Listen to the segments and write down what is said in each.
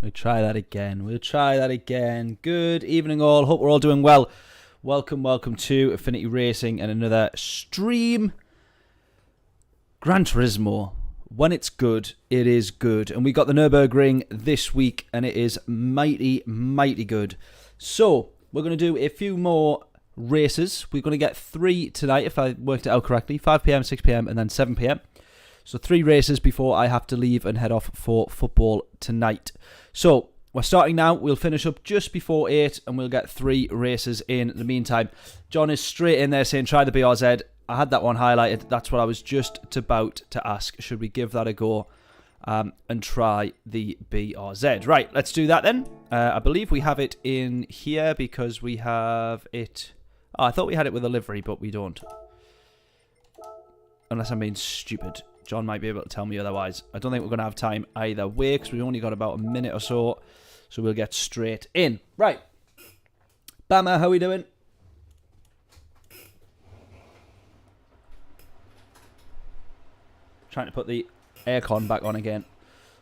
We'll try that again. We'll try that again. Good evening all. Hope we're all doing well. Welcome to Affinity Racing and another stream. Gran Turismo. When it's good, it is good. And we got the Nurburgring this week and it is mighty, mighty good. So, we're going to do a few more races. We're going to get 3 tonight, if I worked it out correctly. 5 PM, 6 PM and then 7 PM. So 3 races before I have to leave and head off for football tonight. So we're starting now. We'll finish up just before 8 and we'll get 3 races in the meantime. John is straight in there saying try the BRZ. I had that one highlighted. That's what I was just about to ask. Should we give that a go and try the BRZ? Right, let's do that then. I believe we have it in here because we have it... Oh, I thought we had it with a livery, but we don't. Unless I'm being stupid. John might be able to tell me otherwise. I don't think we're going to have time either way because we've only got about a minute or so. So we'll get straight in. Right. Bama, how are we doing? Trying to put the aircon back on again.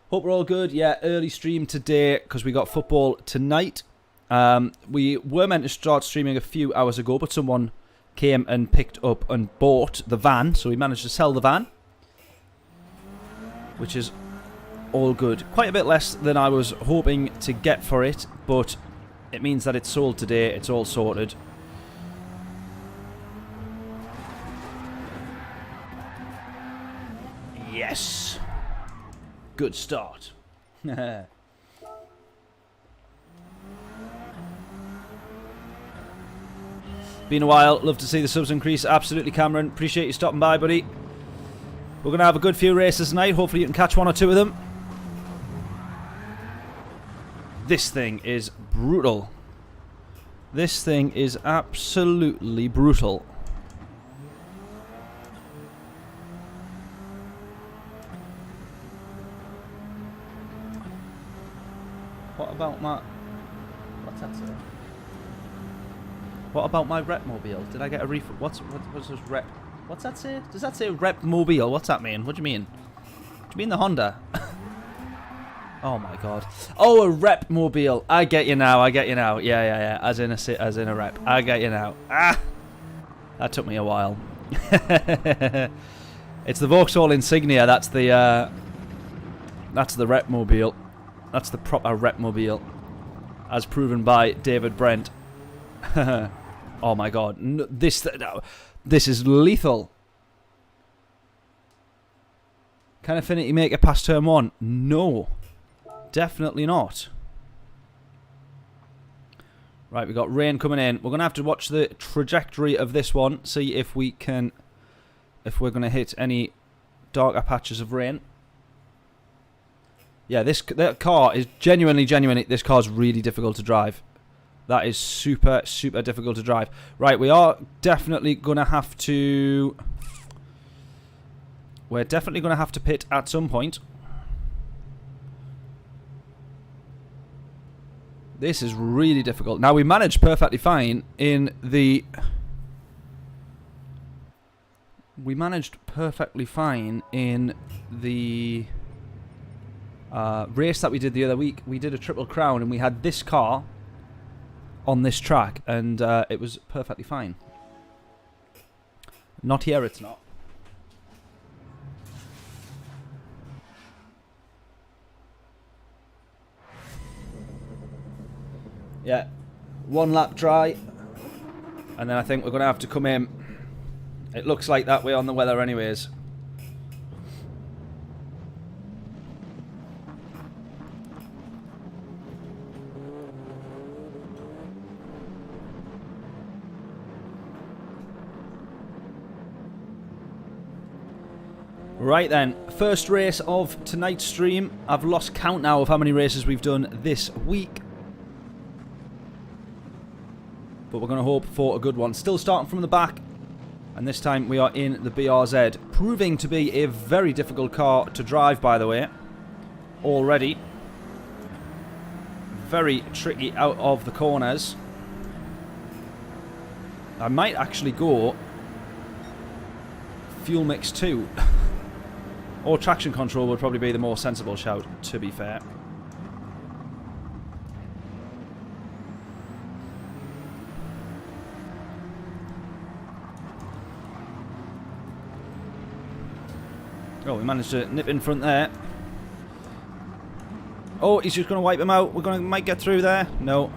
Hope we're all good. Yeah, early stream today because we got football tonight. We were meant to start streaming a few hours ago, but someone came and picked up and bought the van. So we managed to sell the van, which is all good. Quite a bit less than I was hoping to get for it, but it means that it's sold today. It's all sorted. Yes. Good start. Been a while. Love to see the subs increase. Absolutely, Cameron. Appreciate you stopping by, buddy. We're going to have a good few races tonight. Hopefully you can catch 1 or 2 of them. This thing is brutal. This thing is absolutely brutal. What about my... What's that say? What about my rep mobile? Did I get a refund? What's this rep? What's that say? Does that say rep mobile? What's that mean? What do you mean? Do you mean the Honda? Oh my god. Oh, a rep mobile. I get you now. I get you now. Yeah. As in a rep. I get you now. Ah, that took me a while. It's the Vauxhall Insignia. That's the rep mobile. That's the proper repmobile, as proven by David Brent. Oh my god, this is lethal. Can Affinity make it past turn 1? No, definitely not. Right, we've got rain coming in. We're going to have to watch the trajectory of this one, see if we can, if we're going to hit any darker patches of rain. Yeah, that car is genuinely, this car is really difficult to drive. That is super, super difficult to drive. Right, we are definitely going to have to... We're definitely going to have to pit at some point. This is really difficult. Now, we managed perfectly fine in the... We managed perfectly fine in the race that we did the other week. We did a Triple Crown and we had this car on this track and it was perfectly fine. Not here, it's not. Yeah, one lap dry, and then I think we're going to have to come in. It looks like that way on the weather anyways. Right then, first race of tonight's stream. I've lost count now of how many races we've done this week. But we're going to hope for a good one. Still starting from the back. And this time we are in the BRZ. Proving to be a very difficult car to drive, by the way. Already. Very tricky out of the corners. I might actually go fuel mix 2. Or traction control would probably be the more sensible shout, to be fair. Oh, we managed to nip in front there. Oh, he's just going to wipe him out. Might get through there. No.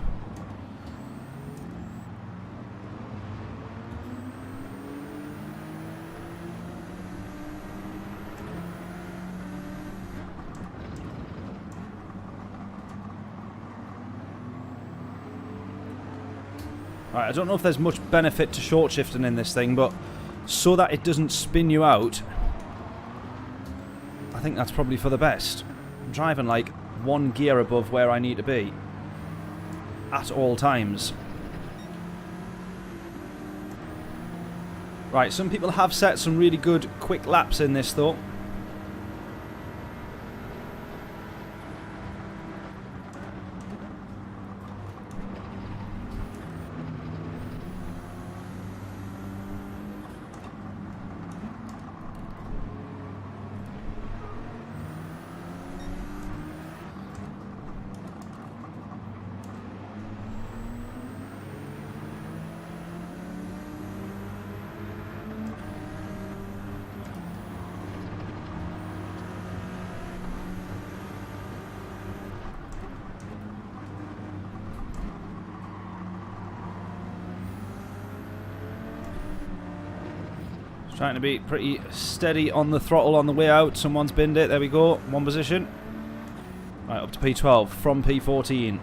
Right, I don't know if there's much benefit to short shifting in this thing, but so that it doesn't spin you out, I think that's probably for the best. I'm driving like one gear above where I need to be at all times. Right, some people have set some really good quick laps in this though. Trying to be pretty steady on the throttle on the way out. Someone's binned it. There we go. One position. Right, up to P12 from P14.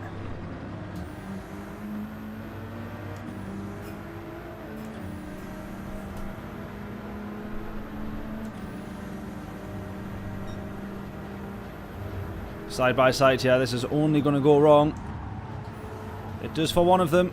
Side by side here. This is only going to go wrong. It does for one of them.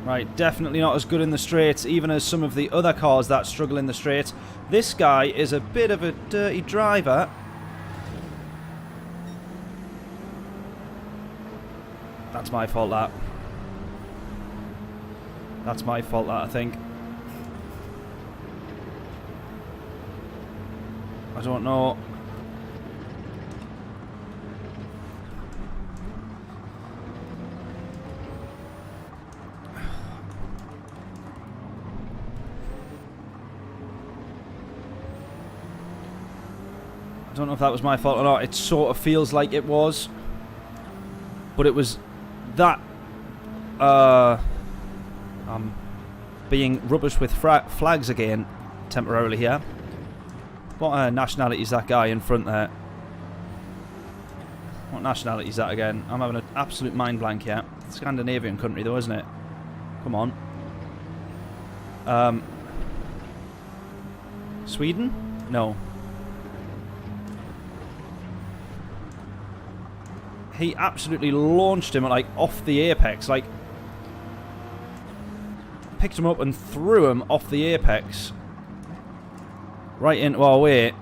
Right, definitely not as good in the straights, even as some of the other cars that struggle in the straights. This guy is a bit of a dirty driver. That's my fault, that. That's my fault, that, I think. I don't know. don't know if that was my fault or not. It sort of feels like it was. But it was that... being rubbish with flags again, temporarily here. What nationality is that guy in front there? What nationality is that again? I'm having an absolute mind blank here. Scandinavian country though, isn't it? Come on. Sweden? No. He absolutely launched him like off the apex, like picked him up and threw him off the apex right into our way.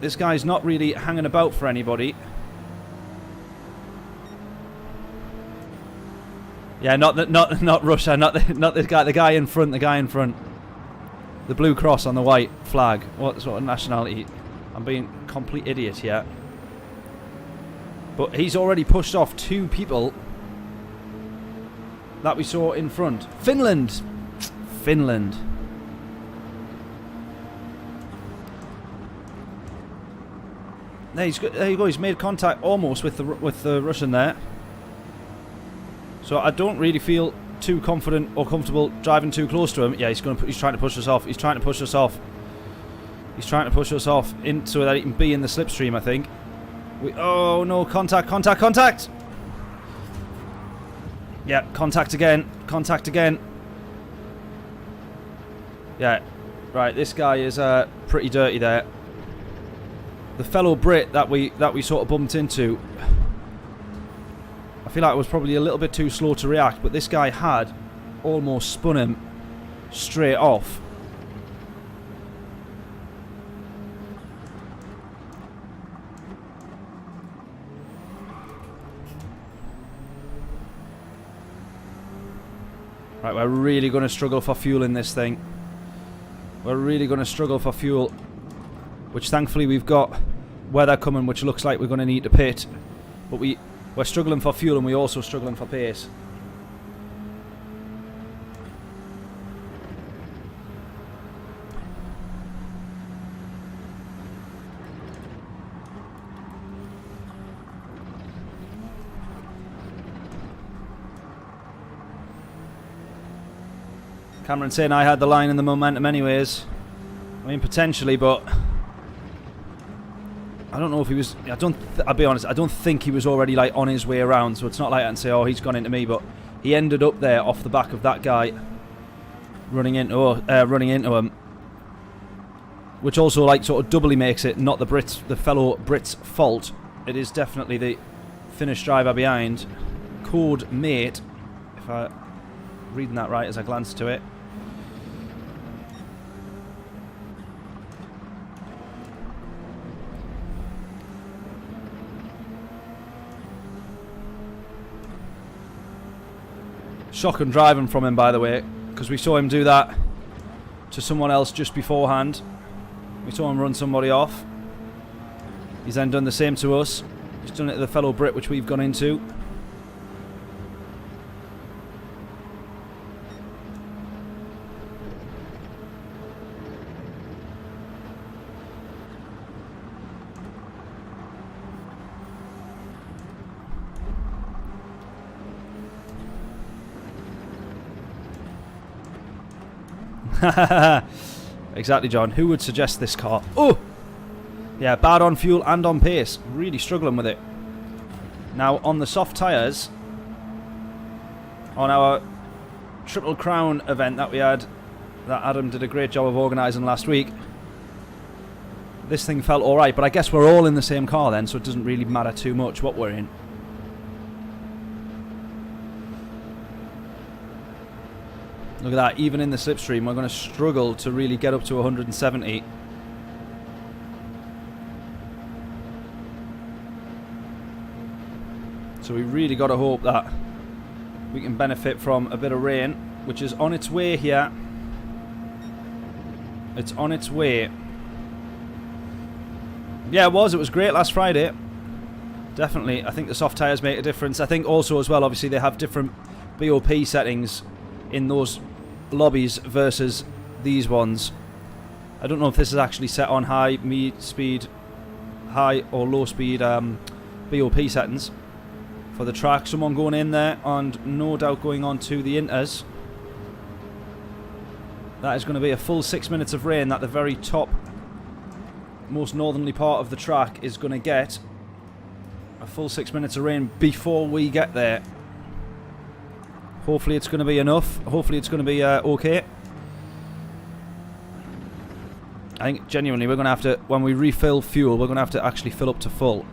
This guy's not really hanging about for anybody. Yeah, not Russia, not this guy, the guy in front, the blue cross on the white flag. What sort of nationality? I'm being a complete idiot here. But he's already pushed off 2 people that we saw in front. Finland. There you go. He's made contact almost with the Russian there. So I don't really feel too confident or comfortable driving too close to him. Yeah, he's trying to push us off. He's trying to push us off in so that he can be in the slipstream, I think. Oh no, contact. Yeah, contact again. Yeah, right, this guy is pretty dirty there. The fellow Brit that we sort of bumped into, I feel like I was probably a little bit too slow to react, but this guy had almost spun him straight off. Right, we're really going to struggle for fuel in this thing. Which thankfully we've got weather coming, which looks like we're going to need to pit. But we're struggling for fuel and we're also struggling for pace. Cameron saying I had the line and the momentum anyways. I mean, potentially, but I don't know if he was... I'll be honest, I don't think he was already like on his way around, so it's not like I can say, oh, he's gone into me, but he ended up there off the back of that guy running into him. Which also like sort of doubly makes it not the fellow Brit's fault. It is definitely the Finnish driver behind. Code mate, if I'm reading that right as I glance to it. Shocking driving from him, by the way, because we saw him do that to someone else just beforehand. We saw him run somebody off. He's then done the same to us. He's done it to the fellow Brit, which we've gone into. Exactly, John. Who would suggest this car? Oh! Yeah, bad on fuel and on pace. Really struggling with it. Now, on the soft tyres, on our Triple Crown event that we had, that Adam did a great job of organising last week, this thing felt alright, but I guess we're all in the same car then, so it doesn't really matter too much what we're in. Look at that, even in the slipstream, we're going to struggle to really get up to 170. So we really got to hope that we can benefit from a bit of rain, which is on its way here. It's on its way. Yeah, it was great last Friday. Definitely, I think the soft tyres make a difference. I think also as well, obviously, they have different BOP settings in those lobbies versus these ones. I don't know if this is actually set on high, speed, high or low speed BOP settings for the track. Someone going in there and no doubt going on to the inters. That is going to be a full 6 minutes of rain that the very top, most northerly part of the track is going to get. A full 6 minutes of rain before we get there. Hopefully it's going to be enough. Hopefully it's going to be okay. I think genuinely we're going to have to, when we refill fuel, we're going to have to actually fill up to full.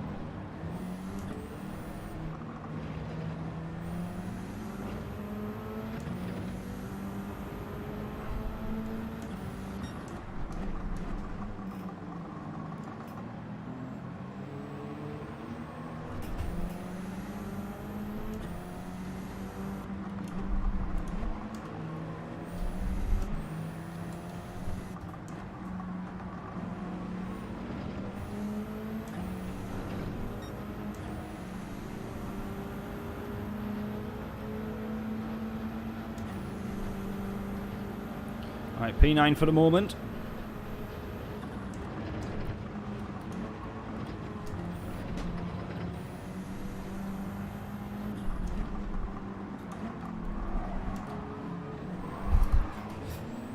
Right, P9 for the moment.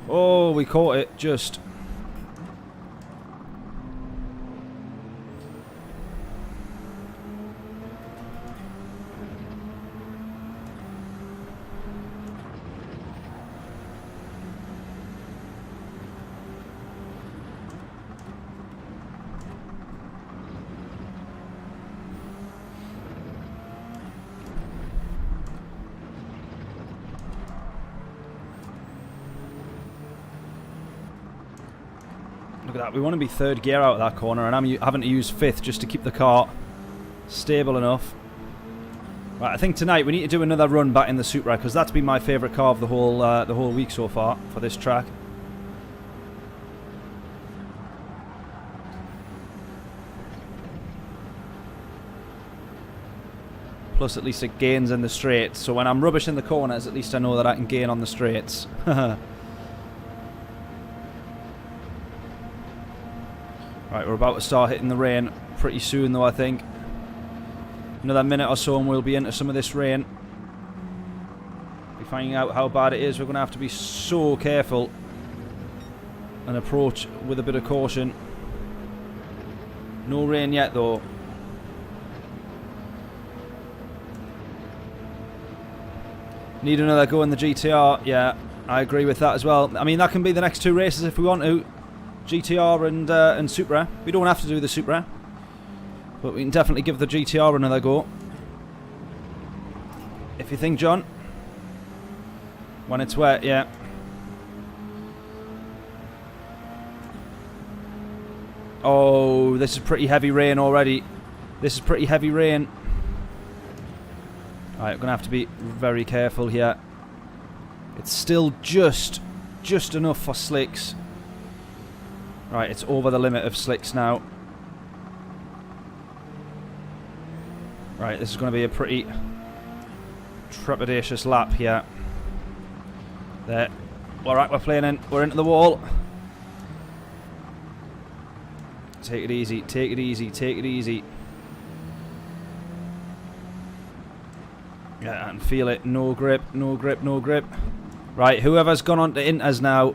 Oh, we caught it just. Look at that, we want to be third gear out of that corner, and I'm having to use fifth just to keep the car stable enough. Right, I think tonight we need to do another run back in the Supra, because that's been my favourite car of the whole week so far for this track. Plus at least it gains in the straights, so when I'm rubbish in the corners, at least I know that I can gain on the straights. Right, we're about to start hitting the rain pretty soon though, I think. Another minute or so and we'll be into some of this rain. Be finding out how bad it is. We're going to have to be so careful and approach with a bit of caution. No rain yet though. Need another go in the GTR. Yeah, I agree with that as well. I mean, that can be the next two races if we want to. GTR and Supra. We don't have to do the Supra, but we can definitely give the GTR another go. If you think, John. When it's wet, yeah. Oh, this is pretty heavy rain already. This is pretty heavy rain. Alright, I'm going to have to be very careful here. It's still just enough for slicks. Right, it's over the limit of slicks now. Right, this is going to be a pretty trepidatious lap here. There. Alright, we're playing in. We're into the wall. Take it easy, take it easy, take it easy. Yeah, I can feel it. No grip, no grip, no grip. Right, whoever's gone on to inters now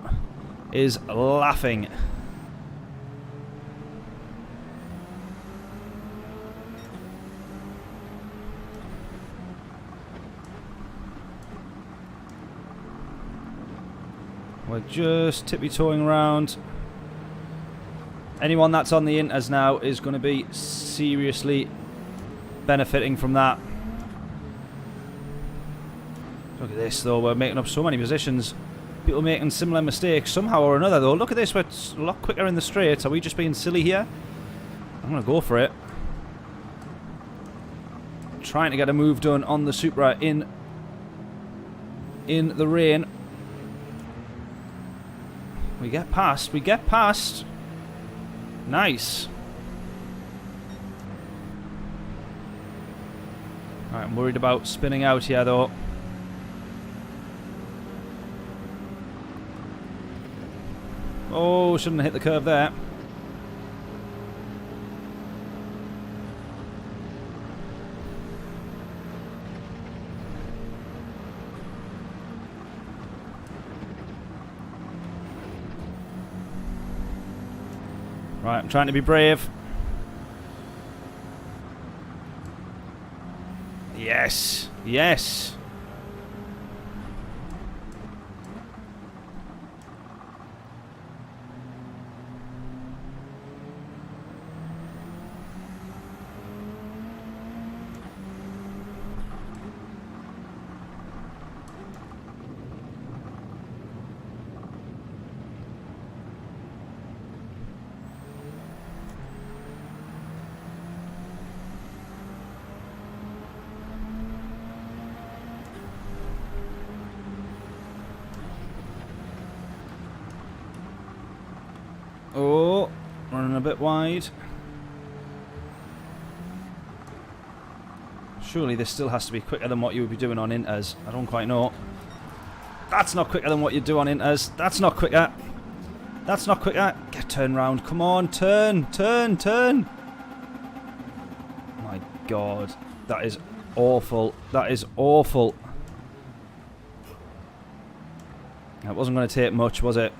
is laughing. We're just tippy-toeing around. Anyone that's on the inters now is going to be seriously benefiting from that. Look at this though, we're making up so many positions. People making similar mistakes somehow or another though. Look at this, we're a lot quicker in the straights. Are we just being silly here? I'm going to go for it. Trying to get a move done on the Supra in the rain. We get past, we get past. Nice. Alright, I'm worried about spinning out here though. Oh, shouldn't have hit the curve there. Right, I'm trying to be brave. Yes. Yes. Oh, running a bit wide. Surely this still has to be quicker than what you would be doing on inters. I don't quite know. That's not quicker than what you do on inters. That's not quicker. That's not quicker. Get turned round. Come on, turn, turn, turn. My God, that is awful. That is awful. That wasn't going to take much, was it?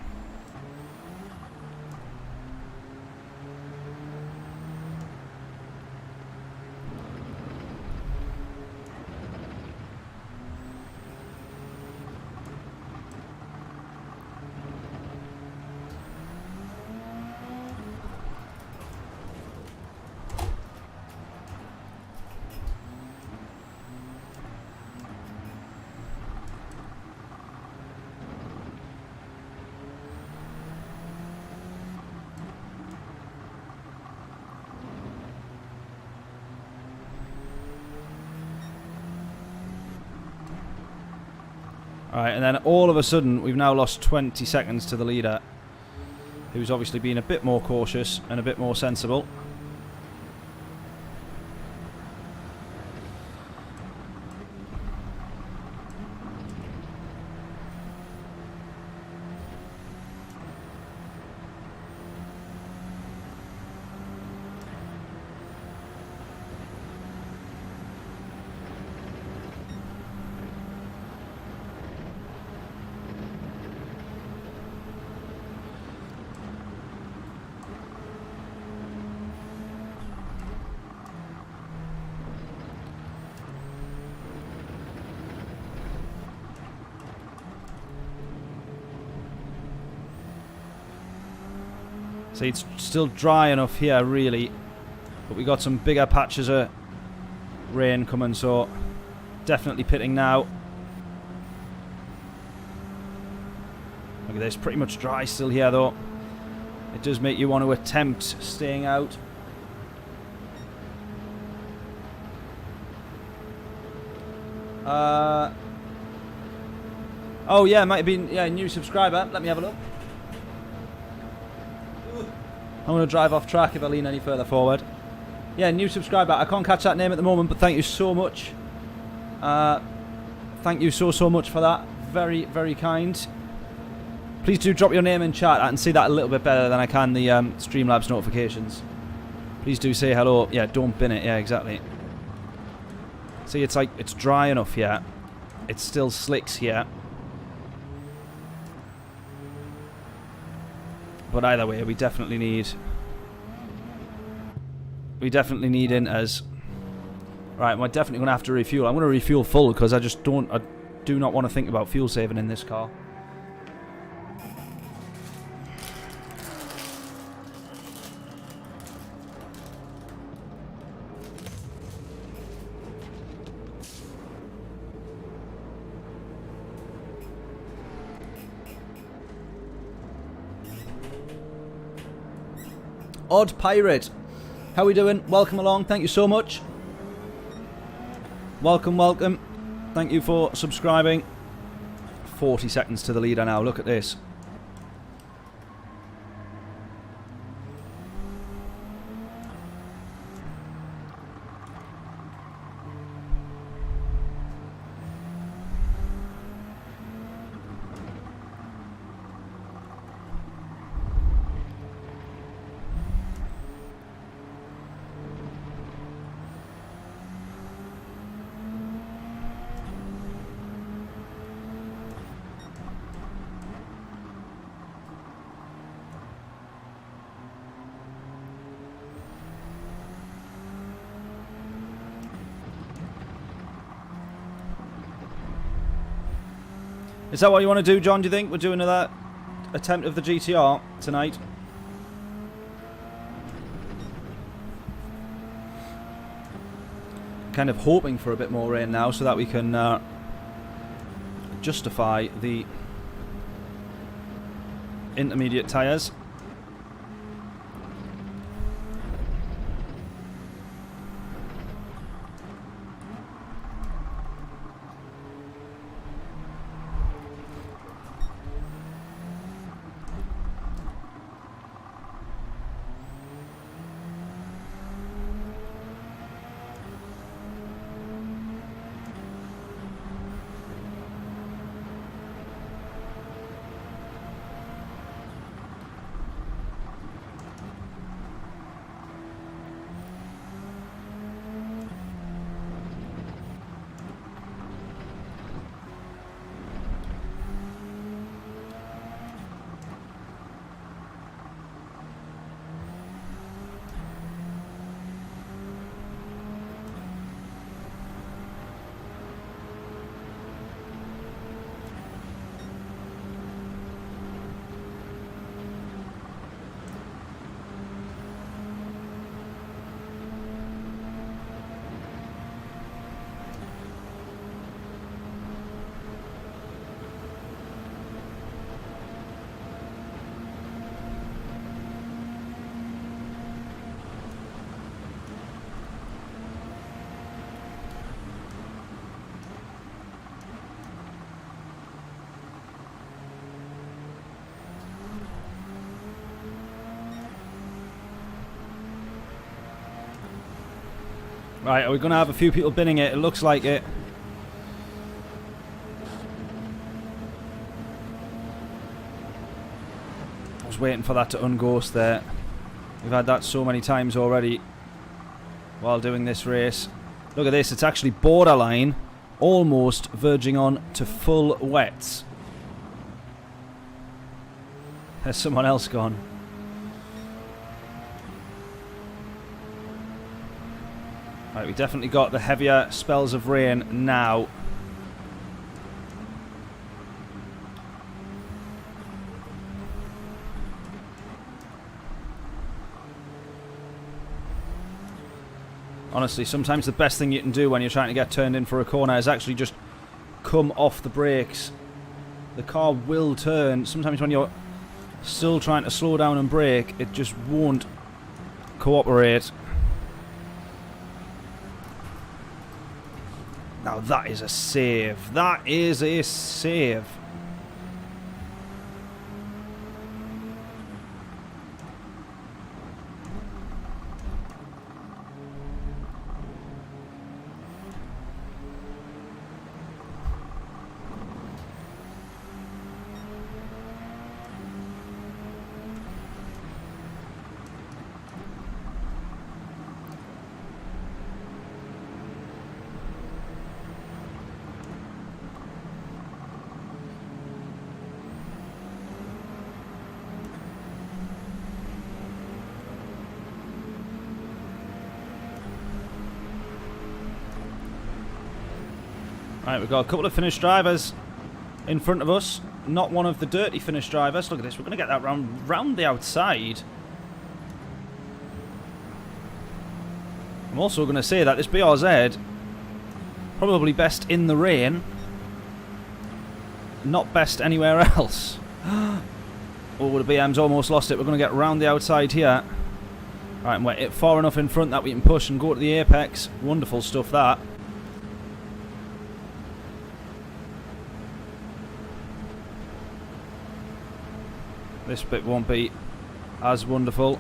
Alright, and then all of a sudden, we've now lost 20 seconds to the leader, who's obviously been a bit more cautious and a bit more sensible. See, it's still dry enough here, really. But we got some bigger patches of rain coming, so definitely pitting now. Look at this, pretty much dry still here, though. It does make you want to attempt staying out. Oh, yeah, it might have been new subscriber. Let me have a look. I'm going to drive off track if I lean any further forward. Yeah, new subscriber. I can't catch that name at the moment, but thank you so much. Thank you so much for that. Very, very kind. Please do drop your name in chat. I can see that a little bit better than I can the Streamlabs notifications. Please do say hello. Yeah, don't bin it. Yeah, exactly. See, it's like, it's dry enough here. It still slicks here. But either way, we definitely need inters. Right, we're definitely going to have to refuel. I'm going to refuel full because I do not want to think about fuel saving in this car. Odd Pirate, how we doing? Welcome along, thank you so much. Welcome, welcome. Thank you for subscribing. 40 seconds to the leader now, look at this. Is that what you want to do, John? Do you think we'll do another attempt of the GTR tonight? Kind of hoping for a bit more rain now so that we can justify the intermediate tyres. Right, are we going to have a few people binning it? It looks like it. I was waiting for that to unghost there. We've had that so many times already while doing this race. Look at this, it's actually borderline, almost verging on to full wets. There's someone else gone. Right, we definitely got the heavier spells of rain now. Honestly, sometimes the best thing you can do when you're trying to get turned in for a corner is actually just come off the brakes. The car will turn. Sometimes when you're still trying to slow down and brake, it just won't cooperate. Now that is a save. That is a save. Right, we've got a couple of finished drivers in front of us. Not one of the dirty finished drivers. Look at this. We're going to get that round the outside. I'm also going to say that this BRZ, probably best in the rain. Not best anywhere else. Oh, the BM's almost lost it. We're going to get round the outside here. Right, and we're far enough in front that we can push and go to the apex. Wonderful stuff, that. This bit won't be as wonderful.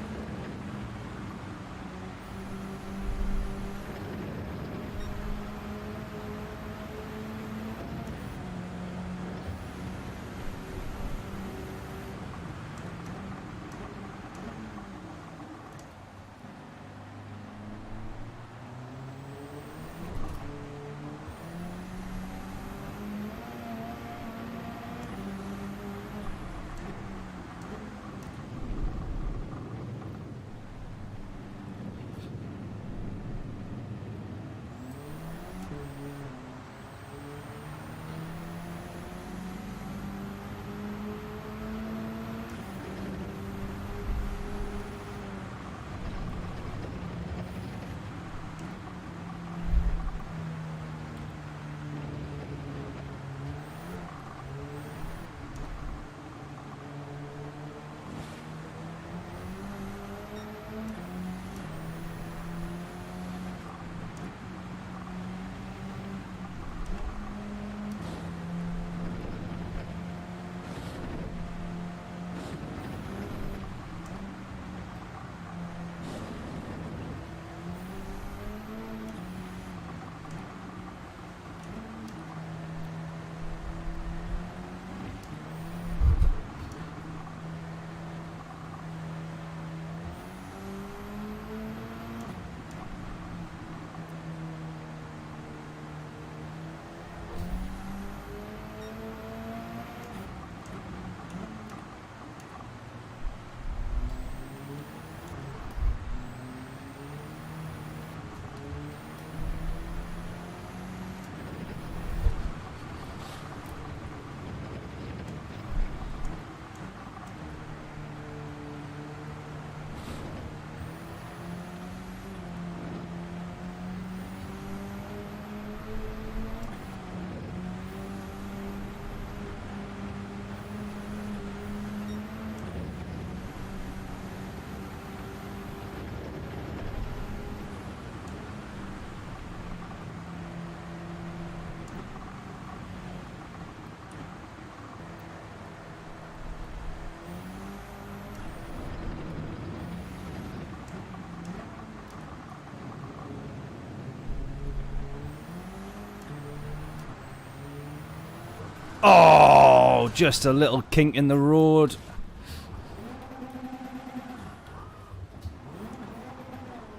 Oh, just a little kink in the road.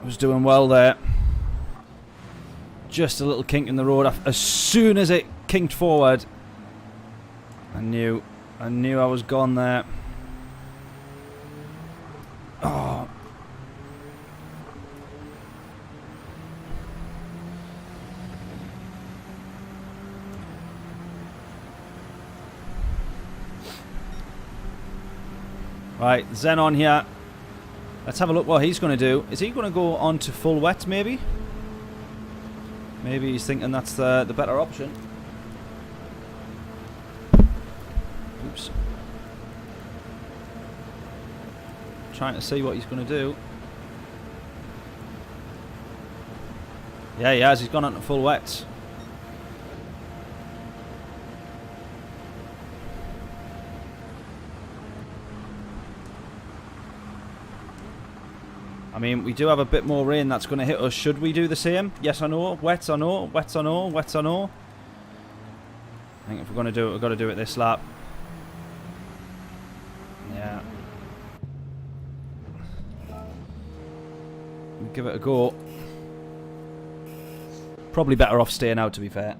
Was doing well there. Just a little kink in the road. As soon as it kinked forward, I knew I was gone there. Oh. Right, Xenon here. Let's have a look what he's going to do. Is he going to go on to full wet, maybe? Maybe he's thinking that's the better option. Oops. Trying to see what he's going to do. Yeah, he has. He's gone on to full wet. I mean, we do have a bit more rain that's going to hit us. Should we do the same? Yes or no? Wet or no? Wet or no? Wet or no? I think if we're going to do it, we've got to do it this lap. Yeah. We'll give it a go. Probably better off staying out, to be fair.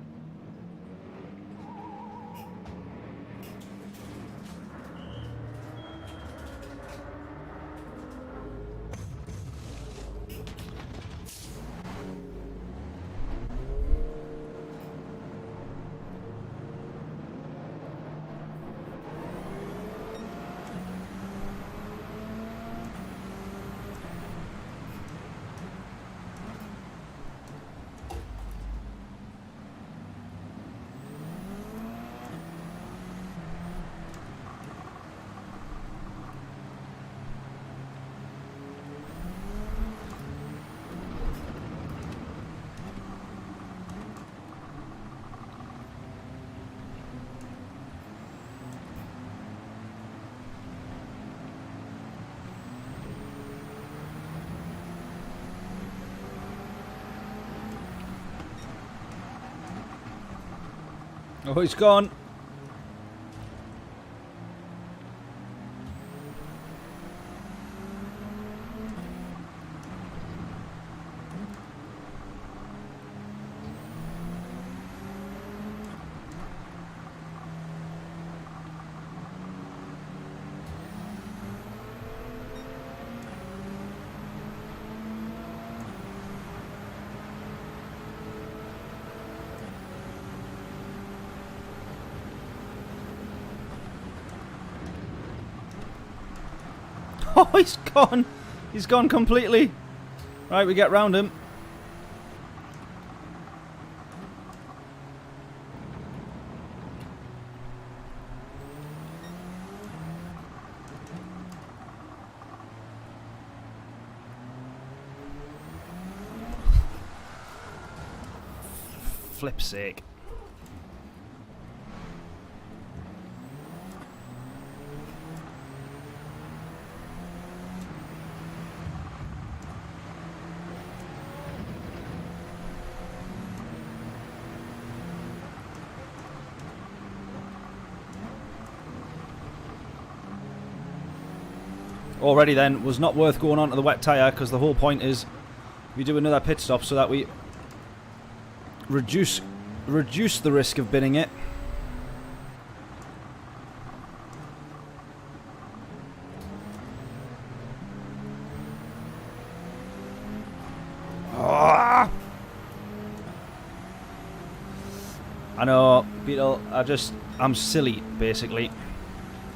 Oh, he's gone. Oh, he's gone. He's gone completely. Right, we get round him. Flip's sake. Already then was not worth going on to the wet tyre, because the whole point is we do another pit stop so that we reduce the risk of binning it. Oh! I know, Beetle, I'm silly basically,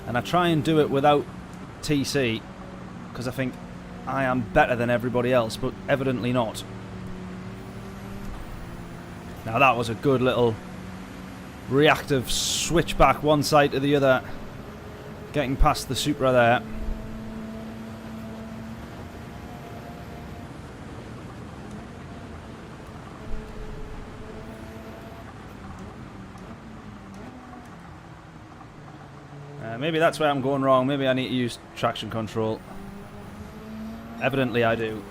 and I try and do it without TC because I think I am better than everybody else, but evidently not. Now that was a good little reactive switch back one side to the other, getting past the Supra there. Maybe that's where I'm going wrong. Maybe I need to use traction control. Evidently I do.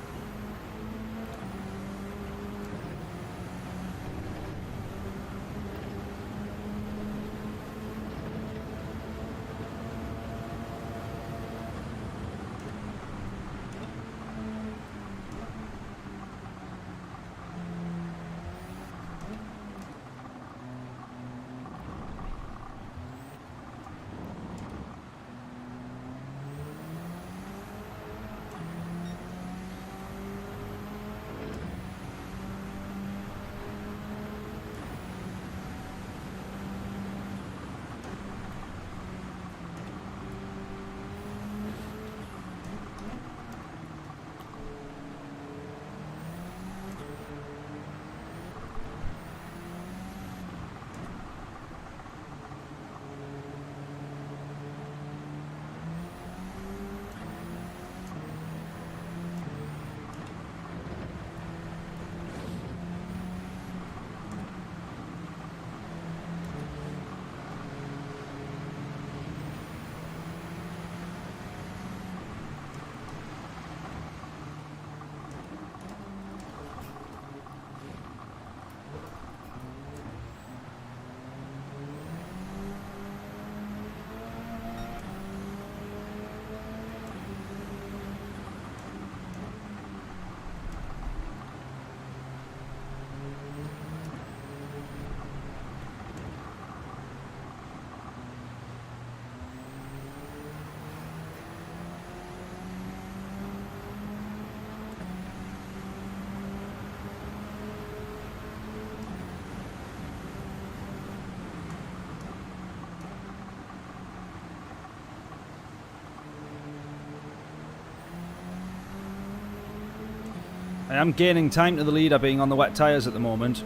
I am gaining time to the leader being on the wet tyres at the moment.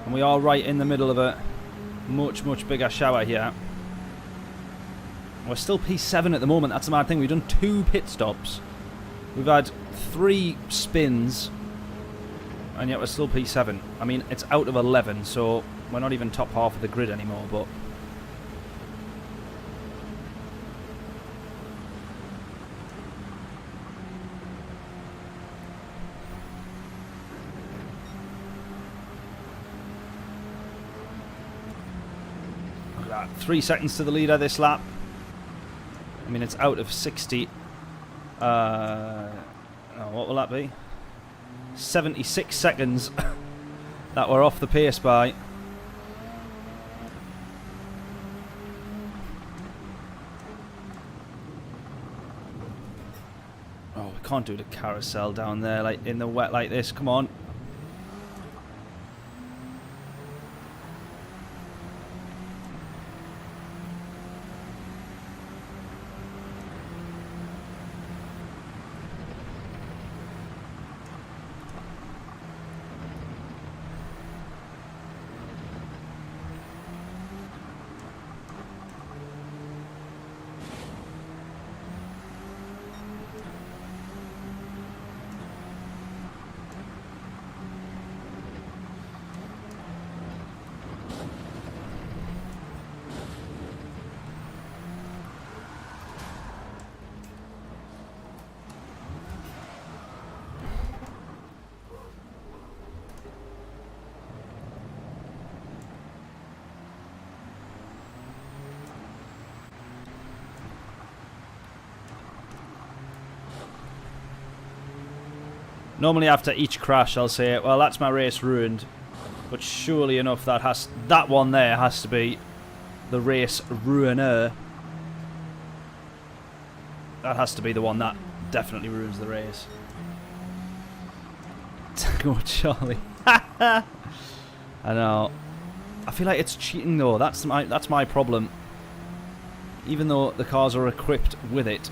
And we are right in the middle of a much, much bigger shower here. We're still P7 at the moment. That's the mad thing. We've done 2 pit stops. We've had 3 spins. And yet we're still P7. I mean, it's out of 11, so we're not even top half of the grid anymore, but... Look at that. 3 seconds to the leader this lap. I mean, it's out of 60. Oh, what will that be? 76 seconds that we're off the pace by. Oh, we can't do the carousel down there like in the wet like this. Come on. Normally after each crash I'll say, well, that's my race ruined. But surely enough that one there has to be the race ruiner. That has to be the one that definitely ruins the race. Go Charlie. I know. I feel like it's cheating though. That's my problem. Even though the cars are equipped with it.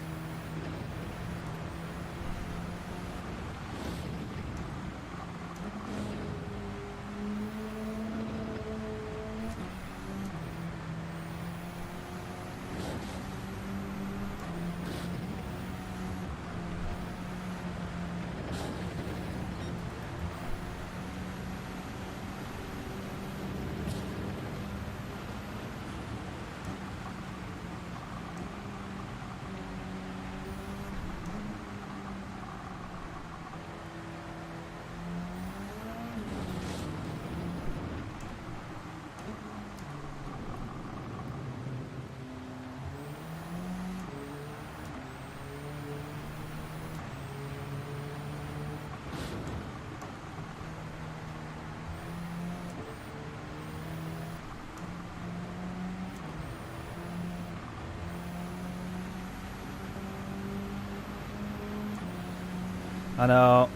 I know.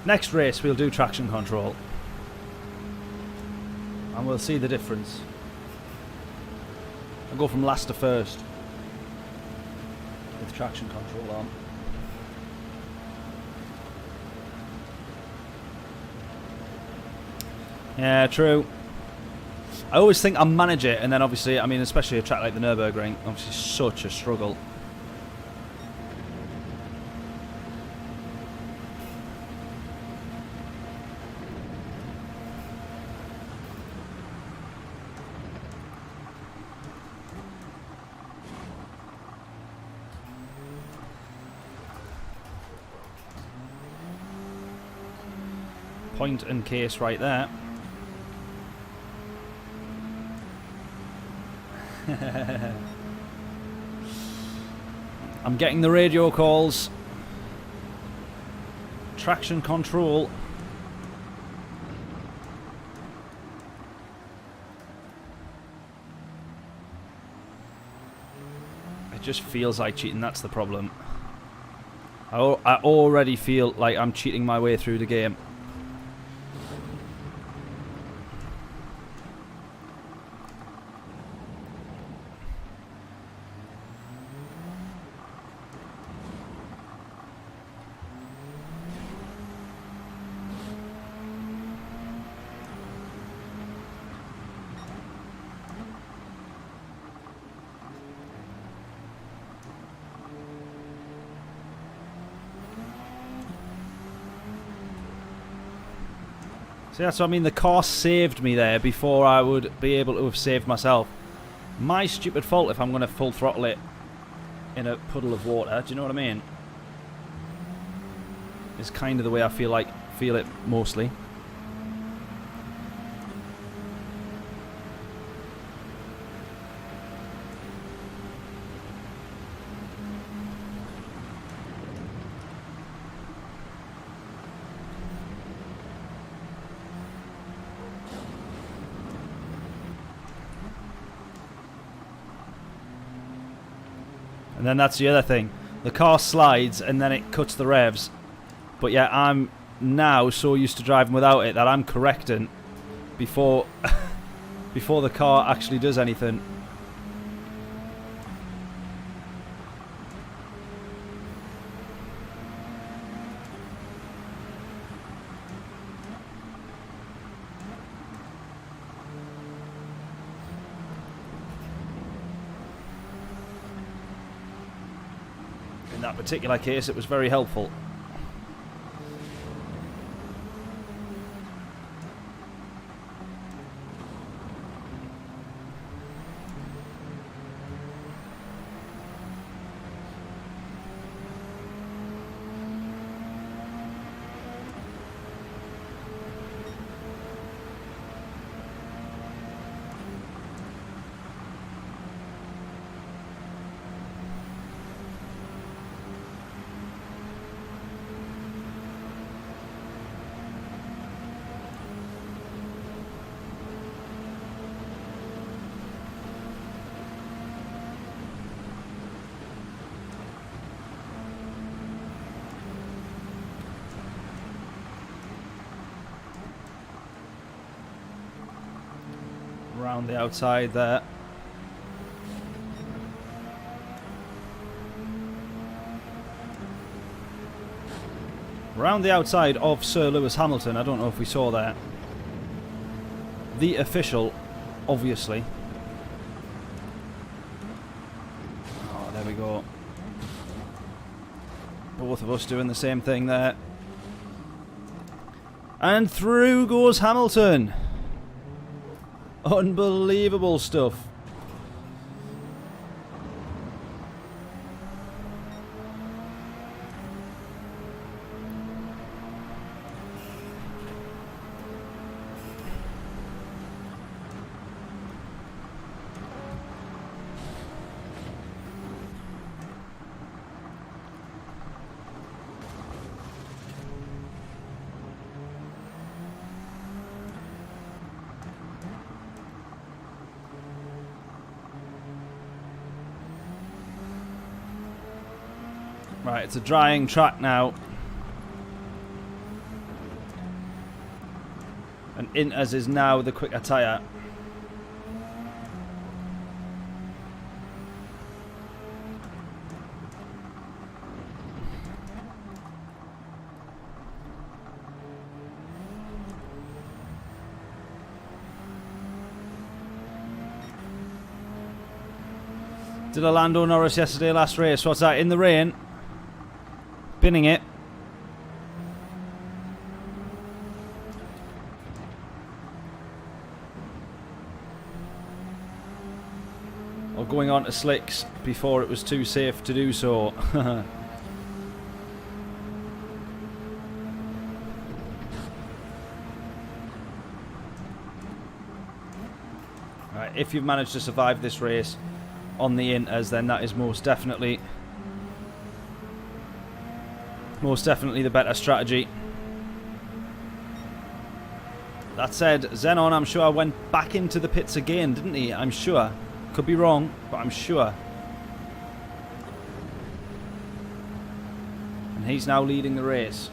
Next race we'll do traction control. And we'll see the difference. I'll go from last to first. With traction control on. Yeah, true. I always think I'll manage it, and then obviously, I mean, especially a track like the Nurburgring, obviously such a struggle. Point and case right there. I'm getting the radio calls. Traction control. It just feels like cheating, that's the problem. I already feel like I'm cheating my way through the game. See, that's what I mean. The car saved me there before I would be able to have saved myself. My stupid fault if I'm going to full throttle it in a puddle of water. Do you know what I mean? It's kind of the way I feel it mostly. And then that's the other thing. The car slides and then it cuts the revs. But yeah, I'm now so used to driving without it that I'm correcting before before the car actually does anything. In that particular case, it was very helpful. Around the outside there. Around the outside of Sir Lewis Hamilton. I don't know if we saw that. The official, obviously. Oh, there we go. Both of us doing the same thing there. And through goes Hamilton. Unbelievable stuff. Right, it's a drying track now. And Inters is now the quicker tyre. Did a Lando Norris yesterday last race? What's that? In the rain? Binning it. Or going on to slicks before it was too safe to do so. Right, if you've managed to survive this race on the Inters, then that is most definitely the better strategy. That said, Xenon, I'm sure, went back into the pits again, didn't he? I'm sure. Could be wrong, but I'm sure. And he's now leading the race.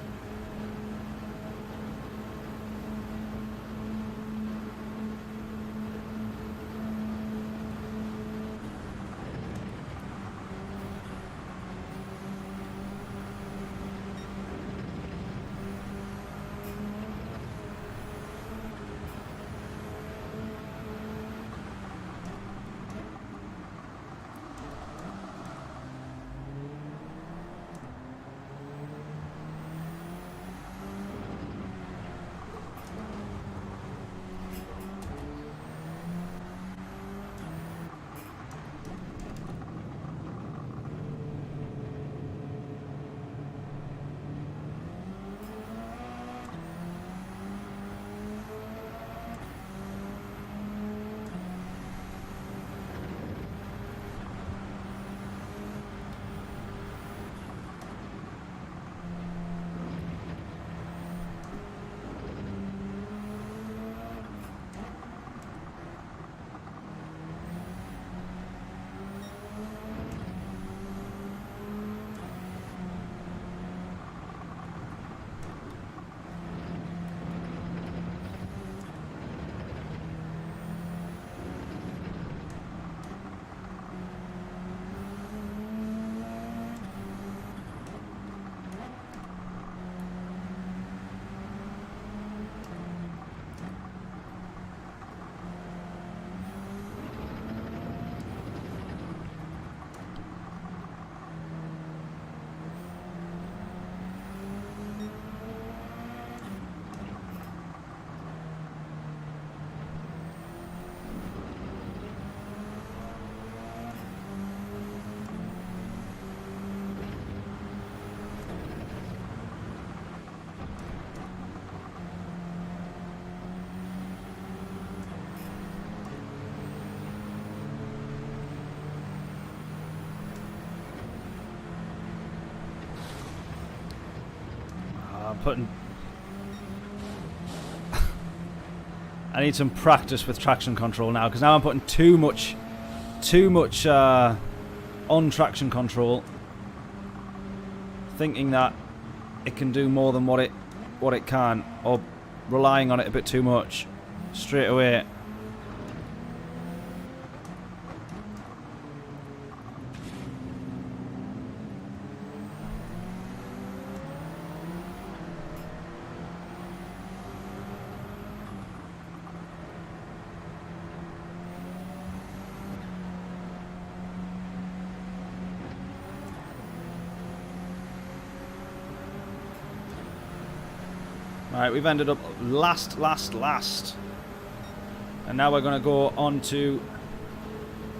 putting... I need some practice with traction control now, because now I'm putting too much on traction control, thinking that it can do more than what it can, or relying on it a bit too much straight away. Right, we've ended up last. And now we're going to go on to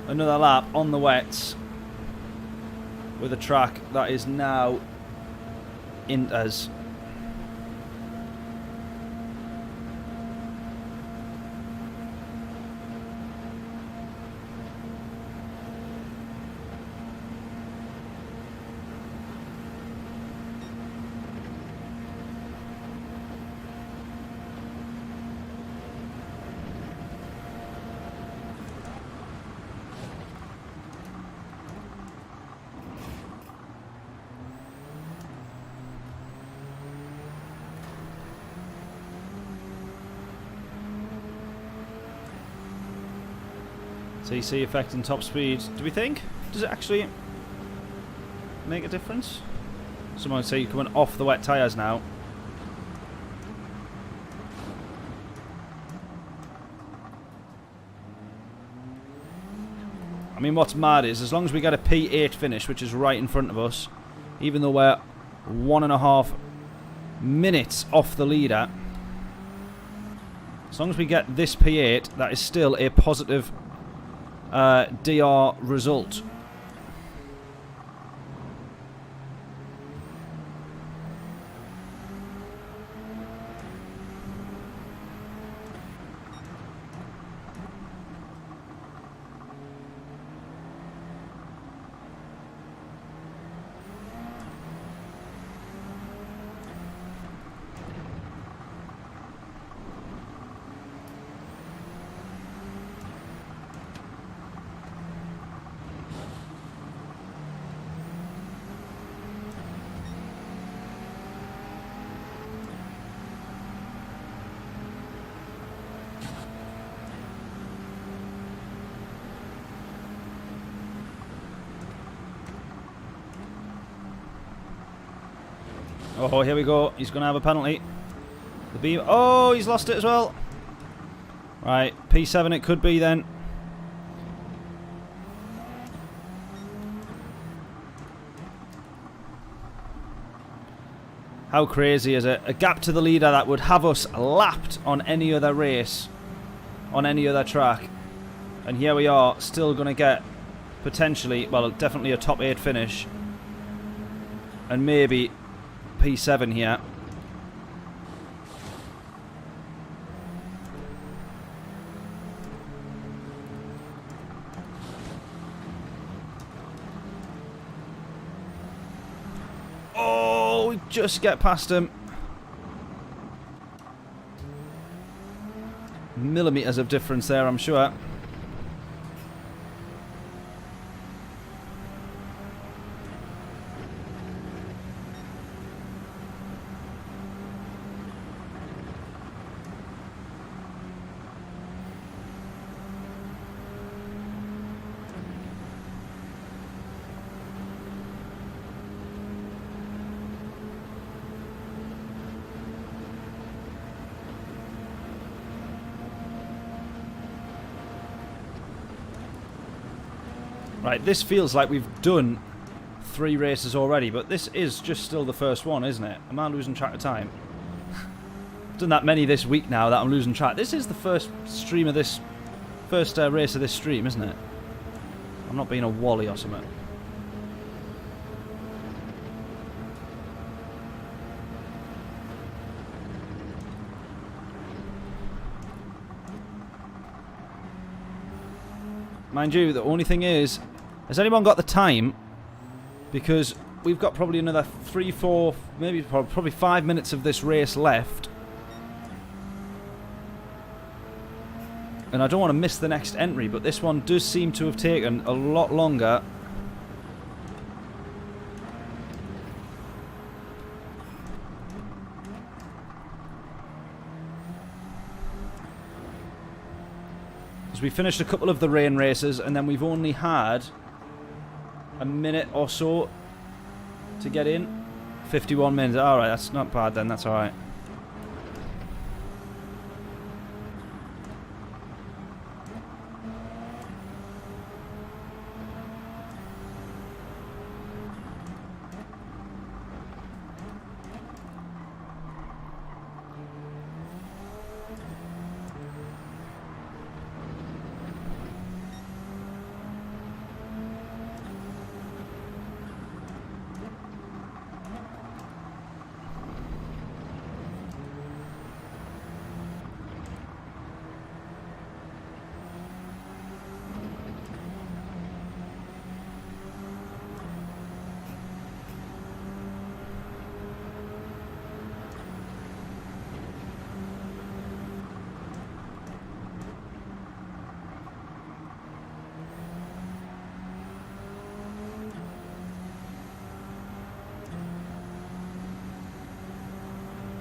another lap on the wets with a track that is now in us. TC effect and top speed. Do we think? Does it actually make a difference? Someone would say you're coming off the wet tyres now. I mean, what's mad is, as long as we get a P8 finish, which is right in front of us, even though we're 1.5 minutes off the leader, as long as we get this P8, that is still a positive DR result. Oh, here we go. He's going to have a penalty. The beam. Oh, he's lost it as well. Right, P7 it could be then. How crazy is it? A gap to the leader that would have us lapped on any other race, on any other track. And here we are, still going to get potentially, well, definitely a top 8 finish. And maybe P7 here. Oh, we just get past him. Millimeters of difference there, I'm sure. Right, this feels like we've done 3 races already, but this is just still the first one, isn't it? Am I losing track of time? I've done that many this week now that I'm losing track. This is the first stream of this, first race of this stream, isn't it? I'm not being a wally or something. Mind you, the only thing is, has anyone got the time? Because we've got probably another 3, 4, maybe probably 5 minutes of this race left. And I don't want to miss the next entry, but this one does seem to have taken a lot longer. As we finished a couple of the rain races, and then we've only had a minute or so to get in. 51 minutes. Alright, that's not bad then, that's alright.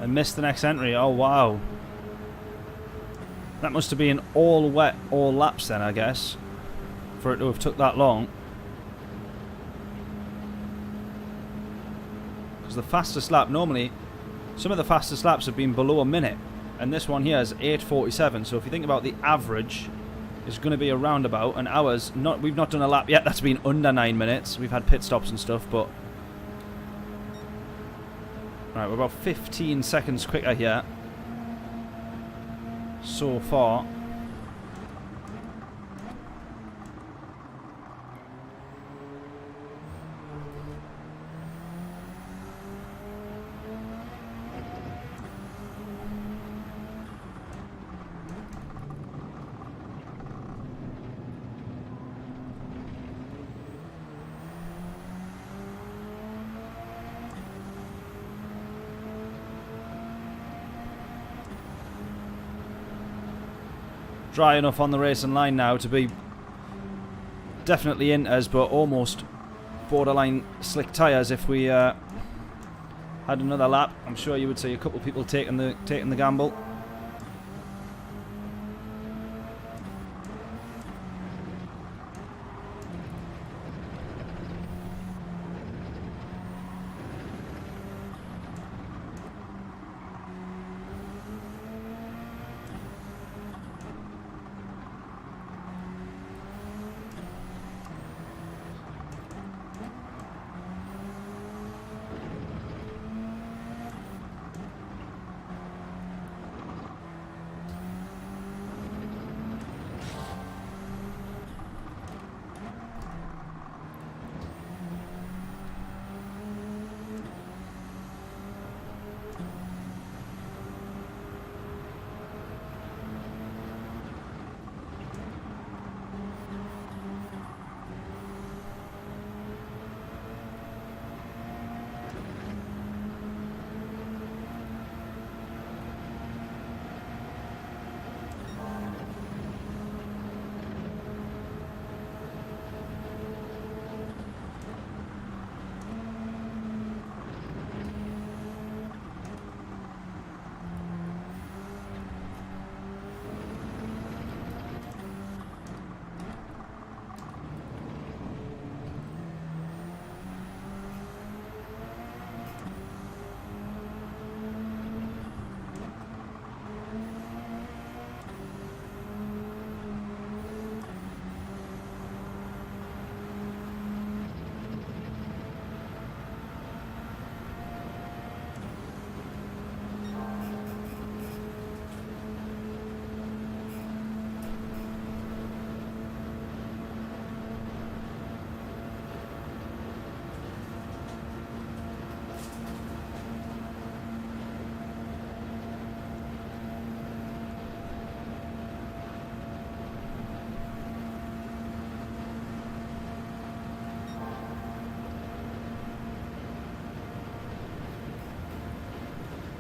I missed the next entry. Oh, wow. That must have been all wet, all laps then, I guess, for it to have took that long. Because the fastest lap, normally, some of the fastest laps have been below a minute. And this one here is 8:47. So if you think about the average, it's going to be around about an hour's. We've not done a lap yet. That's been under 9 minutes. We've had pit stops and stuff, but... Right, we're about 15 seconds quicker here so far. Dry enough on the racing line now to be definitely in us, but almost borderline slick tyres if we had another lap. I'm sure you would see a couple of people taking the gamble.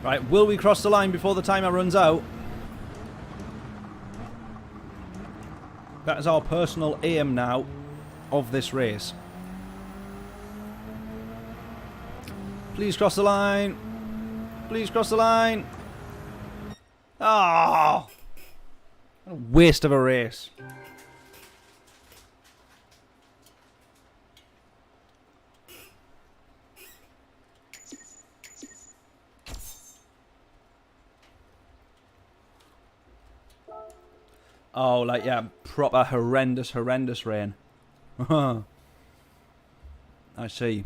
Right, will we cross the line before the timer runs out? That is our personal aim now of this race. Please cross the line. Please cross the line. Ah! What a waste of a race. Oh, like, yeah, proper horrendous rain. I see.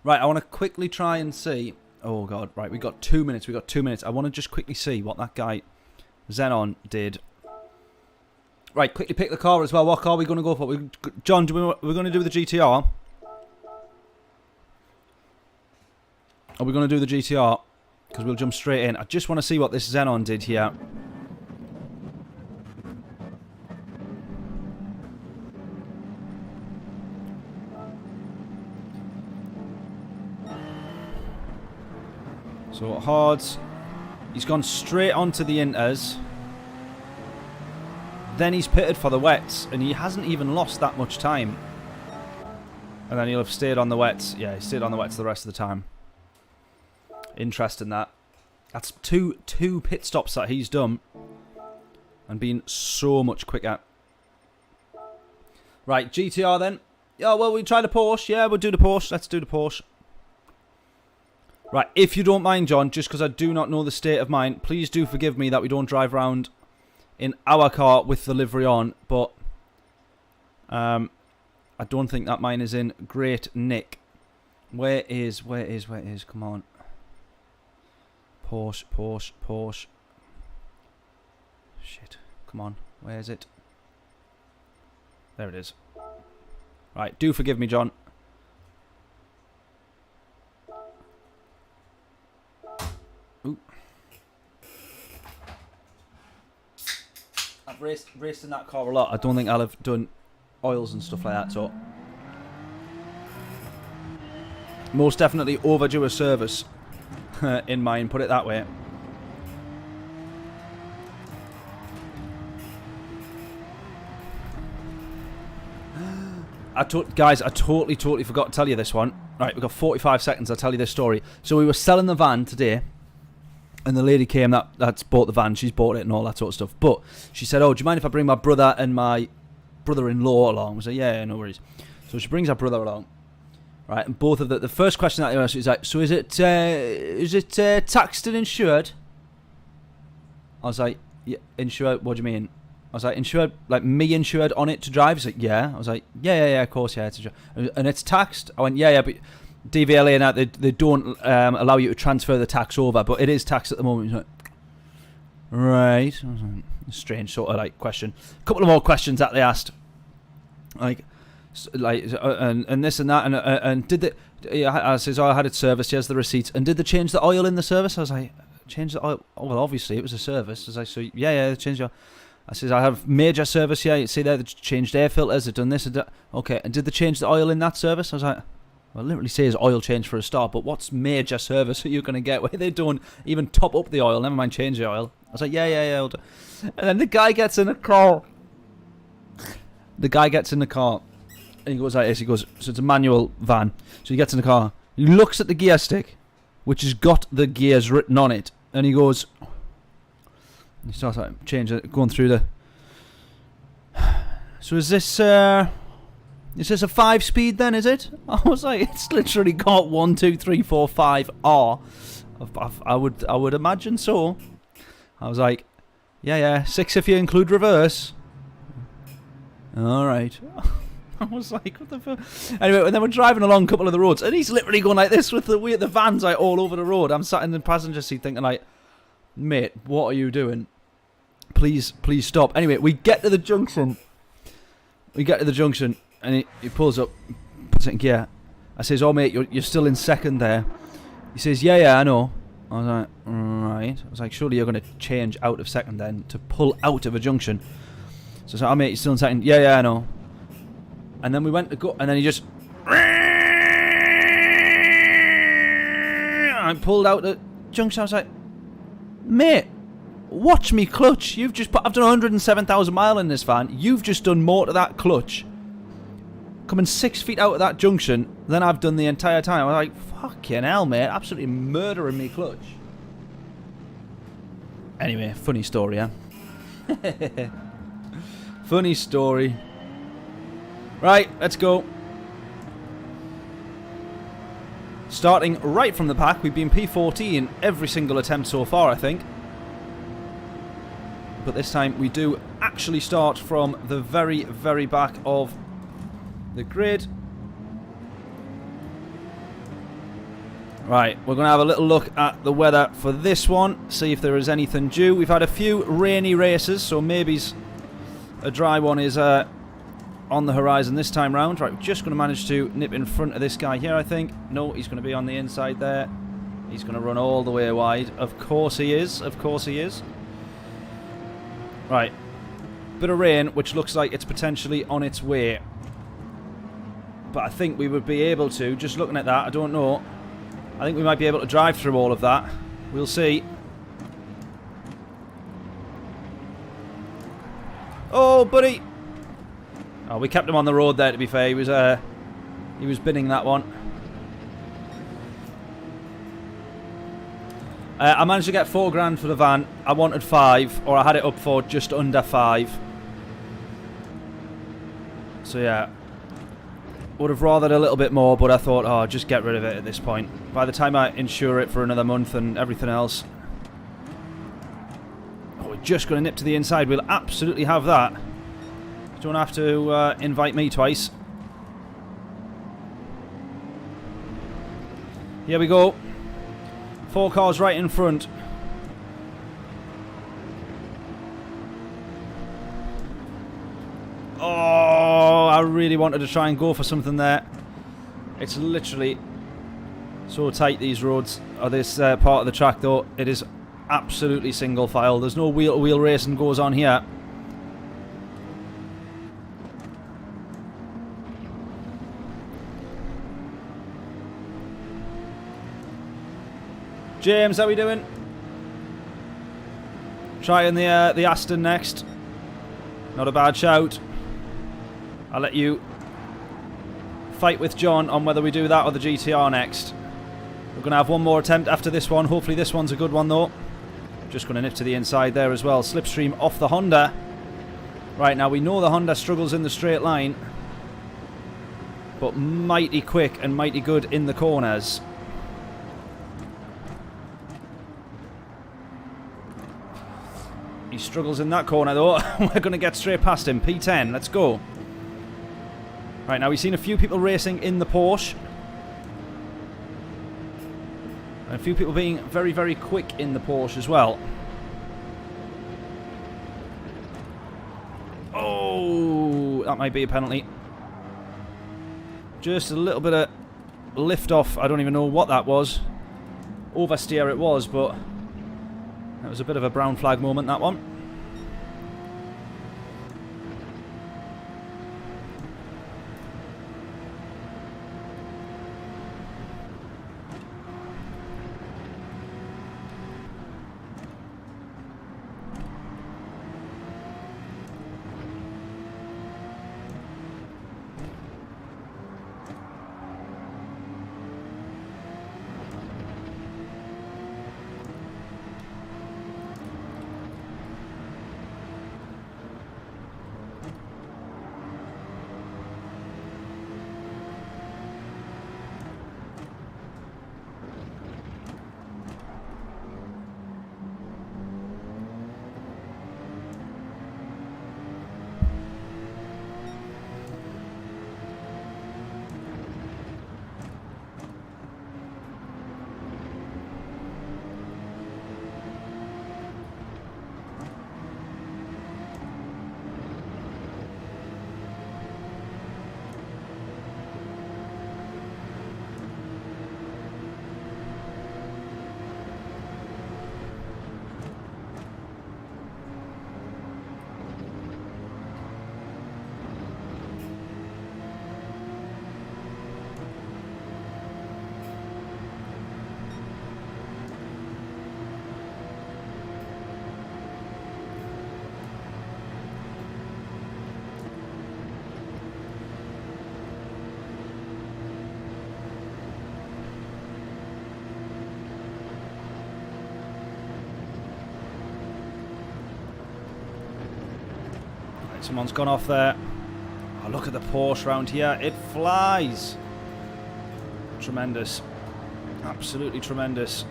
Right, I want to quickly try and see. Oh, God. Right, we got 2 minutes. We got 2 minutes. I want to just quickly see what that guy, Xenon, did. Right, quickly pick the car as well. What car are we going to go for? John, we're going to do the GTR. Are we going to do the GTR? Because we'll jump straight in. I just want to see what this Xenon did here. So, hards. He's gone straight onto the inters. Then he's pitted for the wets, and he hasn't even lost that much time. And then he'll have stayed on the wets. Yeah, he stayed on the wets the rest of the time. Interesting that. That's two pit stops that he's done. And been so much quicker. Right, GTR then. Yeah, well, we try the Porsche. Yeah, we'll do the Porsche. Let's do the Porsche. Right, if you don't mind, John, just because I do not know the state of mine, please do forgive me that we don't drive around in our car with the livery on, but I don't think that mine is in great nick. Where is, come on. Porsche. Shit, come on, where is it? There it is. Right, do forgive me, John. Ooh. I've raced in that car a lot. I don't think I'll have done oils and stuff like that, so most definitely overdue a service in mine, put it that way. Guys, I totally forgot to tell you this one. Right, we've got 45 seconds, I'll tell you this story. So we were selling the van today, and the lady came that's bought the van. She's bought it and all that sort of stuff. But she said, oh, do you mind if I bring my brother and my brother-in-law along? I said, yeah, no worries. So she brings her brother along. Right, and both of the first question that they asked is like, so is it taxed and insured? I was like, yeah, insured, what do you mean? I was like, insured, like me insured on it to drive? He's like, yeah. I was like, yeah, of course, yeah. It's and it's taxed? I went, yeah, but DVLA and that, they don't allow you to transfer the tax over, but it is taxed at the moment. He's like, right. I was like, strange sort of like question. A couple of more questions that they asked. Like and this and that, and did they, I says, oh, I had it serviced, here's the receipts, and did they change the oil in the service? I was like, change the oil? Oh, well, obviously, it was a service. I was like, so, yeah, they changed the oil. I says, I have major service here. You see there, they changed air filters, they've done this and that. Okay, and did they change the oil in that service? I was like, well, it literally says oil change for a start, but what's major service are you going to get where they don't even top up the oil, never mind change the oil? I was like, yeah. And then the guy gets in the car. And he goes like this, he goes, so it's a manual van. So he gets in the car, he looks at the gear stick, which has got the gears written on it, and he goes, he starts like going through the, so is this a 5-speed then, is it? I was like, it's literally got 1, 2, 3, 4, 5 R. I would imagine so. I was like, yeah, 6 if you include reverse. Alright. I was like, what the fuck? Anyway, and then we're driving along a couple of the roads, and he's literally going like this with the van's like all over the road. I'm sat in the passenger seat thinking like, mate, what are you doing? Please stop. Anyway, we get to the junction. And he pulls up, puts it in gear. I says, oh mate, you're still in second there. He says, yeah, I know. I was like, right. I was like, surely you're going to change out of second then to pull out of a junction. So I said, oh mate, you're still in second. Yeah, yeah, I know. And then we went to go, and then he just... I pulled out the junction. I was like, mate, watch me clutch. You've just put... I've done 107,000 miles in this van. You've just done more to that clutch. Coming 6 feet out of that junction than I've done the entire time. I was like, fucking hell, mate. Absolutely murdering me clutch. Anyway, funny story, huh? Funny story. Right, let's go. Starting right from the pack, we've been P14 in every single attempt so far, I think. But this time we do actually start from the very, very back of the grid. Right, we're going to have a little look at the weather for this one, see if there is anything due. We've had a few rainy races, so maybe a dry one is on the horizon this time round. Right, we're just going to manage to nip in front of this guy here, I think. No, he's going to be on the inside there. He's going to run all the way wide. Of course he is. Of course he is. Right. Bit of rain, which looks like it's potentially on its way. But I think we would be able to, just looking at that, I don't know. I think we might be able to drive through all of that. We'll see. Oh, buddy! Oh, we kept him on the road there, to be fair. He was binning that one. I managed to get $4 for the van. I wanted 5, or I had it up for just under 5. So yeah, would have rathered a little bit more, but I thought, oh, just get rid of it at this point. By the time I insure it for another month and everything else. Oh, we're just going to nip to the inside. We'll absolutely have that. Don't have to invite me twice. Here we go. 4 cars right in front. Oh, I really wanted to try and go for something there. It's literally so tight, these roads, or this part of the track, though. It is absolutely single file. There's no wheel-to-wheel racing goes on here. James, how we doing? Trying the Aston next. Not a bad shout. I'll let you fight with John on whether we do that or the GTR next. We're going to have one more attempt after this one. Hopefully this one's a good one, though. Just going to nip to the inside there as well. Slipstream off the Honda. Right, now we know the Honda struggles in the straight line, but mighty quick and mighty good in the corners. He struggles in that corner, though. We're going to get straight past him. P10, let's go. Right, now we've seen a few people racing in the Porsche. And a few people being very, very quick in the Porsche as well. Oh, that might be a penalty. Just a little bit of lift off. I don't even know what that was. Oversteer it was, but that was a bit of a brown flag moment, that one. Someone's gone off there. Oh, look at the Porsche round here. It flies. Tremendous. Absolutely tremendous.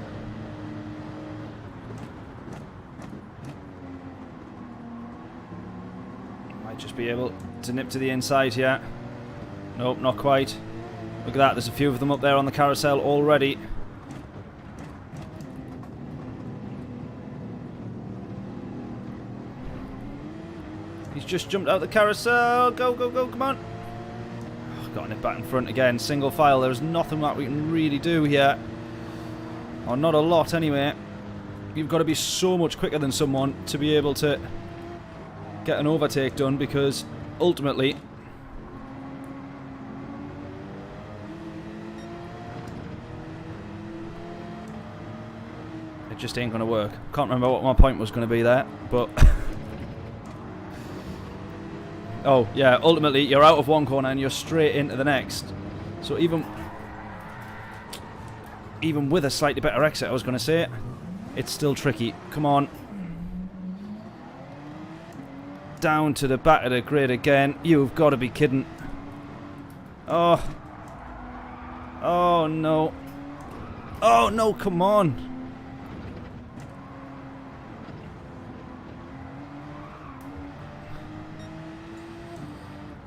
Might just be able to nip to the inside here. Nope, not quite. Look at that. There's a few of them up there on the carousel already. He's just jumped out the carousel. Go, go, go, come on. Oh, got it back in front again. Single file. There's nothing that we can really do here. Or not a lot anyway. You've got to be so much quicker than someone to be able to get an overtake done, because ultimately it just ain't going to work. Can't remember what my point was going to be there, but oh, yeah, ultimately, you're out of one corner and you're straight into the next. So even with a slightly better exit, I was going to say, it's still tricky. Come on. Down to the back of the grid again. You've got to be kidding. Oh. Oh, no. Oh, no, come on.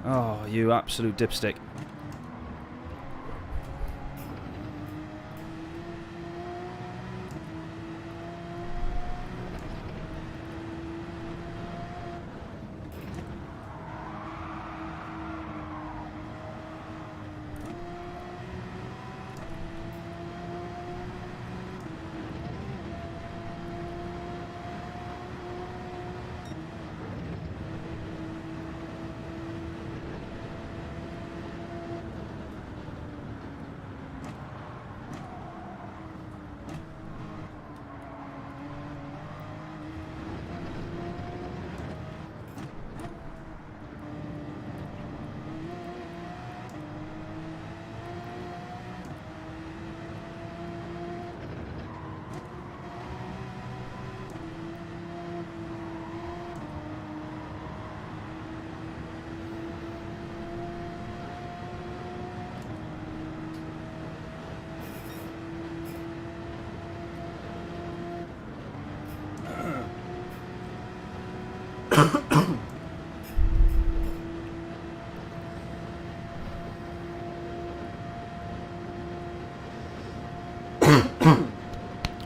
Oh, you absolute dipstick.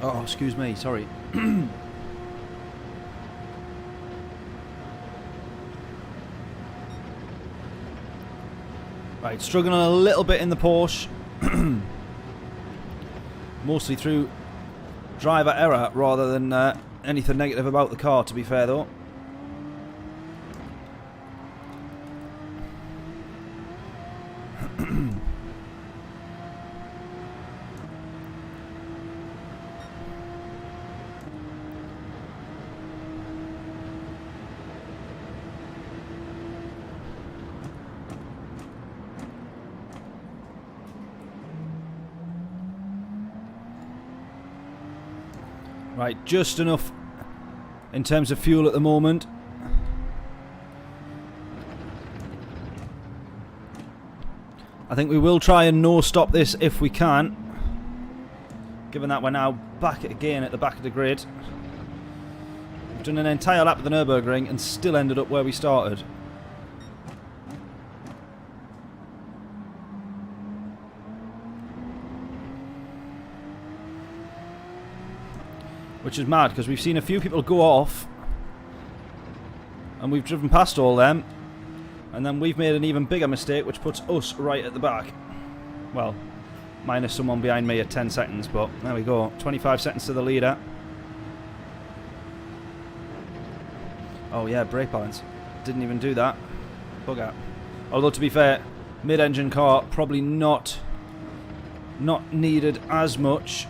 Oh, excuse me, sorry. Right, struggling a little bit in the Porsche. Mostly through driver error rather than anything negative about the car, to be fair though. Right, just enough in terms of fuel at the moment. I think we will try and no-stop this if we can, given that we're now back again at the back of the grid. We've done an entire lap of the Nurburgring and still ended up where we started. Which is mad, because we've seen a few people go off and we've driven past all them, and then we've made an even bigger mistake which puts us right at the back. Well, minus someone behind me at 10 seconds, but there we go. 25 seconds to the leader. Oh yeah, brake balance. Didn't even do that. Bugger. Although to be fair, mid-engine car probably not needed as much.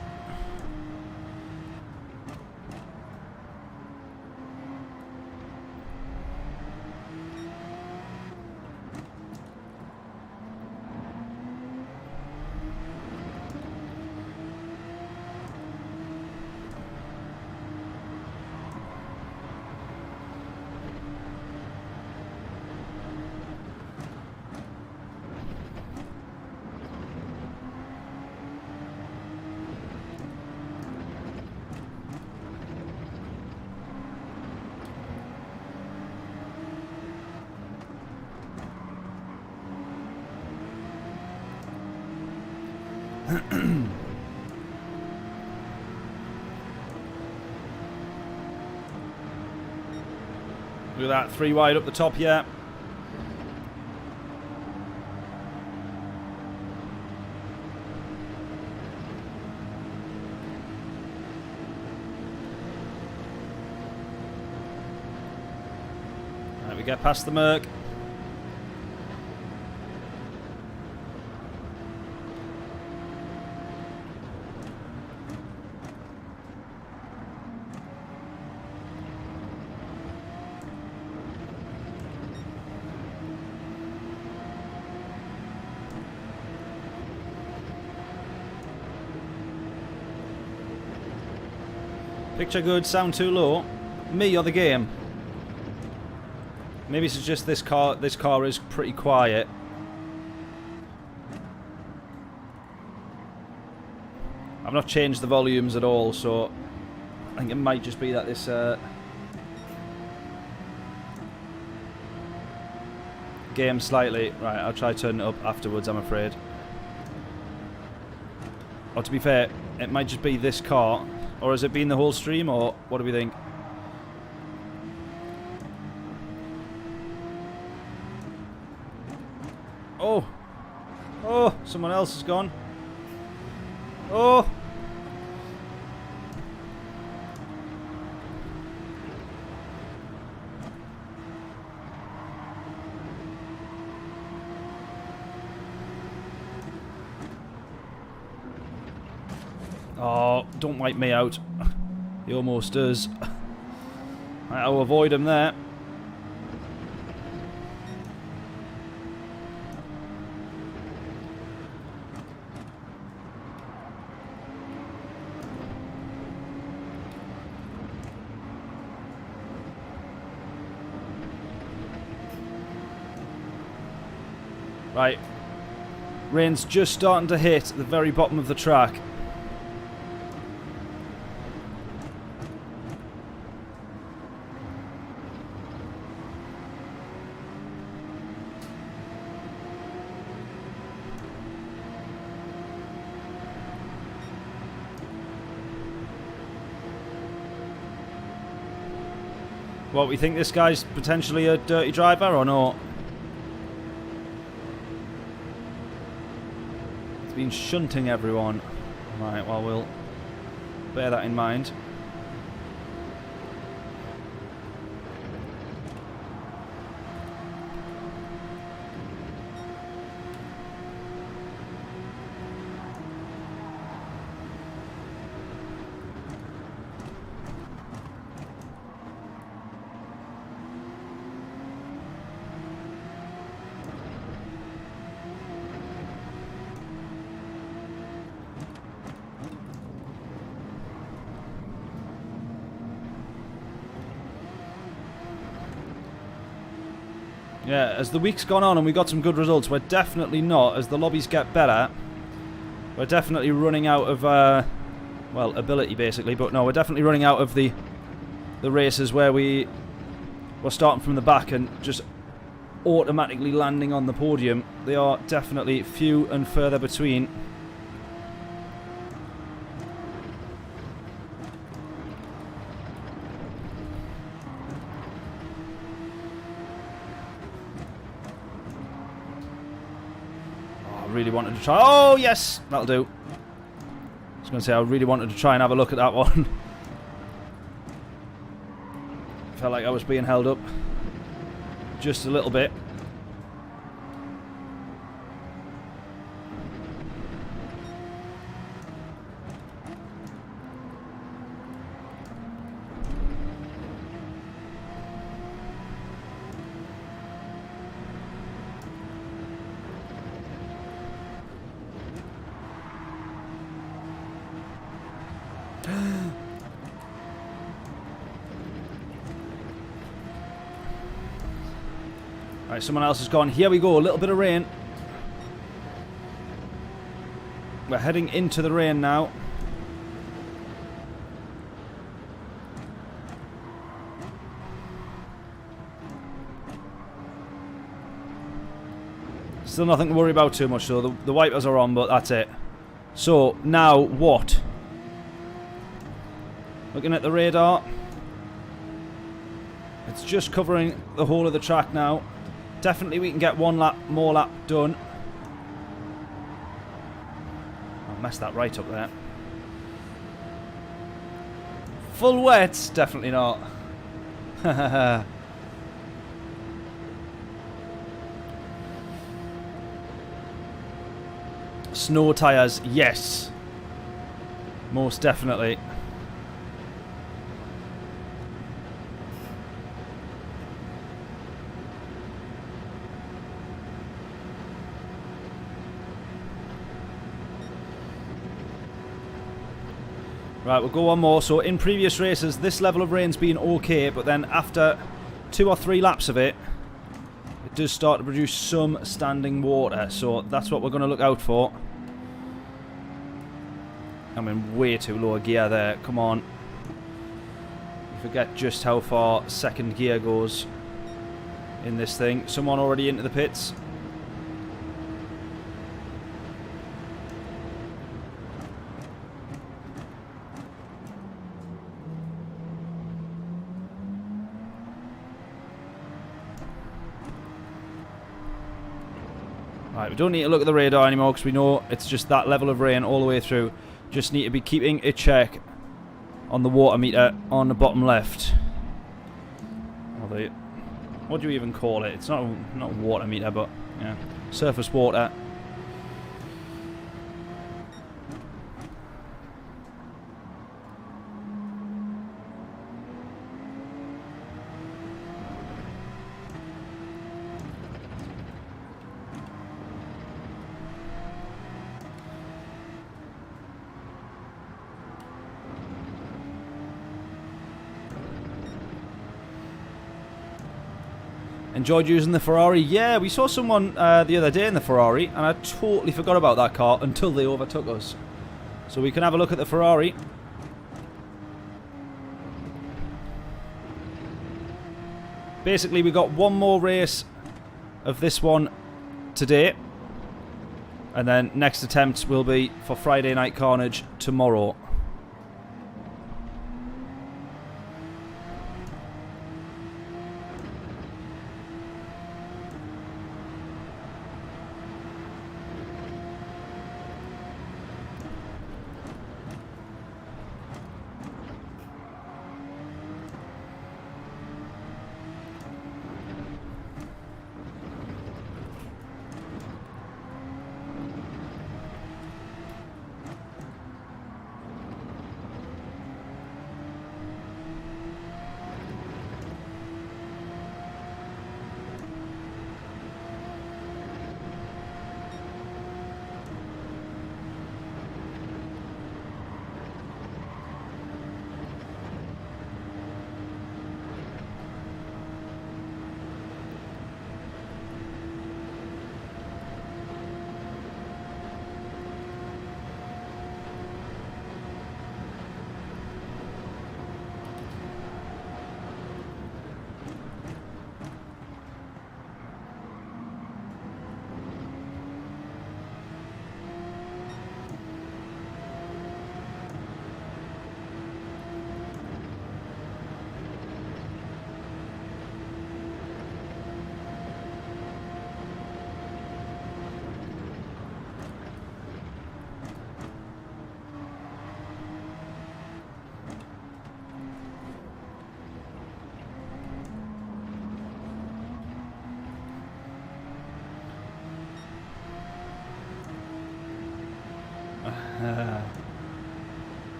Look at that, 3 wide up the top here. Right, we get past the Merc. Picture good, sound too low. Me or the game? Maybe it's just this car. This car is pretty quiet. I've not changed the volumes at all, so I think it might just be that this game slightly. Right, I'll try to turn it up afterwards, I'm afraid. Or to be fair, it might just be this car. Or has it been the whole stream, or what do we think? Oh! Oh! Someone else has gone. Oh! Oh, don't wipe me out. He almost does. I'll avoid him there. Right. Rain's just starting to hit the very bottom of the track. What, we think this guy's potentially a dirty driver or not? He's been shunting everyone. Right, well, we'll bear that in mind. Yeah, as the week's gone on and we got some good results, we're definitely not, as the lobbies get better, we're definitely running out of, well, ability basically, but no, we're definitely running out of the races where we're starting from the back and just automatically landing on the podium. They are definitely few and further between. Really wanted to try. Oh yes, that'll do. I was going to say I really wanted to try and have a look at that one. Felt like I was being held up just a little bit. Right, someone else has gone. Here we go, a little bit of rain. We're heading into the rain now. Still nothing to worry about too much though. The wipers are on, but that's it. So, now what? Looking at the radar. It's just covering the whole of the track now. Definitely we can get one more lap done. I messed that right up there. Full wets? Definitely not. Snow tyres, yes. Most definitely. Right, we'll go one more. So in previous races, this level of rain's been okay, but then after 2 or 3 laps of it, it does start to produce some standing water. So that's what we're going to look out for. I'm in way too low a gear there. Come on. You forget just how far second gear goes in this thing. Someone already into the pits. Right, we don't need to look at the radar anymore because we know it's just that level of rain all the way through. Just need to be keeping a check on the water meter on the bottom left. What do you even call it? It's not a water meter, but yeah, surface water. Enjoyed using the Ferrari. Yeah, we saw someone the other day in the Ferrari, and I totally forgot about that car until they overtook us. So we can have a look at the Ferrari. Basically, we got one more race of this one today. And then next attempt will be for Friday Night Carnage tomorrow.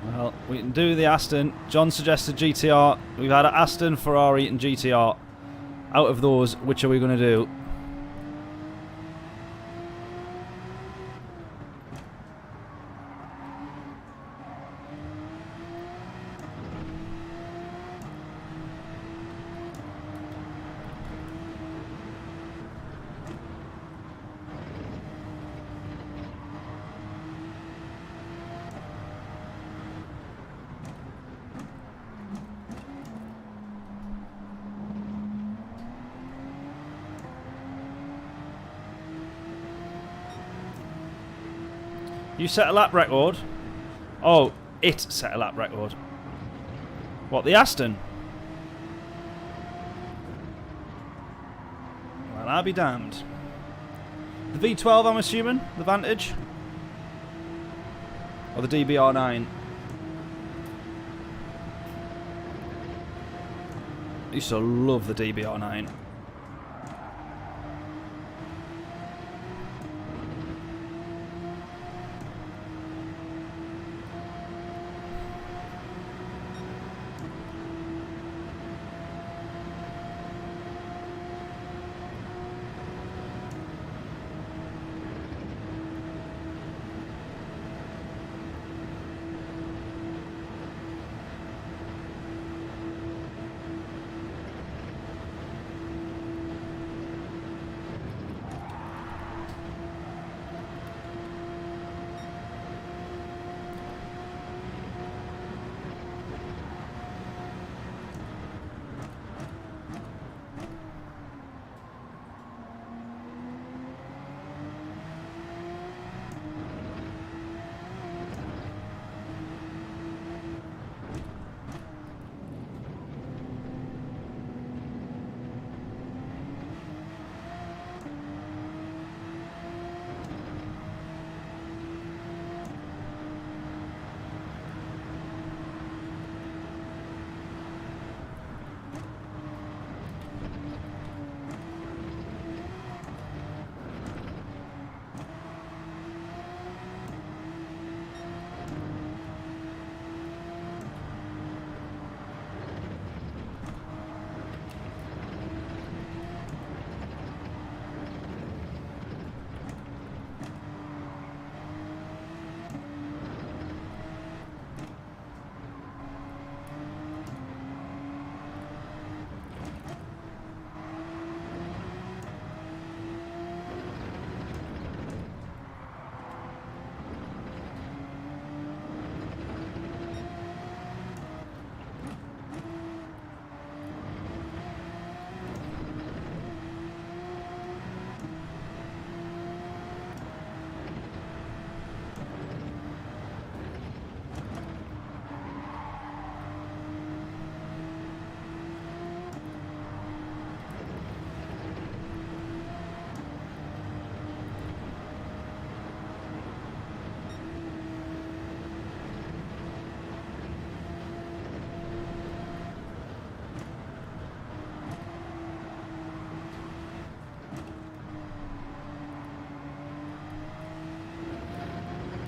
Well, we can do the Aston. John suggested GTR. We've had an Aston, Ferrari and GTR. Out of those, which are we going to do? You set a lap record? Oh, it set a lap record. What, the Aston? Well, I'll be damned. The V12, I'm assuming? The Vantage? Or the DBR9? I used to love the DBR9.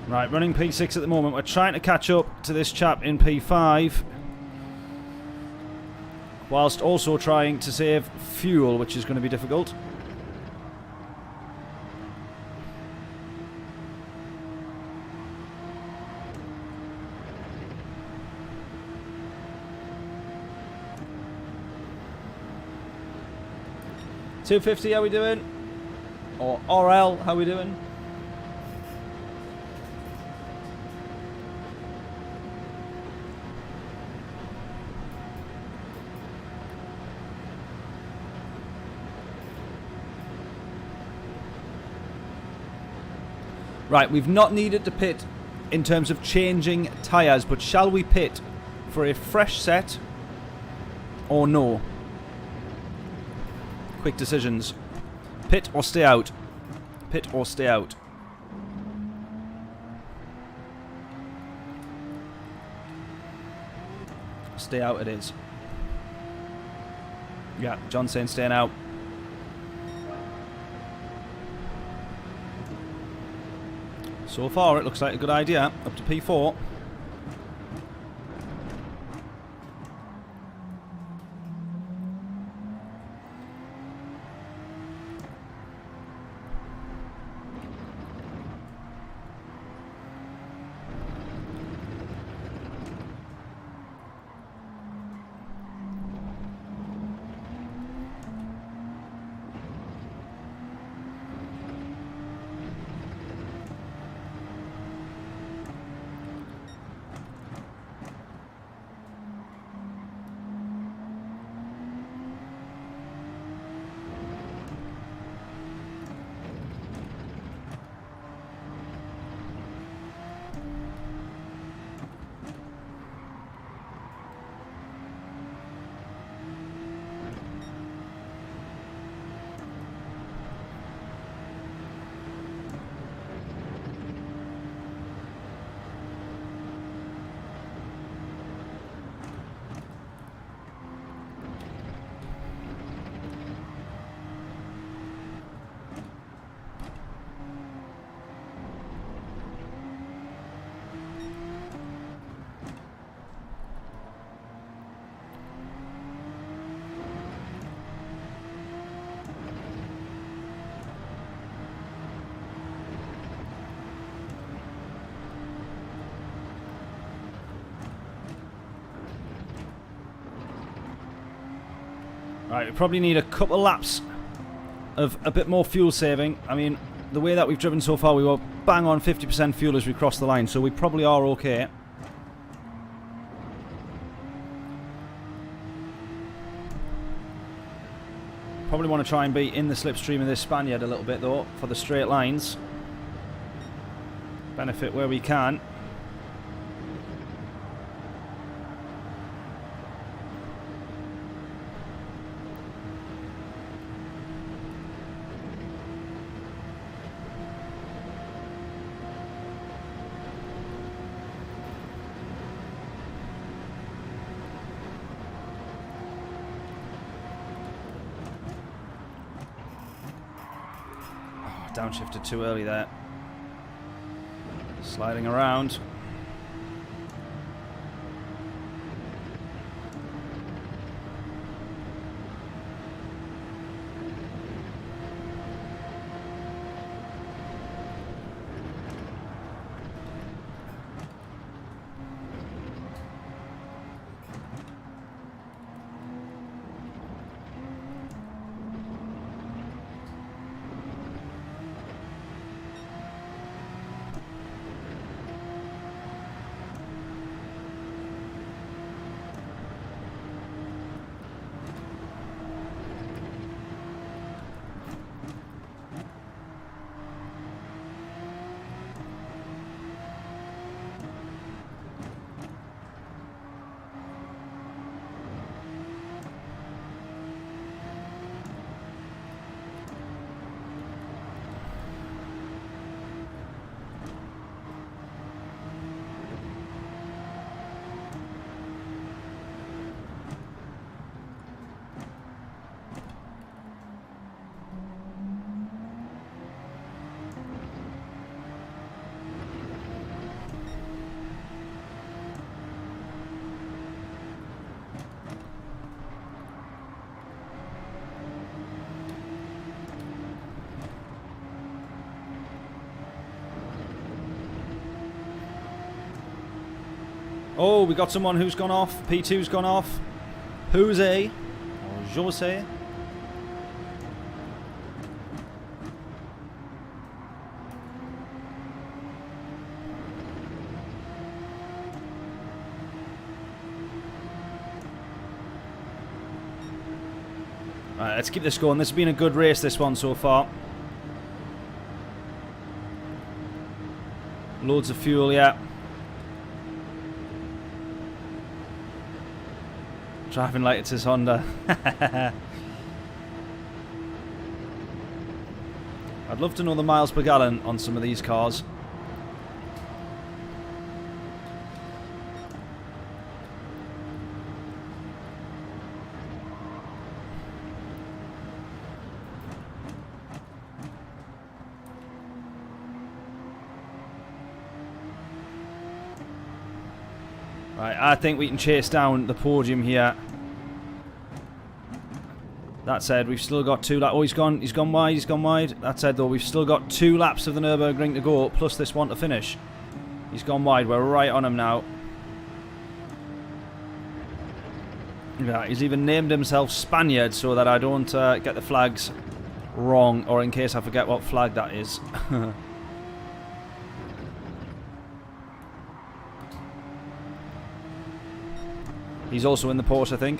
Right, running P6 at the moment. We're trying to catch up to this chap in P5. Whilst also trying to save fuel, which is going to be difficult. $250, how we doing? Or RL, how we doing? Right, we've not needed to pit in terms of changing tyres, but shall we pit for a fresh set or no? Quick decisions. Pit or stay out? Pit or stay out? Stay out it is. Yeah, John's saying staying out. So far, it looks like a good idea. Up to P4. Right, we probably need a couple laps of a bit more fuel saving. I mean, the way that we've driven so far, we were bang on 50% fuel as we crossed the line, so we probably are okay. Probably want to try and be in the slipstream of this Spaniard a little bit, though, for the straight lines. Benefit where we can. Downshifted too early there. Sliding around. Oh, we got someone who's gone off. P2's gone off. Jose. Or Jose. Right, let's keep this going. This has been a good race, this one so far. Loads of fuel, yeah. Driving like it's his Honda. I'd love to know the miles per gallon on some of these cars. Right, I think we can chase down the podium here. That said, we've still got two laps. Oh, he's gone wide. That said, though, we've still got 2 laps of the Nurburgring to go, plus this one to finish. He's gone wide. We're right on him now. Yeah, he's even named himself Spaniard so that I don't get the flags wrong, or in case I forget what flag that is. He's also in the Porsche, I think.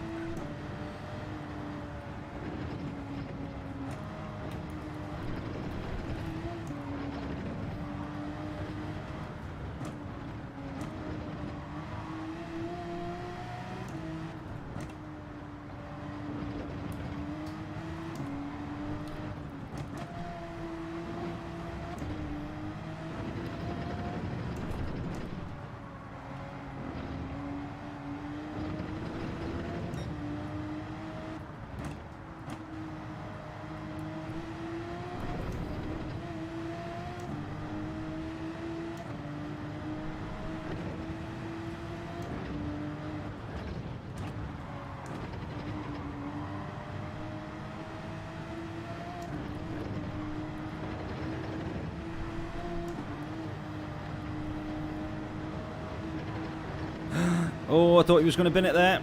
Oh, I thought he was going to bin it there.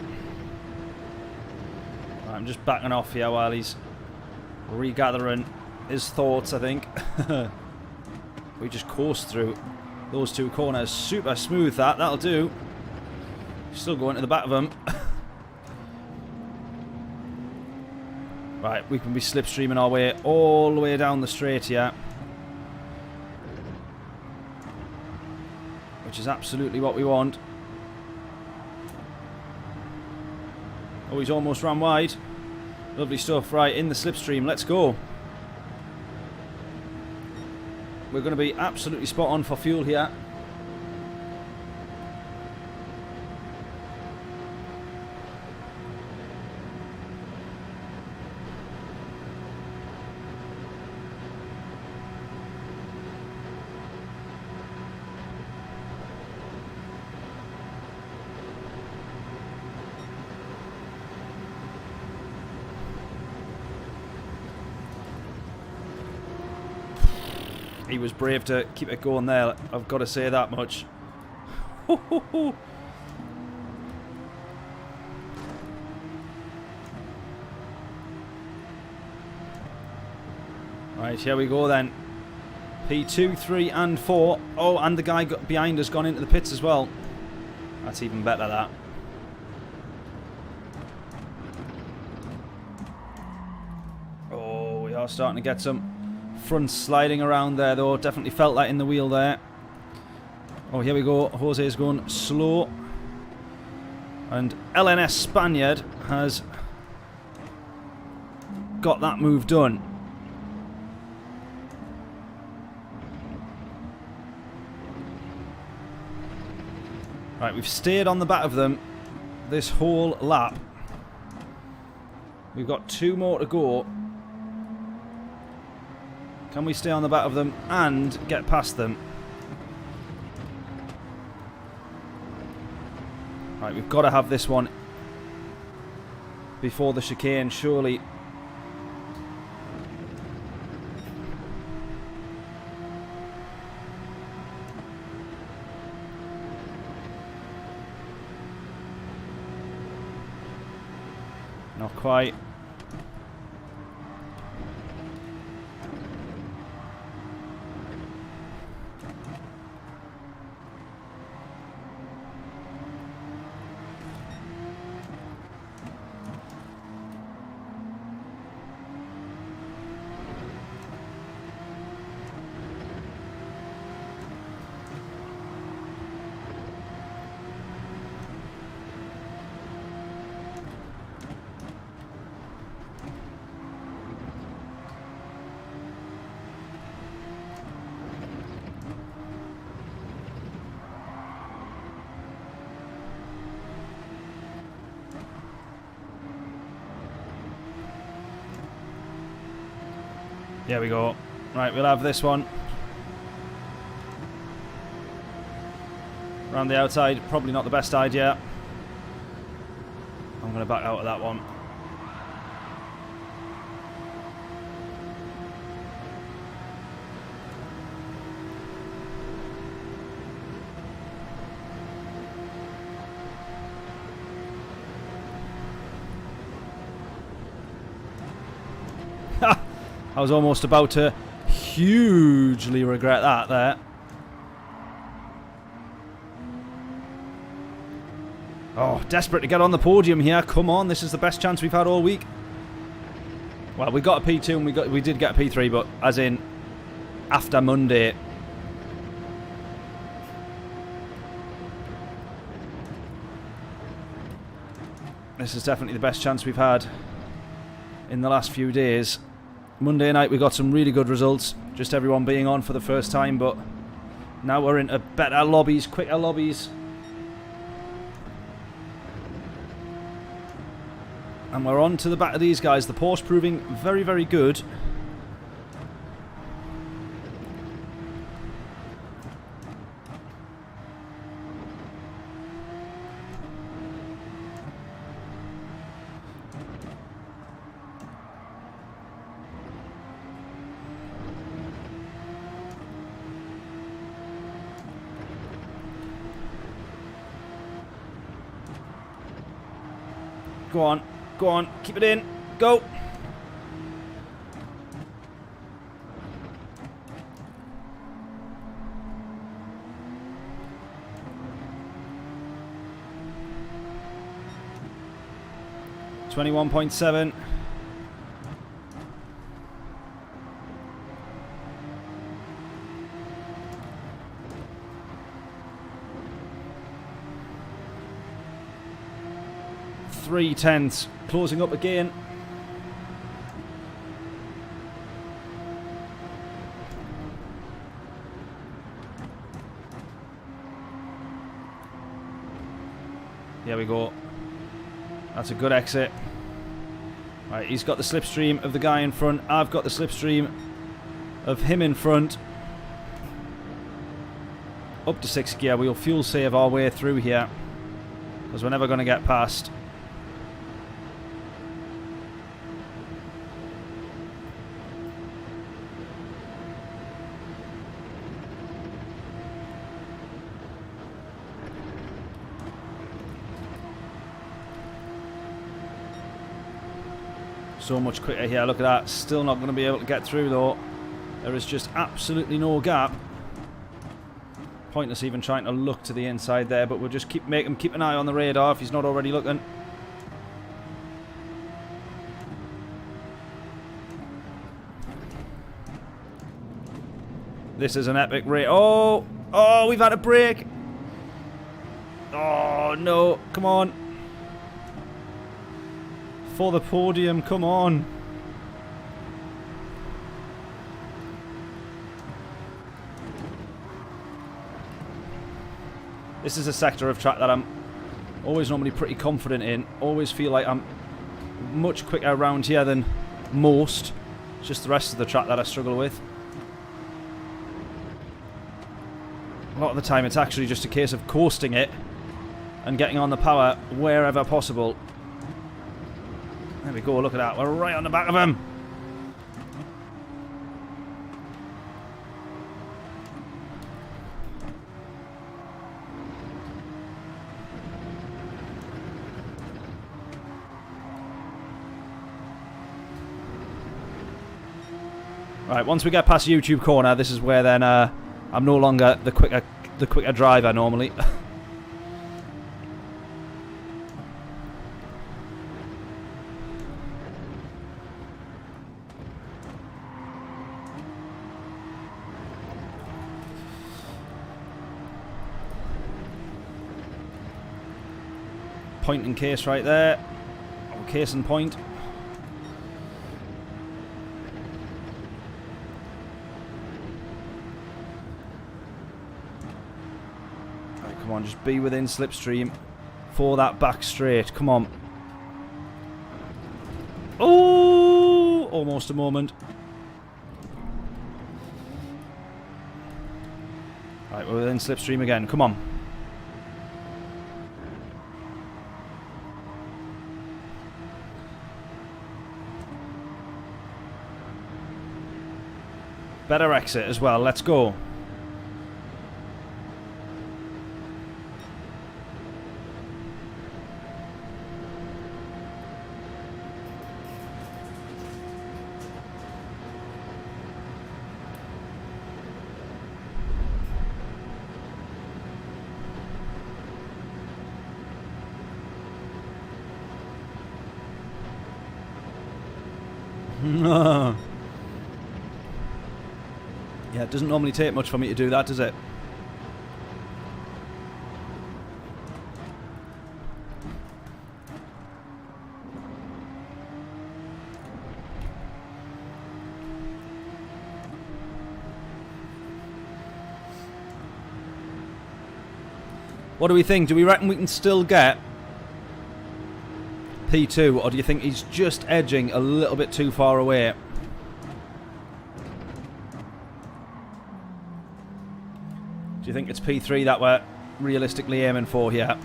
I'm just backing off here while he's regathering his thoughts, I think. We just course through those two corners. Super smooth, that. That'll do. Still going to the back of them. Right, we can be slipstreaming our way all the way down the straight here. Which is absolutely what we want. Oh, he's almost ran wide. Lovely stuff. Right, in the slipstream. Let's go. We're going to be absolutely spot on for fuel here. He was brave to keep it going there, I've got to say that much. Right, here we go then. P2, 3 and 4. Oh, and the guy behind us gone into the pits as well. That's even better, that. Oh, we are starting to get some front sliding around there, though. Definitely felt that in the wheel there. Oh, here we go. Jose's going slow. And LNS Spaniard has got that move done. Right, we've stayed on the back of them this whole lap. We've got 2 more to go. Can we stay on the back of them and get past them? Right, we've got to have this one before the chicane, surely. Not quite. There we go. Right, we'll have this one. Around the outside, probably not the best idea. I'm going to back out of that one. I was almost about to hugely regret that there. Oh, desperate to get on the podium here. Come on, this is the best chance we've had all week. Well, we got a P2 and we did get a P3, but as in after Monday. This is definitely the best chance we've had in the last few days. Monday night we got some really good results, just everyone being on for the first time, but now we're into better lobbies, quicker lobbies. And we're on to the back of these guys. The Porsche proving very, very good. Go on. Go on, keep it in. Go. $21.7. Three tenths, closing up again. There we go. That's a good exit. Right, he's got the slipstream of the guy in front. I've got the slipstream of him in front. Up to 6th gear. We'll fuel save our way through here, because we're never going to get past. So much quicker here. Look at that. Still not going to be able to get through though. There is just absolutely no gap. Pointless even trying to look to the inside there, but we'll just make him keep an eye on the radar if he's not already looking. This is an epic race. Oh! Oh, we've had a break! Oh, no. Come on. For the podium, come on. This is a sector of track that I'm always normally pretty confident in. Always feel like I'm much quicker around here than most. It's just the rest of the track that I struggle with. A lot of the time it's actually just a case of coasting it and getting on the power wherever possible. There we go, look at that. We're right on the back of him. Right, once we get past YouTube corner, this is where then I'm no longer the quicker driver normally. Point and case right there. Or case and point. Right, come on, just be within slipstream for that back straight. Come on. Oh, almost a moment. Right, we're within slipstream again. Come on. Better exit as well. Let's go. Yeah, it doesn't normally take much for me to do that, does it? What do we think? Do we reckon we can still get P2, or do you think he's just edging a little bit too far away? Do you think it's P3 that we're realistically aiming for here?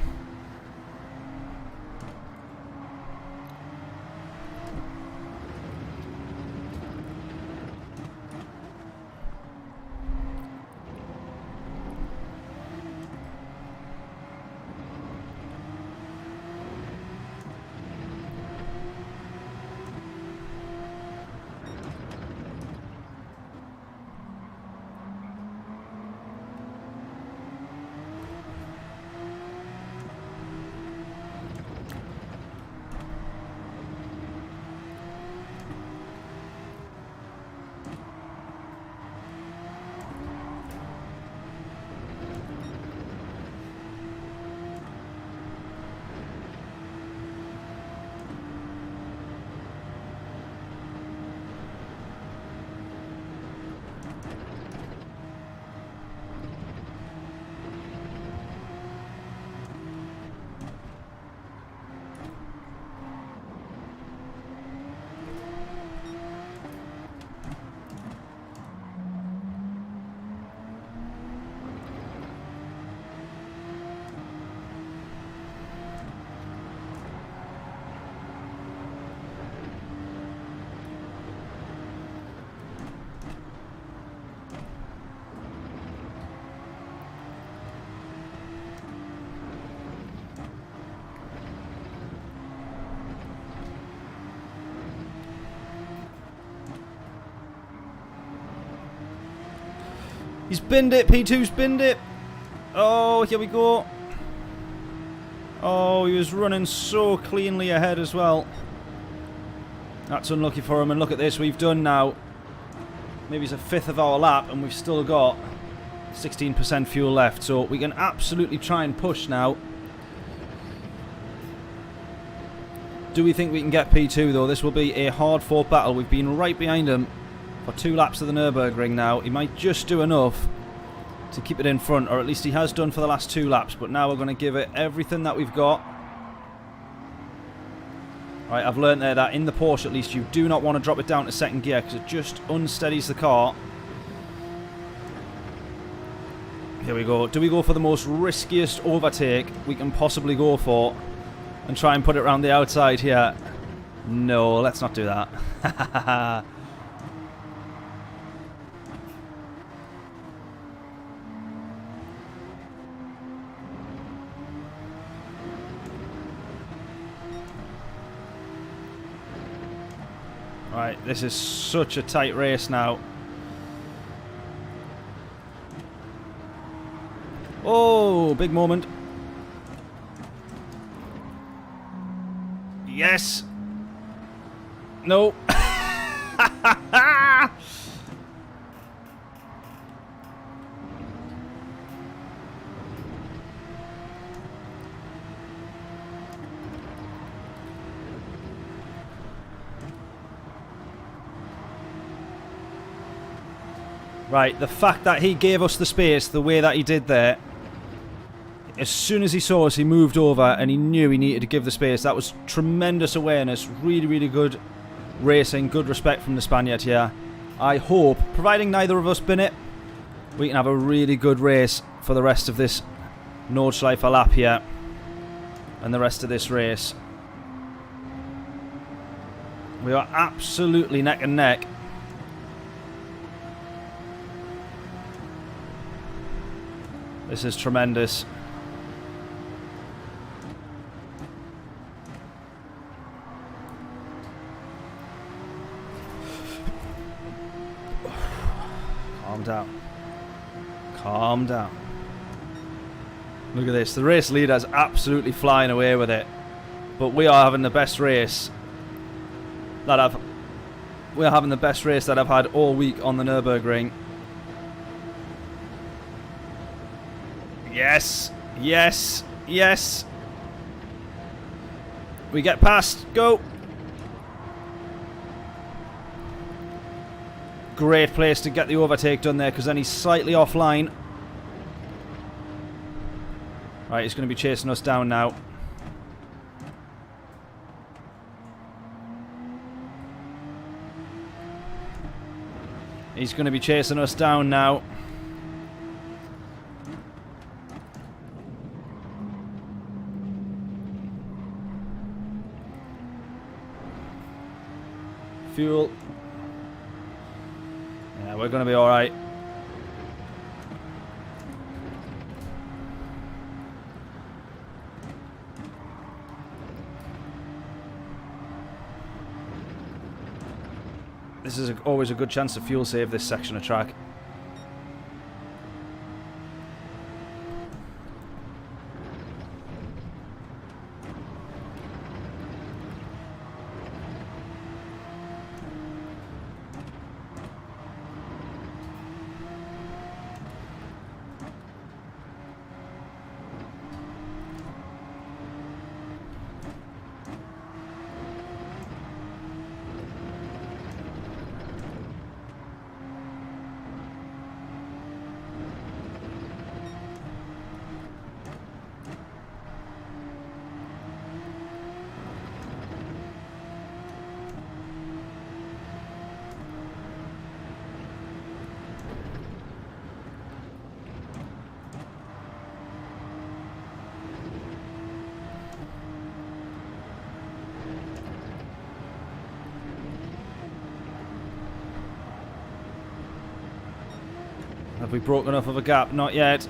He's binned it. P2's binned it. Oh, here we go. Oh, he was running so cleanly ahead as well. That's unlucky for him. And look at this. We've done now. Maybe it's a fifth of our lap, and we've still got 16% fuel left. So we can absolutely try and push now. Do we think we can get P2 though? This will be a hard-fought battle. We've been right behind him for 2 laps of the Nurburgring now. He might just do enough to keep it in front, or at least he has done for the last 2 laps. But now we're going to give it everything that we've got. Right, I've learned there that in the Porsche at least you do not want to drop it down to second gear because it just unsteadies the car. Here we go. Do we go for the most riskiest overtake we can possibly go for and try and put it around the outside here? No, let's not do that. Right, this is such a tight race now. Oh, big moment. Yes. No. Right, the fact that he gave us the space the way that he did there, as soon as he saw us, he moved over and he knew he needed to give the space. That was tremendous awareness. Really, really good racing. Good respect from the Spaniard here. I hope, providing neither of us bin it, we can have a really good race for the rest of this Nordschleife lap here and the rest of this race. We are absolutely neck and neck. This is tremendous. Calm down. Calm down. Look at this. The race leader is absolutely flying away with it. But we are having the best race that we're having the best race that I've had all week on the Nürburgring. Yes, yes, yes. We get past. Go. Great place to get the overtake done there because then he's slightly offline. Right, he's going to be chasing us down now. He's going to be chasing us down now. Fuel. Yeah, we're going to be alright. This is always a good chance to fuel save this section of track. Have we broken enough of a gap? Not yet.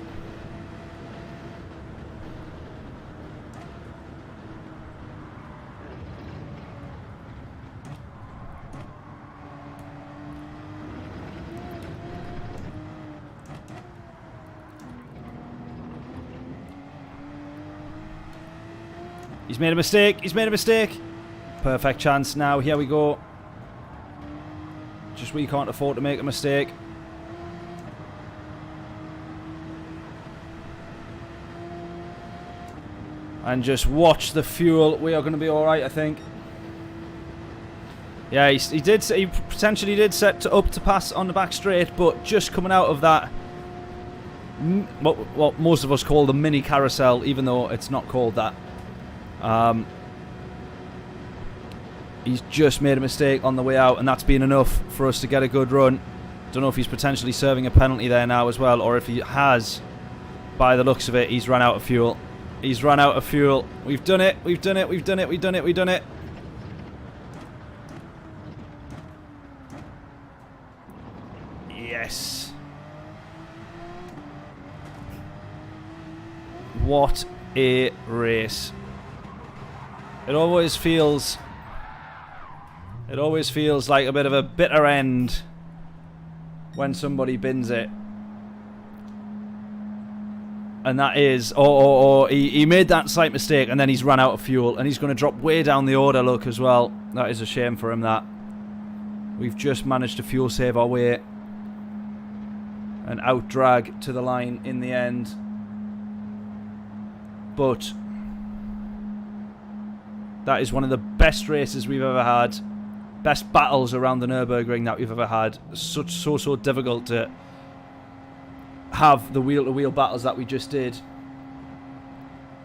He's made a mistake. He's made a mistake. Perfect chance now. Here we go. Just we can't afford to make a mistake. And just watch the fuel. We are going to be alright, I think. Yeah, he potentially did set up to pass on the back straight, but just coming out of that, what most of us call the mini carousel, even though it's not called that. He's just made a mistake on the way out, and that's been enough for us to get a good run. Don't know if he's potentially serving a penalty there now as well, or if he has, by the looks of it, he's run out of fuel. He's run out of fuel. We've done it. We've done it. We've done it. We've done it. We've done it. Yes. What a race. It always feels like a bit of a bitter end when somebody bins it. And that is, he made that slight mistake and then he's run out of fuel and he's going to drop way down the order, look, as well. That is a shame for him, that. We've just managed to fuel save our way and out drag to the line in the end. But that is one of the best races we've ever had. Best battles around the Nurburgring that we've ever had. So difficult to have the wheel-to-wheel battles that we just did.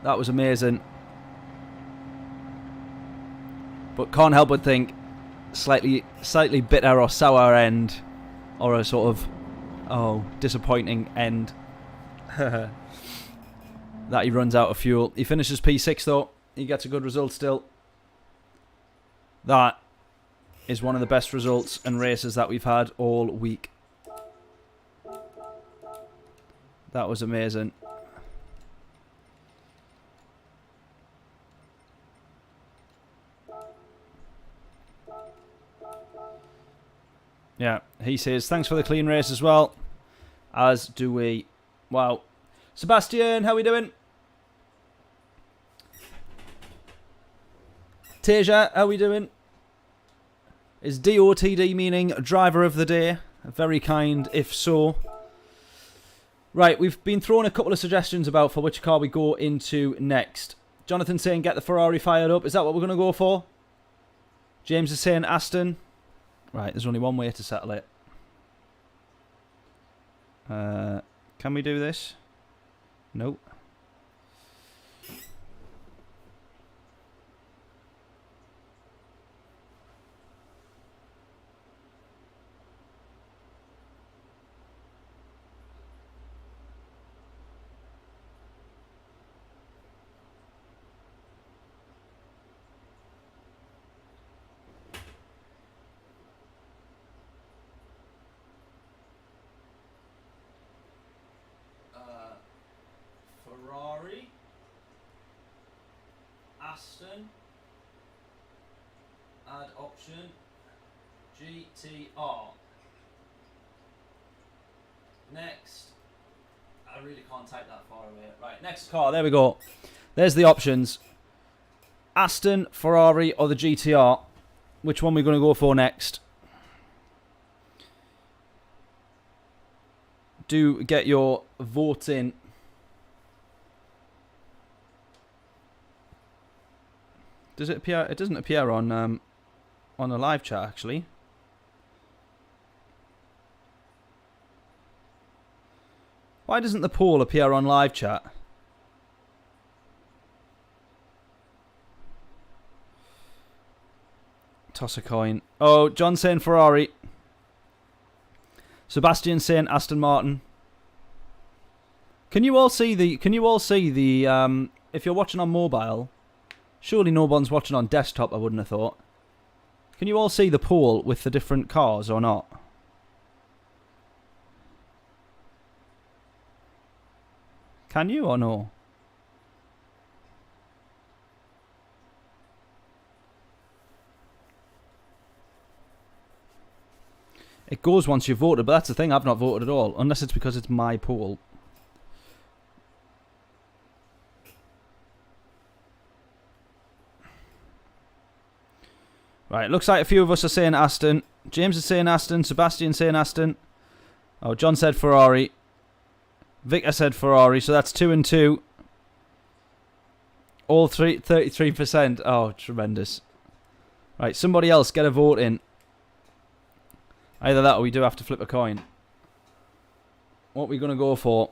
That was amazing. But can't help but think slightly bitter or sour end, or a sort of disappointing end. That he runs out of fuel. He finishes P6 though. He gets a good result still. That is one of the best results and races that we've had all week. That was amazing. Yeah, he says, thanks for the clean race as well. As do we. Wow. Sebastian, how we doing? Teja, how we doing? Is DOTD meaning driver of the day? Very kind, if so. Right, we've been throwing a couple of suggestions about for which car we go into next. Jonathan saying get the Ferrari fired up. Is that what we're going to go for? James is saying Aston. Right, there's only one way to settle it. Can we do this? Nope. Ferrari, Aston, add option, GTR. Next, I really can't type that far away. Right, next car, there we go. There's the options. Aston, Ferrari, or the GTR. Which one are we going to go for next? Do get your votes in. Does it appear? It doesn't appear on a live chat actually. Why doesn't the poll appear on live chat? Toss a coin. Oh, John saying Ferrari. Sebastian saying Aston Martin. Can you all see the? If you're watching on mobile, surely no one's watching on desktop. I wouldn't have thought. Can you all see the poll with the different cars or not? Can you or no? It goes once you've voted, but that's the thing, I've not voted at all. Unless it's because it's my poll. Right, looks like a few of us are saying Aston. James is saying Aston. Sebastian saying Aston. Oh, John said Ferrari. Victor said Ferrari, so that's 2 and 2. All 33%. Oh, tremendous. Right, somebody else get a vote in. Either that or we do have to flip a coin. What are we going to go for?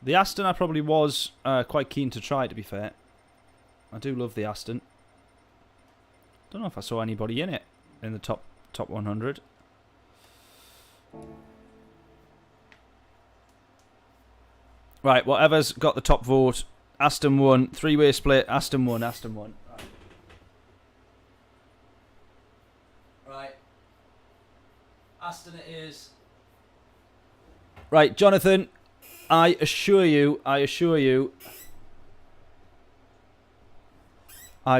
The Aston I probably was quite keen to try, to be fair. I do love the Aston. Don't know if I saw anybody in it in the top 100. Right, whatever's got the top vote. Aston won. 3-way split. Aston won. Aston won. Right. Aston it is. Right, Jonathan. I assure you, I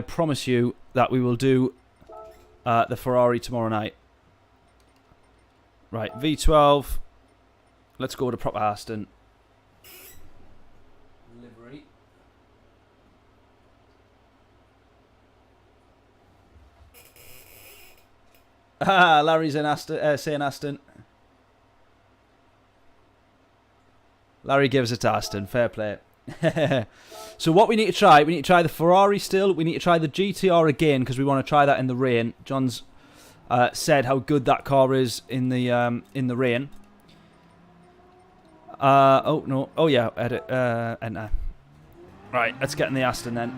promise you that we will do the Ferrari tomorrow night. Right, V12. Let's go to proper Aston. Livery. Ah, Larry's in Aston, saying Aston. Larry gives it to Aston. Fair play. So what we need to try the Ferrari still. We need to try the GTR again because we want to try that in the rain. John's said how good that car is in the rain. Oh no. Oh yeah. Edit. Enter. Right. Let's get in the Aston then.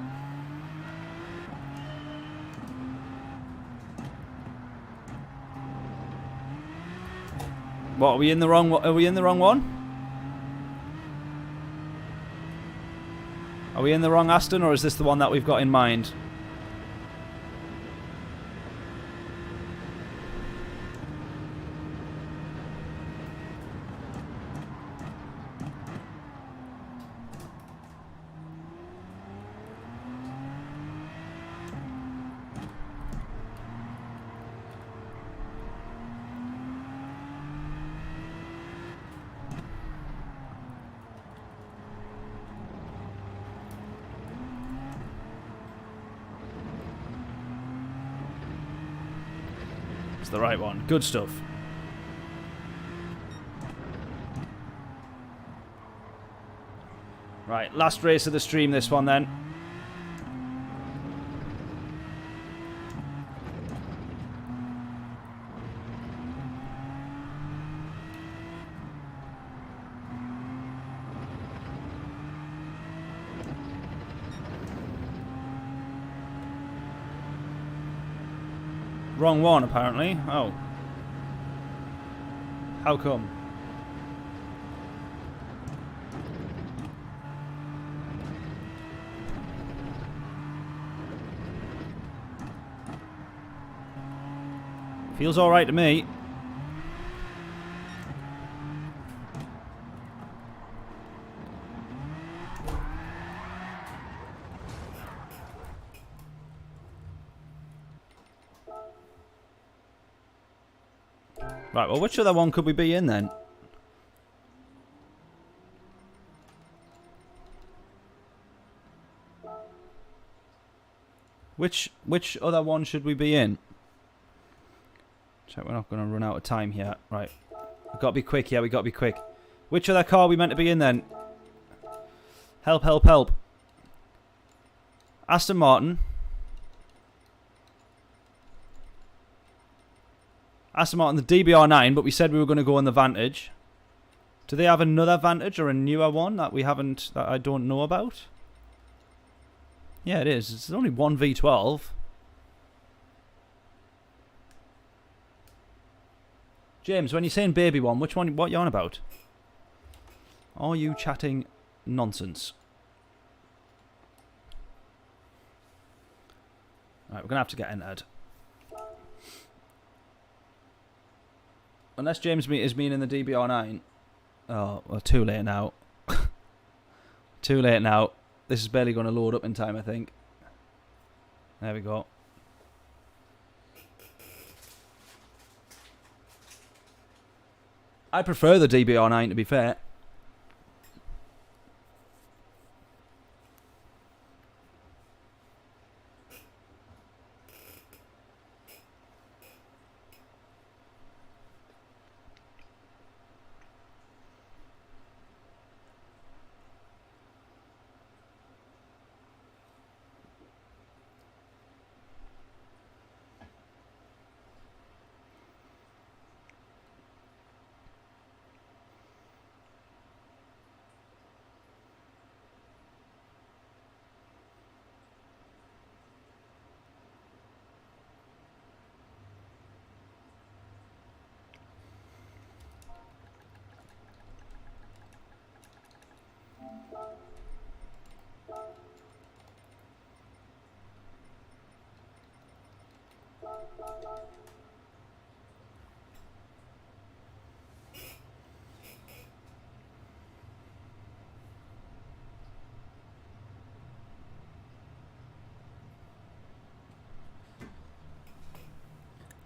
What are we in the wrong? Are we in the wrong one? Are we in the wrong Aston, or is this the one that we've got in mind? It's the right one. Good stuff. Right, last race of the stream, this one then. Wrong one, apparently. Oh. How come? Feels alright to me. Right, well, which other one could we be in then? Which other one should we be in? Check, we're not going to run out of time here. Right. We've got to be quick here, we've got to be quick. Which other car are we meant to be in then? Help, help, help. Aston Martin. Aston Martin, the DBR9, but we said we were going to go on the Vantage. Do they have another Vantage or a newer one that we haven't, that I don't know about? Yeah, it is. It's only one V12. James, when you're saying baby one, which one, what are you on about? Are you chatting nonsense? Right, we're going to have to get entered. Unless James is meaning the DBR9. Oh, well, too late now. Too late now. This is barely going to load up in time, I think. There we go. I prefer the DBR9, to be fair.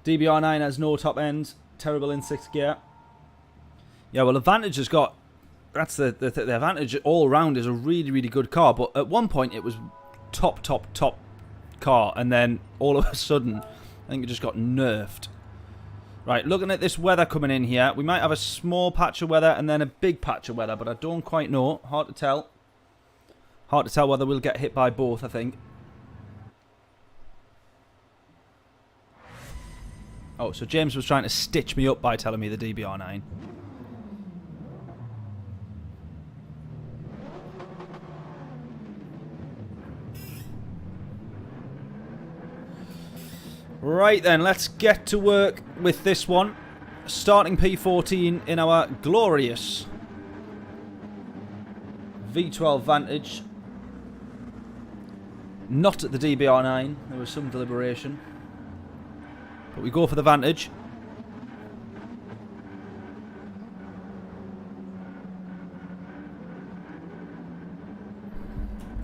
DBR9 has no top end. Terrible in 6th gear. Yeah, well, Advantage has got... That's the Advantage all round is a really, really good car. But at one point, it was top car. And then, all of a sudden, I think it just got nerfed. Right, looking at this weather coming in here. We might have a small patch of weather and then a big patch of weather. But I don't quite know. Hard to tell. Hard to tell whether we'll get hit by both, I think. Oh, so James was trying to stitch me up by telling me the DBR9. Right then, let's get to work with this one. Starting P14 in our glorious V12 Vantage. Not at the DBR9. There was some deliberation. But we go for the Vantage.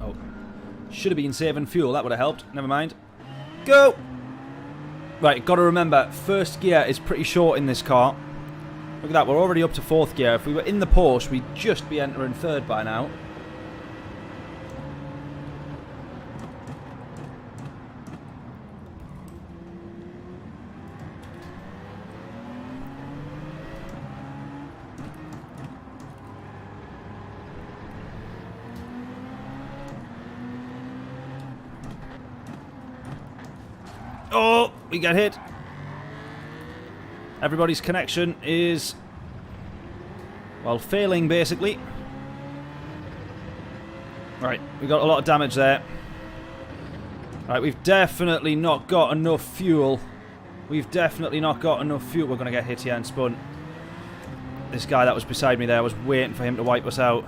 Oh. Should have been saving fuel. That would have helped. Never mind. Go! Right, got to remember, 1st gear is pretty short in this car. Look at that, we're already up to 4th gear. If we were in the Porsche, we'd just be entering 3rd by now. Oh, we get hit. Everybody's connection is, well, failing basically. Right, we got a lot of damage there. Right, we've definitely not got enough fuel. We've definitely not got enough fuel. We're going to get hit here and spun. This guy that was beside me there, I was waiting for him to wipe us out.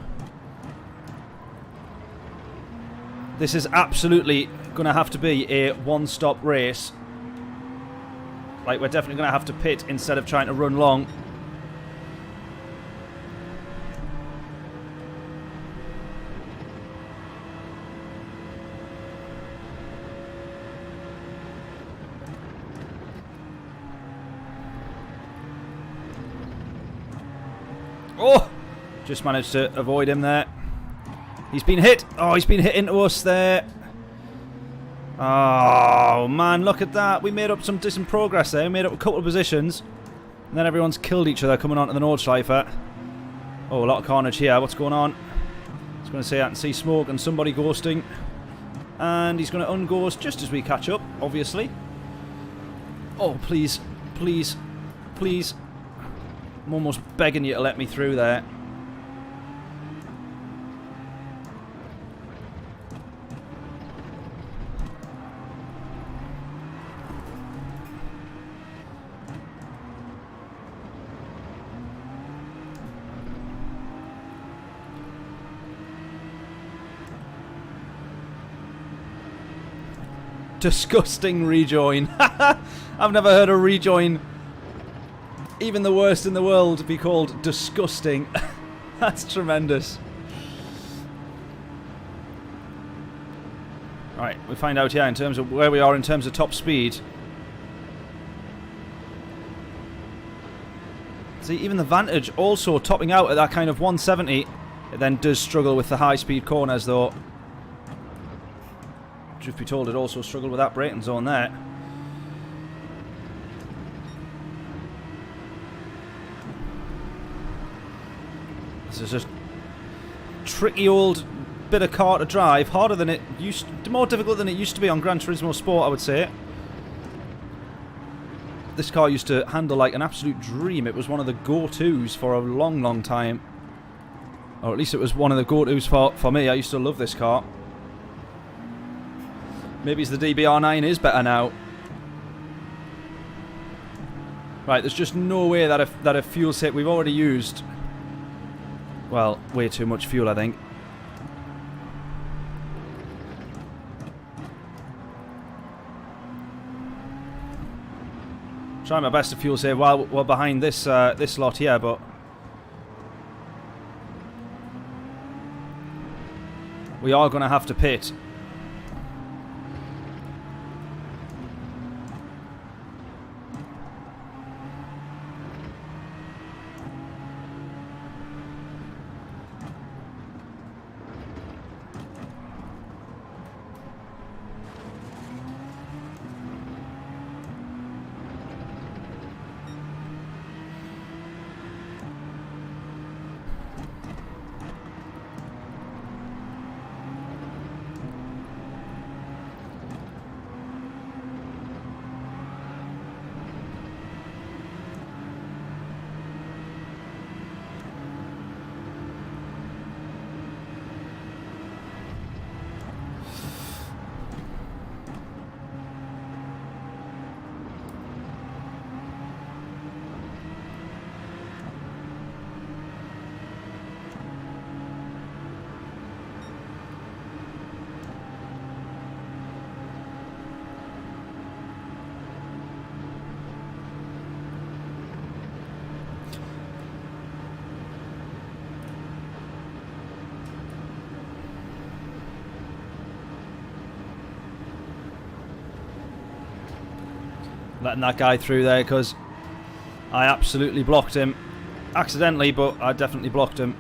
This is absolutely going to have to be a one-stop race. Like, we're definitely going to have to pit instead of trying to run long. Oh! Just managed to avoid him there. He's been hit. Oh, he's been hit into us there. Oh, man, look at that. We made up some decent progress there. We made up a couple of positions. And then everyone's killed each other coming onto the Nordschleife. Oh, a lot of carnage here. What's going on? I was going to say I can see smoke and somebody ghosting. And he's going to unghost just as we catch up, obviously. Oh, please. Please. Please. I'm almost begging you to let me through there. Disgusting rejoin. I've never heard a rejoin, even the worst in the world, be called disgusting. That's tremendous. Right, we find out here in terms of where we are in terms of top speed. See, even the Vantage also topping out at that kind of 170. It then does struggle with the high speed corners though. Truth be told, it also struggled with that braking zone there. This is just tricky old bit of car to drive. Harder than it used to, more difficult than it used to be on Gran Turismo Sport, I would say. This car used to handle like an absolute dream. It was one of the go-tos for a long, long time. Or at least it was one of the go-tos for me. I used to love this car. Maybe it's the DBR9 is better now. Right, there's just no way that a fuel set we've already used. Well, way too much fuel, I think. Trying my best to fuel save while we're behind this this lot here, but we are going to have to pit. letting that guy through there because I absolutely blocked him. Accidentally, but I definitely blocked him.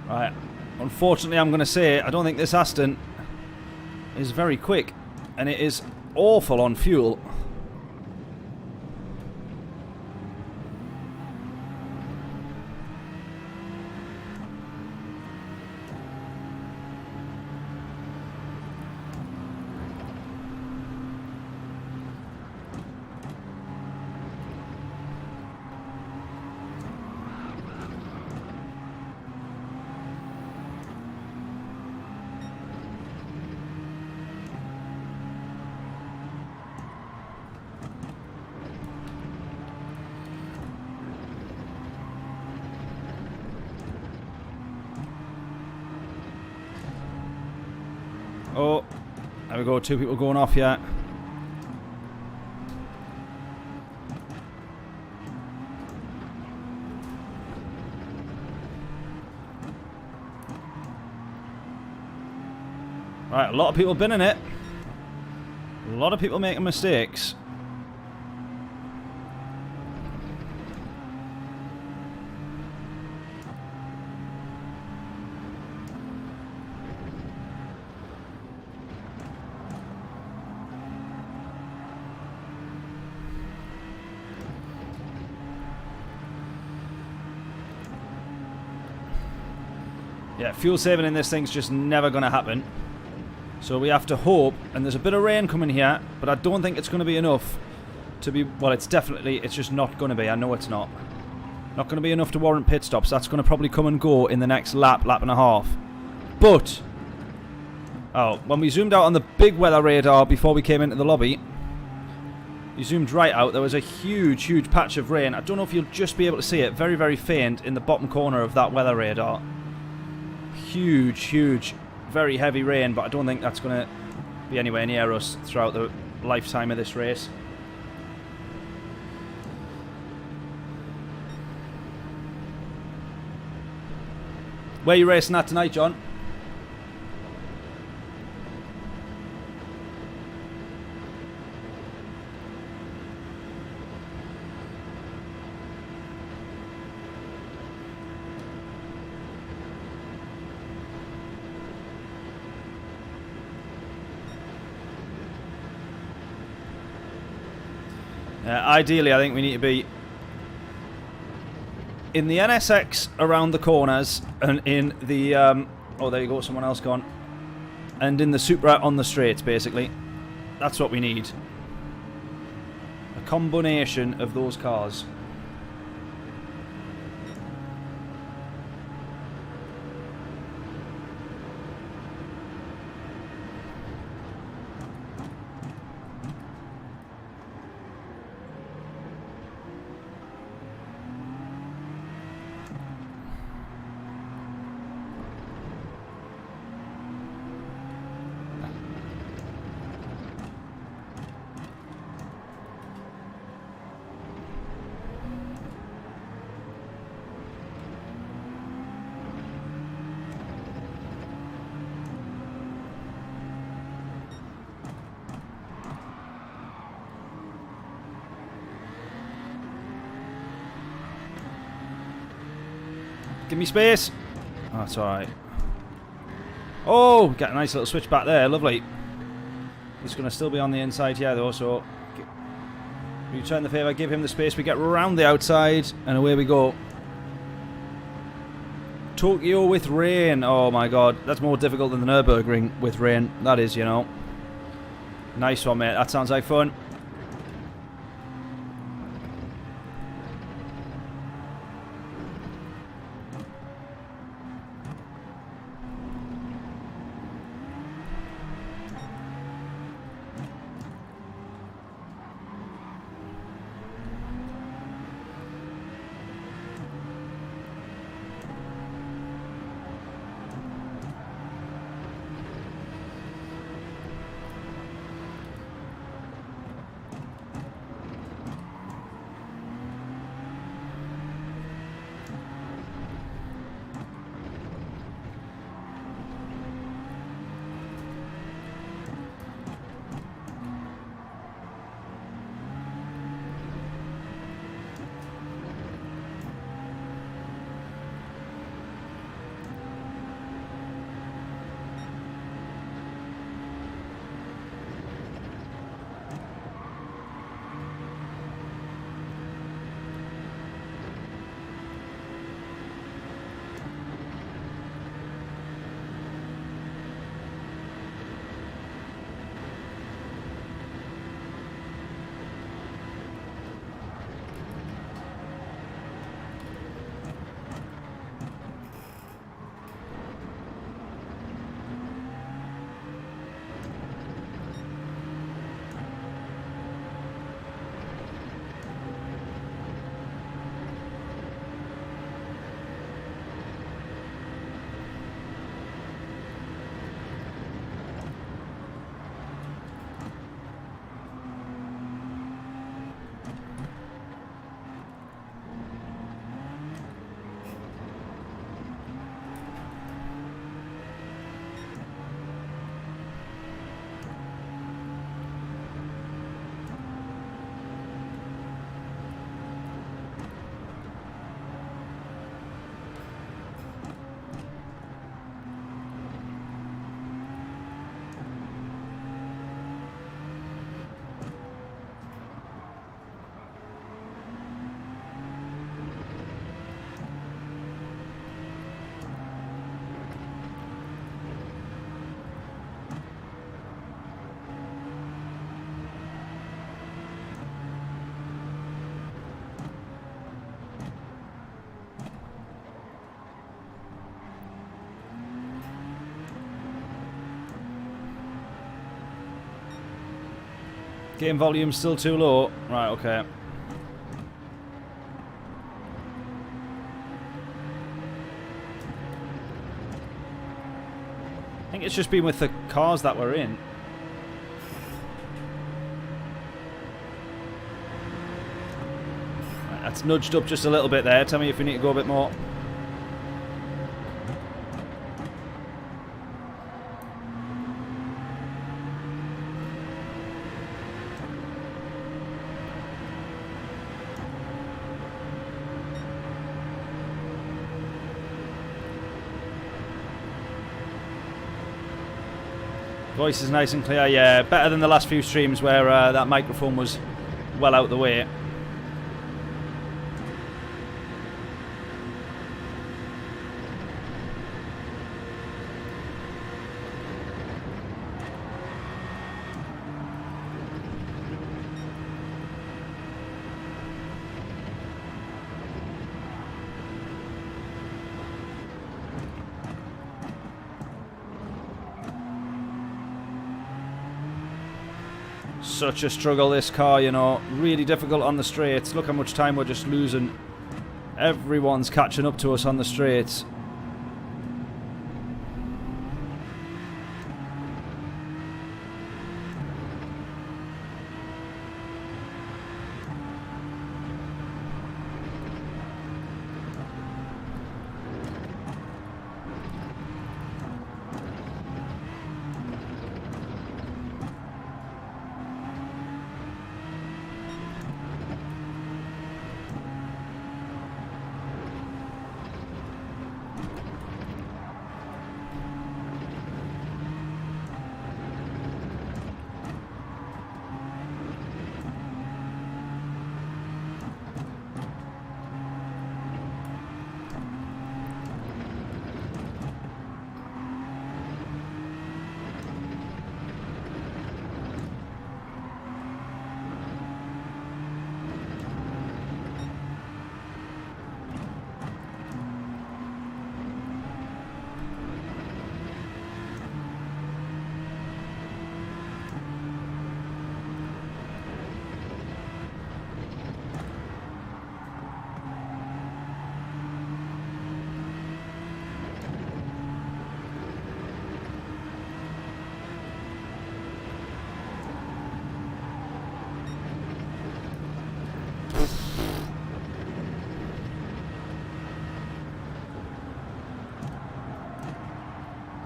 Right. Unfortunately, I'm going to say I don't think this Aston is very quick. And it is awful on fuel. Oh, there we go. 2 people going off here. Right, a lot of people binning it. A lot of people making mistakes. Yeah, fuel saving in this thing's just never going to happen. So we have to hope, and there's a bit of rain coming here, but I don't think it's going to be enough to be, well, it's just not going to be. I know it's not. Not going to be enough to warrant pit stops. That's going to probably come and go in the next lap and a half. But, oh, when we zoomed out on the big weather radar before we came into the lobby, you zoomed right out, there was a huge, huge patch of rain. I don't know if you'll just be able to see it, very, very faint in the bottom corner of that weather radar. Huge, huge, very heavy rain, but I don't think that's going to be anywhere near us throughout the lifetime of this race. Where are you racing at tonight, John? Ideally, I think we need to be in the NSX around the corners and in the... oh, there you go, someone else gone. And in the Supra on the straights, basically. That's what we need. A combination of those cars. Give me space. Oh, that's alright. Oh, got a nice little switch back there. Lovely. It's going to still be on the inside here, though, so... return the favour, give him the space. We get round the outside, and away we go. Tokyo with rain. Oh, my God. That's more difficult than the Nurburgring with rain. That is, you know. Nice one, mate. That sounds like fun. Game volume's still too low. Right, okay. I think it's just been with the cars that we're in. Right, that's nudged up just a little bit there. Tell me if we need to go a bit more. Voice is nice and clear, yeah. Better than the last few streams where that microphone was well out the way. Such a struggle, this car, you know. Really difficult on the straights. Look how much time we're just losing. Everyone's catching up to us on the straights.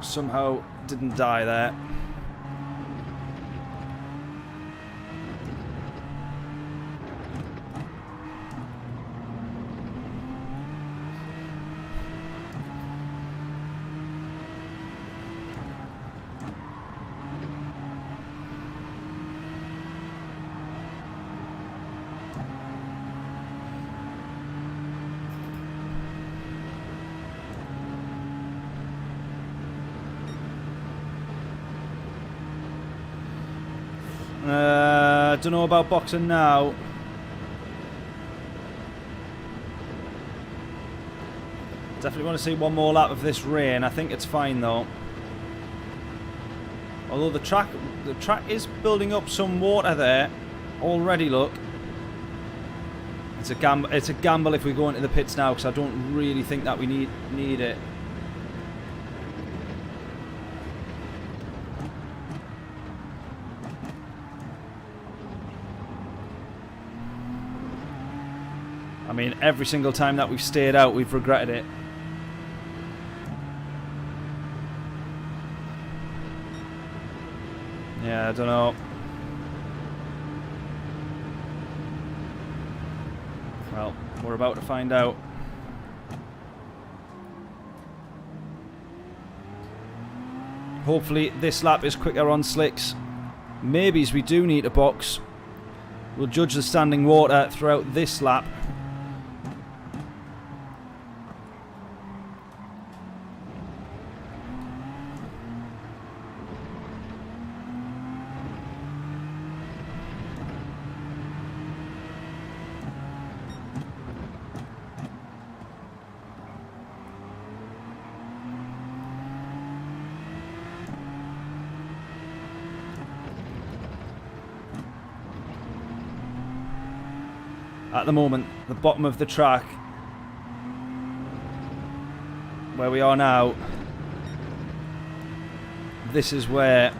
Somehow didn't die there. Don't know about boxing now. Definitely want to see one more lap of this rain. I think it's fine though. Although the track is building up some water there already. Look, it's a gamble if we go into the pits now because I don't really think that we need it. I mean, every single time that we've stayed out, we've regretted it. Yeah, I don't know. Well, we're about to find out. Hopefully this lap is quicker on slicks. Maybe we do need a box. We'll judge the standing water throughout this lap. at the moment, the bottom of the track, where we are now, this is where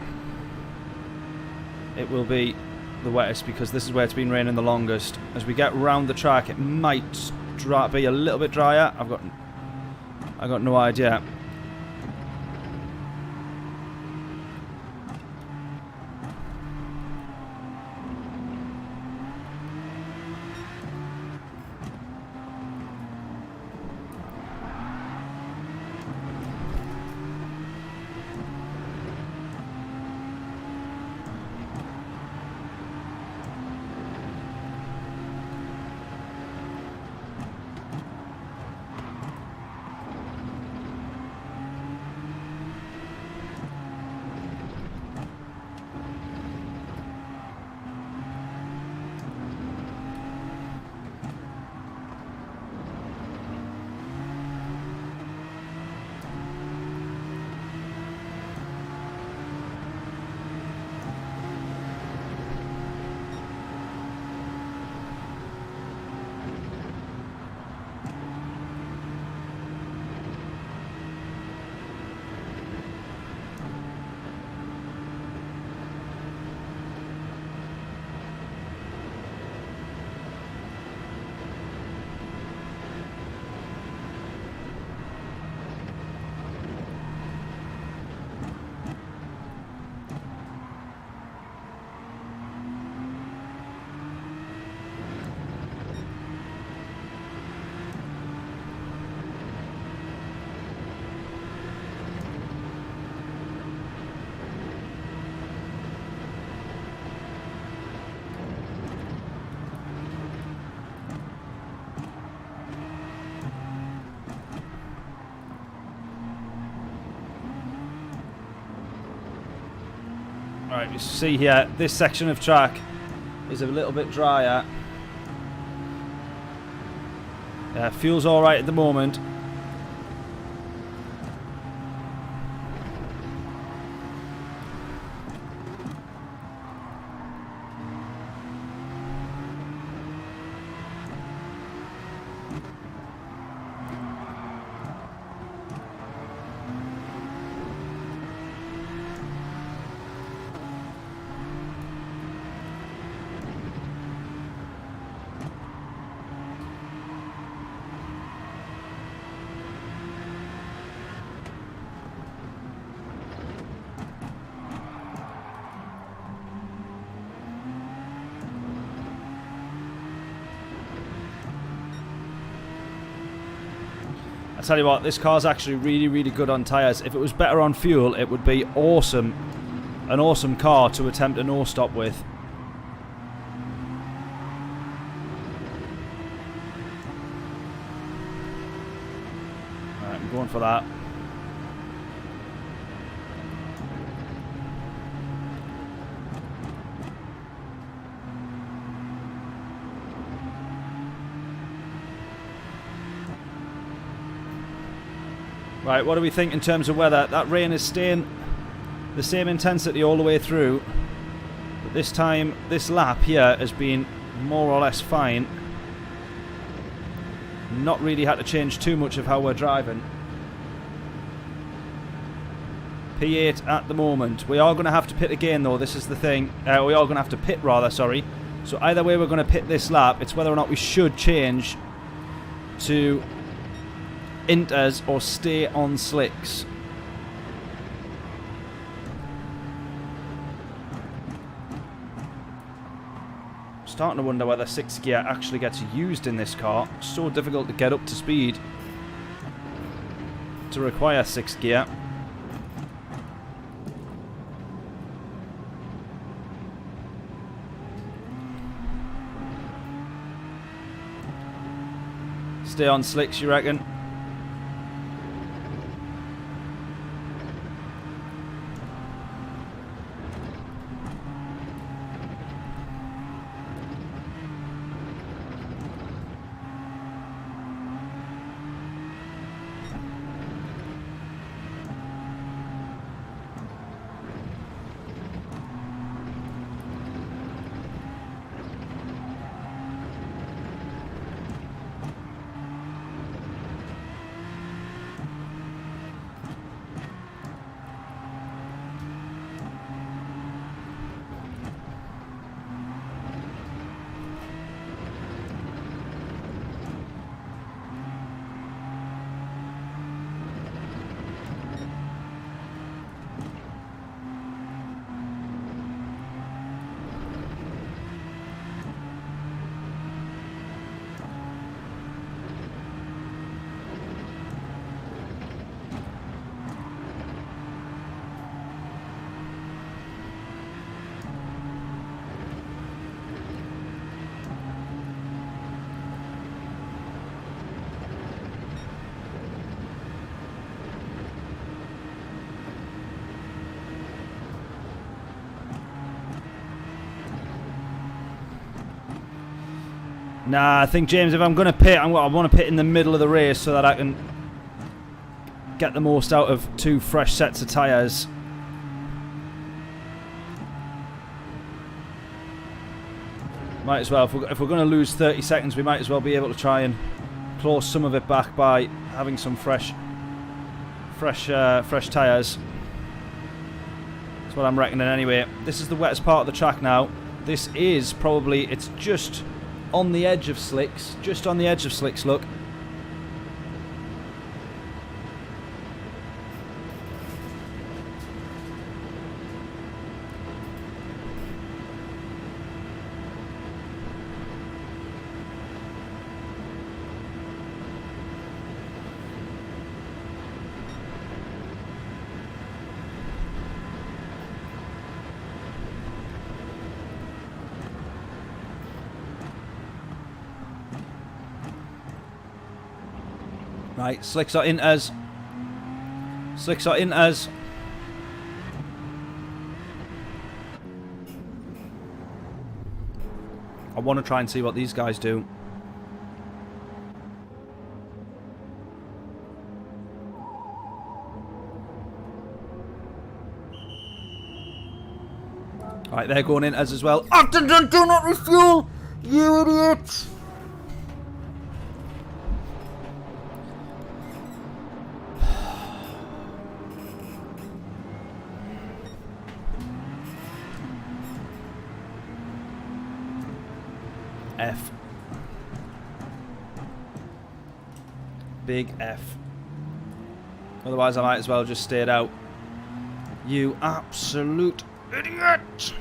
it will be the wettest, because this is where it's been raining the longest. As we get round the track, it might be a little bit drier. I've got no idea. Right, you see here, this section of track is a little bit drier. Fuel's alright at the moment. I tell you what, this car's actually really, really good on tyres. If it was better on fuel, it would be awesome. An awesome car to attempt a no-stop with. Alright, I'm going for that. Right, what do we think in terms of weather? That rain is staying the same intensity all the way through. But this time, this lap here has been more or less fine. Not really had to change too much of how we're driving. P8 at the moment. We are going to have to pit again though, this is the thing. We are going to have to pit rather, sorry. So either way we're going to pit this lap. It's whether or not we should change to inters or stay on slicks. Starting to wonder whether 6th gear actually gets used in this car. So difficult to get up to speed to require 6th gear. Stay on slicks, you reckon? Nah, I think, James, if I'm going to pit, I want to pit in the middle of the race so that I can get the most out of 2 fresh sets of tyres. Might as well. If we're going to lose 30 seconds, we might as well be able to try and claw some of it back by having some fresh tyres. That's what I'm reckoning anyway. This is the wettest part of the track now. This is probably, it's just on the edge of slicks. Just on the edge of slicks, look. Right, slicks are in us. Slicks are in us. I want to try and see what these guys do. Right, they're going in us as well. After do not refuel, you idiot! F. Big F. Otherwise I might as well just stay it out. You absolute idiot!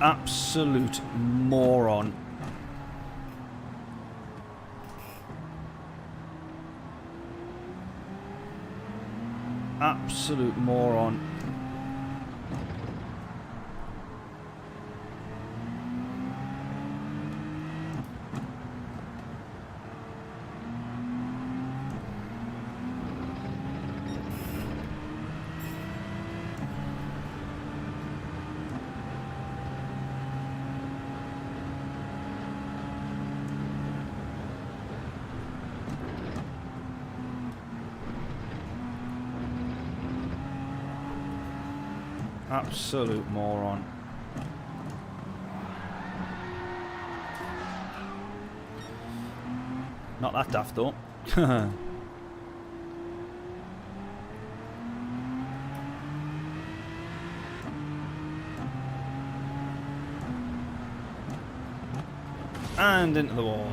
Absolute moron. Absolute moron. Absolute moron. Not that daft though. And into the wall.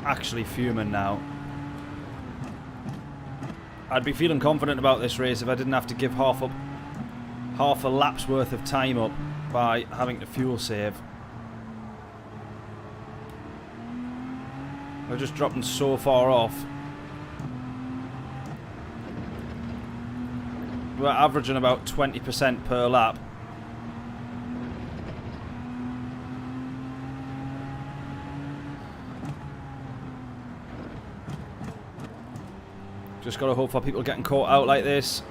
actually fuming now. I'd be feeling confident about this race if I didn't have to give half a lap's worth of time up by having to fuel save. We're just dropping so far off. We're averaging about 20% per lap. Just gotta hope for people getting caught out like this.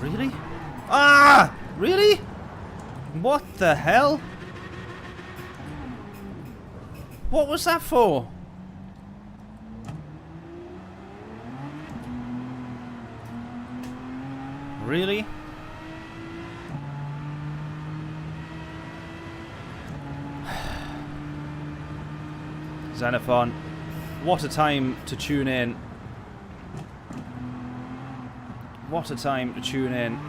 Really? Ah! Really? What the hell? What was that for? Really? Xenophon, what a time to tune in. What a time to tune in.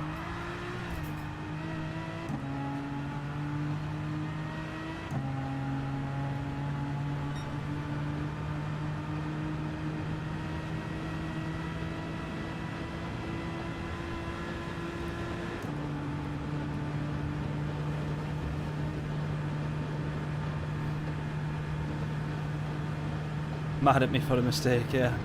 Mad at me for a mistake, yeah.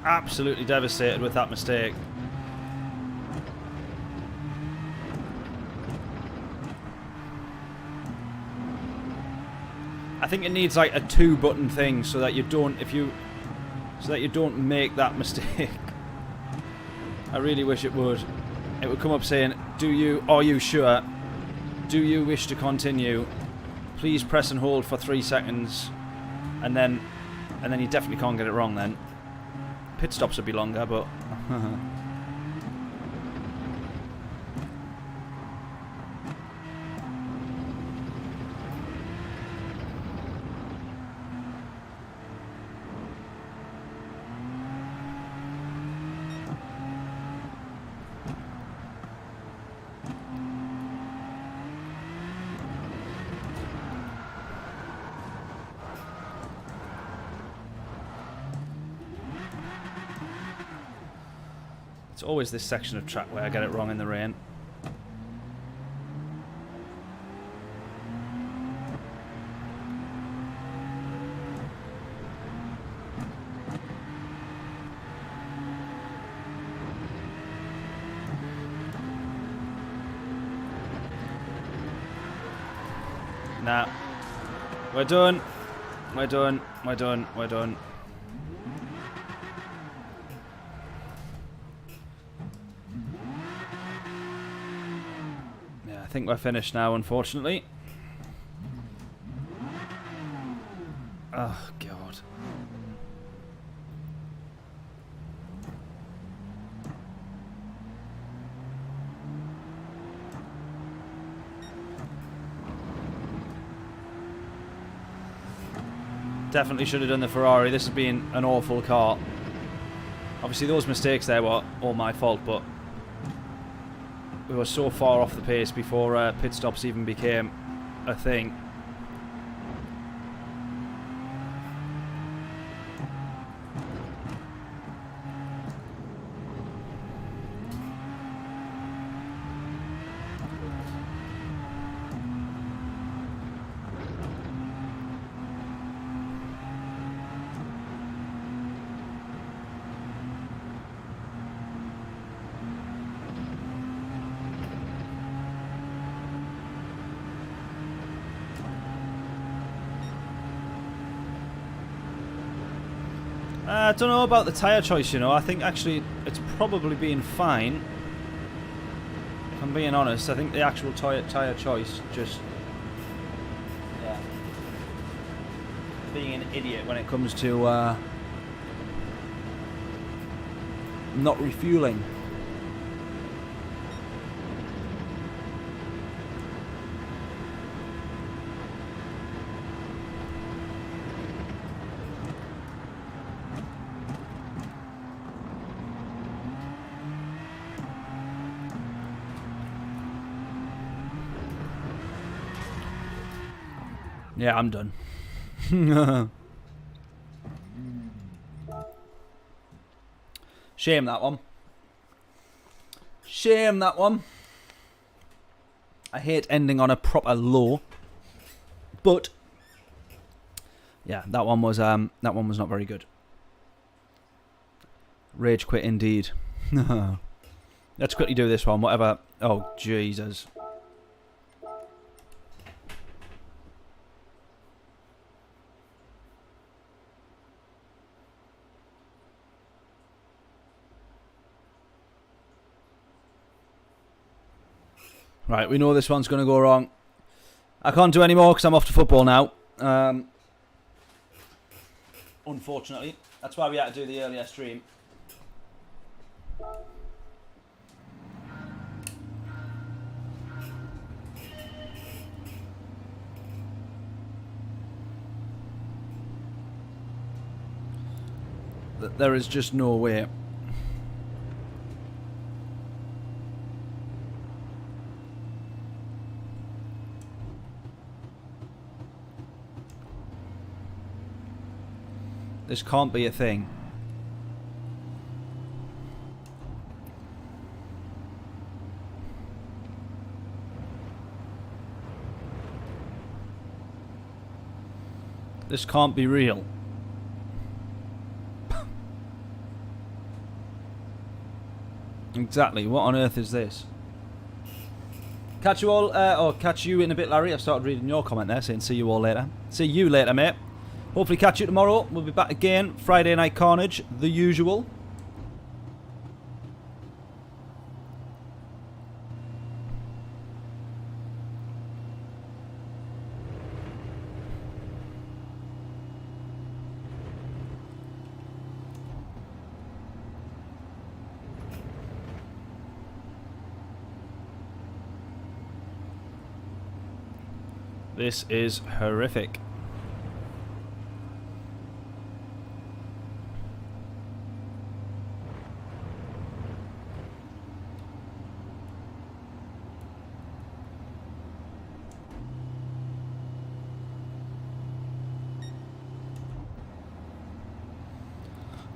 Absolutely devastated with that mistake. I think it needs like a 2-button thing so that you don't make that mistake. I really wish it would. It would come up saying, are you sure? Do you wish to continue? Please press and hold for 3 seconds. And then you definitely can't get it wrong then. Pit stops would be longer, but... It's always this section of track where I get it wrong in the rain. Nah. We're done. We're done. We're done. We're done. I think we're finished now, unfortunately. Oh, God. Definitely should have done the Ferrari. This has been an awful car. Obviously, those mistakes there were all my fault, but we were so far off the pace before pit stops even became a thing. I don't know about the tyre choice, you know. I think actually it's probably been fine. If I'm being honest, I think the actual tyre choice just... yeah. Being an idiot when it comes to not refueling. Yeah, I'm done. Shame that one. Shame that one. I hate ending on a proper low. But yeah, that one was not very good. Rage quit indeed. Let's quickly do this one, whatever. Oh Jesus. Right, we know this one's going to go wrong. I can't do any more because I'm off to football now. Unfortunately. That's why we had to do the earlier stream. There is just no way. This can't be a thing. This can't be real. Exactly. What on earth is this? Catch you all, or catch you in a bit, Larry. I've started reading your comment there saying see you all later. See you later, mate. Hopefully catch you tomorrow. We'll be back again. Friday Night Carnage, the usual. This is horrific.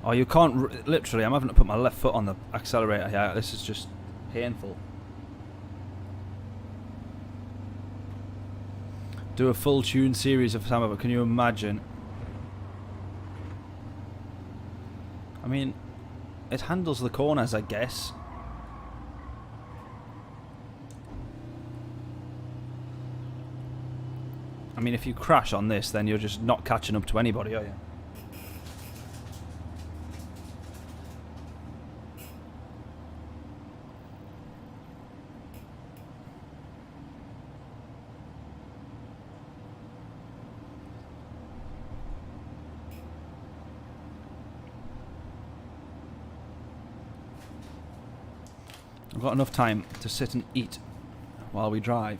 Oh, you can't... literally, I'm having to put my left foot on the accelerator here. This is just painful. Do a full tune series of some of it. Can you imagine? I mean, it handles the corners, I guess. I mean, if you crash on this, then you're just not catching up to anybody, are you? I've got enough time to sit and eat while we drive.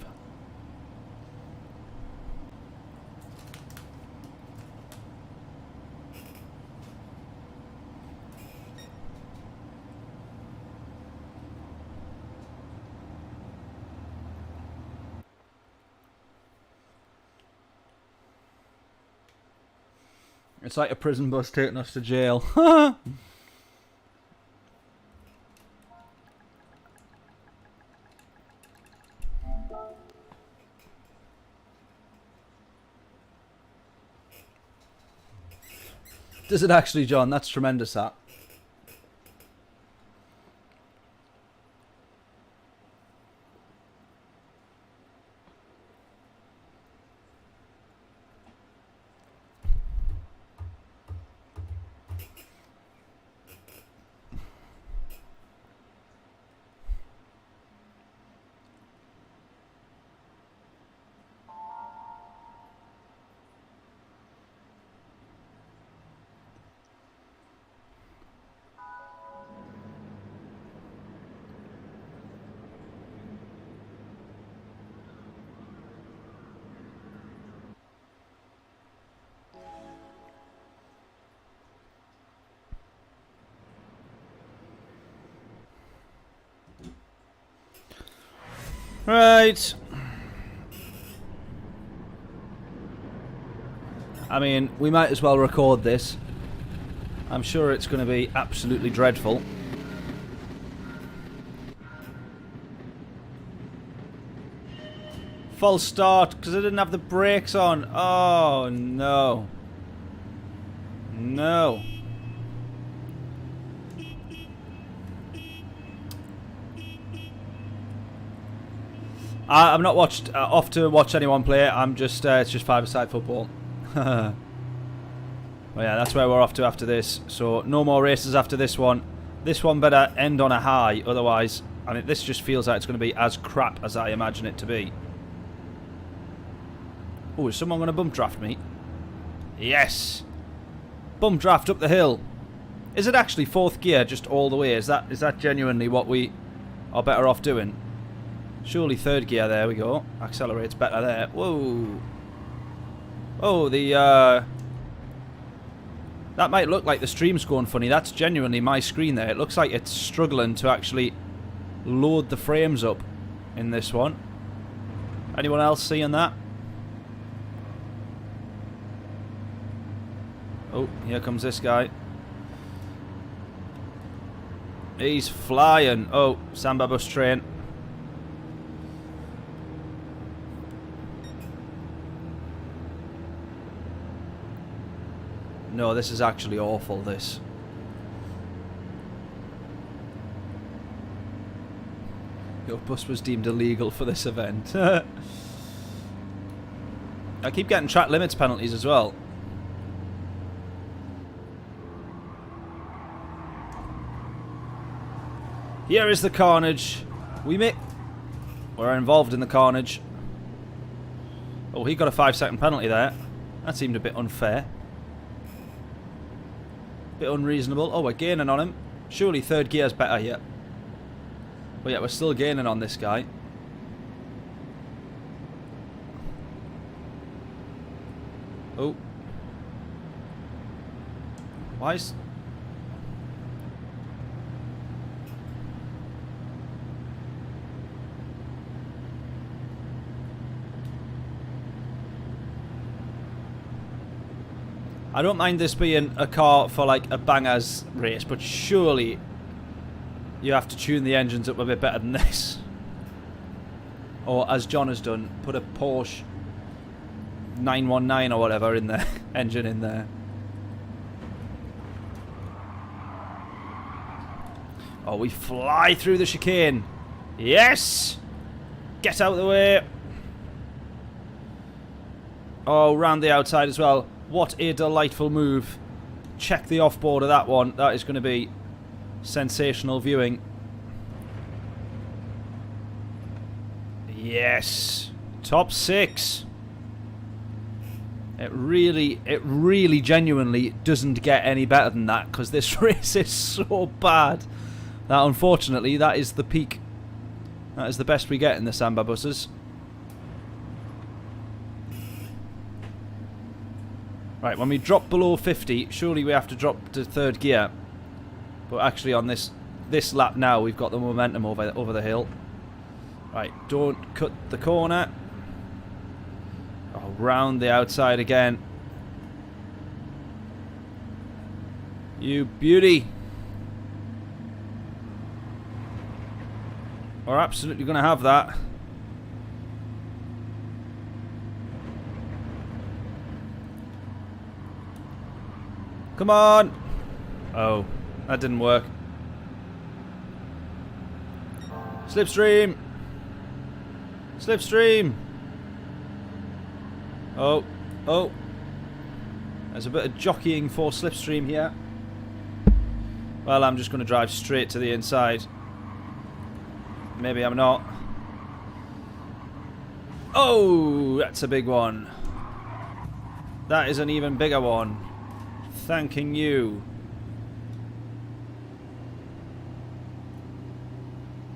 It's like a prison bus taking us to jail. Does it actually, John? That's tremendous, that. Right. I mean, we might as well record this. I'm sure it's going to be absolutely dreadful. False start because I didn't have the brakes on. Oh, no. No. I'm not off to watch anyone play. I'm just it's just five-a-side football. Well, yeah, that's where we're off to after this. So no more races after this one. This one better end on a high, otherwise, I mean, this just feels like it's going to be as crap as I imagine it to be. Oh, is someone going to bump draft me? Yes. Bump draft up the hill. Is it actually fourth gear just all the way? Is that genuinely what we are better off doing? Surely third gear, there we go. Accelerates better there. Whoa. Oh, that might look like the stream's going funny. That's genuinely my screen there. It looks like it's struggling to actually load the frames up in this one. Anyone else seeing that? Oh, here comes this guy. He's flying. Oh, Samba bus train. No, this is actually awful, this. Your bus was deemed illegal for this event. I keep getting track limits penalties as well. Here is the carnage. We're involved in the carnage. Oh, he got a 5-second penalty there. That seemed a bit unfair. Bit unreasonable. Oh, we're gaining on him. Surely third gear's better here. But yeah, we're still gaining on this guy. Oh. Why is... I don't mind this being a car for like a bangers race, but surely you have to tune the engines up a bit better than this. Or as John has done, put a Porsche 919 or whatever in there, engine in there. Oh, we fly through the chicane. Yes! Get out of the way. Oh, round the outside as well. What a delightful move. Check the offboard of that one. That is going to be sensational viewing. Yes. Top 6. It really genuinely doesn't get any better than that, because this race is so bad that unfortunately that is the peak. That is the best we get in the Samba buses. Right, when we drop below 50, surely we have to drop to third gear. But actually on this lap now, we've got the momentum over the hill. Right, don't cut the corner. Oh, round the outside again. You beauty. We're absolutely going to have that. Come on! Oh, that didn't work. Slipstream! Slipstream! Oh, oh. There's a bit of jockeying for slipstream here. Well, I'm just going to drive straight to the inside. Maybe I'm not. Oh, that's a big one. That is an even bigger one. Thanking you.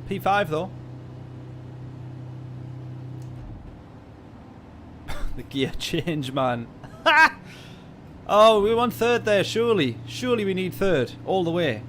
P5 though. The gear change, man. Oh, we want third there, surely. Surely we need third, all the way.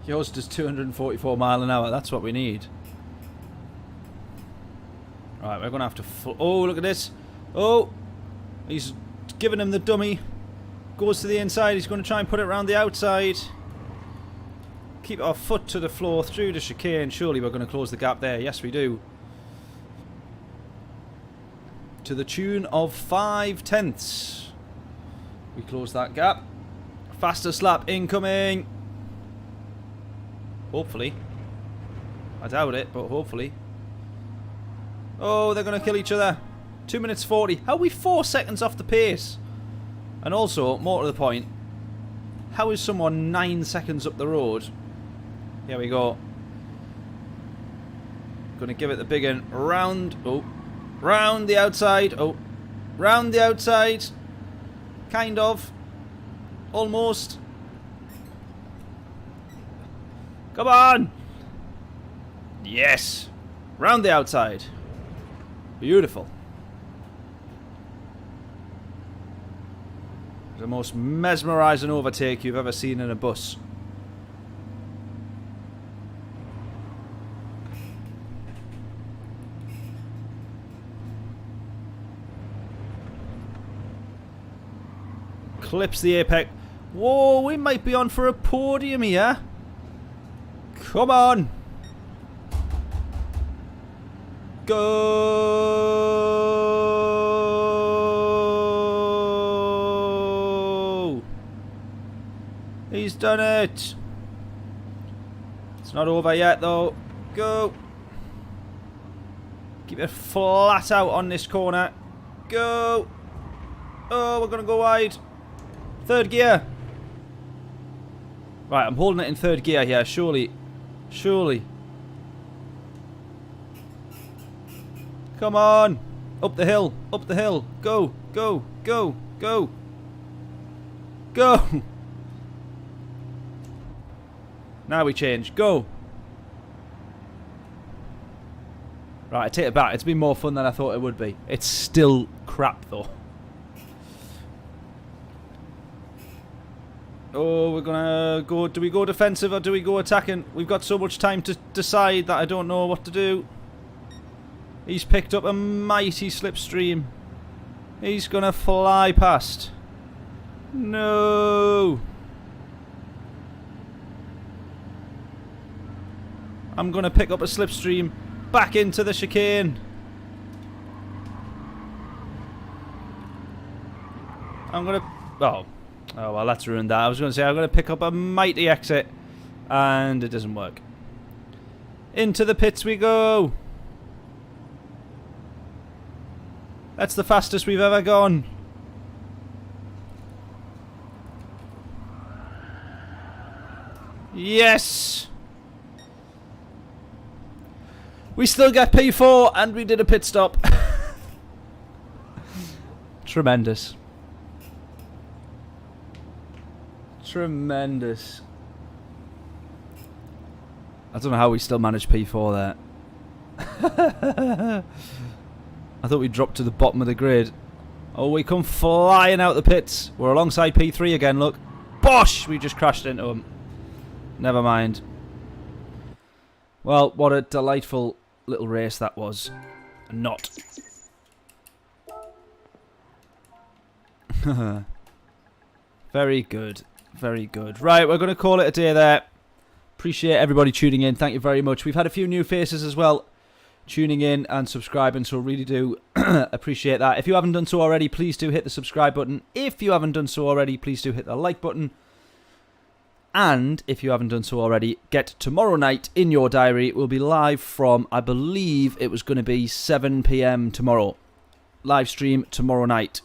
Yours does 244 mile an hour. That's what we need. Right, we're going to have to... Oh, look at this. Oh, he's giving him the dummy. Goes to the inside. He's going to try and put it around the outside. Keep our foot to the floor through the chicane. Surely we're going to close the gap there. Yes, we do. To the tune of 5/10. We close that gap. Fastest lap incoming. Hopefully. I doubt it, but hopefully. Oh, they're going to kill each other. 2 minutes 40. How are we 4 seconds off the pace? And also, more to the point, how is someone 9 seconds up the road? Here we go. Going to give it the big one. Round. Oh. Round the outside. Oh. Round the outside. Kind of. Almost. Come on. Yes. Round the outside. Beautiful. The most mesmerising overtake you've ever seen in a bus. Clips the apex. Whoa, we might be on for a podium here. Come on. Go. He's done it. It's not over yet though. Go. Keep it flat out on this corner. Go. Oh, we're going to go wide. Third gear. Right, I'm holding it in third gear here. Surely. Surely. Come on. Up the hill. Up the hill. Go. Go. Go. Go. Go. Now we change. Go. Right, I take it back. It's been more fun than I thought it would be. It's still crap though. Oh, we're gonna go... Do we go defensive or do we go attacking? We've got so much time to decide that I don't know what to do. He's picked up a mighty slipstream. He's gonna fly past. No. I'm gonna pick up a slipstream back into the chicane. I'm gonna... Oh. Oh, well, that's ruined that. I was going to say, I'm going to pick up a mighty exit. And it doesn't work. Into the pits we go. That's the fastest we've ever gone. Yes! We still get P4 and we did a pit stop. Tremendous. Tremendous. I don't know how we still managed P4 there. I thought we dropped to the bottom of the grid. Oh, we come flying out the pits. We're alongside P3 again, look. Bosh! We just crashed into him. Never mind. Well, what a delightful little race that was. Not. Very good. Very good. Right, we're going to call it a day there. Appreciate everybody tuning in. Thank you very much. We've had a few new faces as well tuning in and subscribing, so really do appreciate that. If you haven't done so already, please do hit the subscribe button. If you haven't done so already, please do hit the like button. And if you haven't done so already, get tomorrow night in your diary. We'll be live from, I believe it was going to be 7 PM tomorrow. Live stream tomorrow night.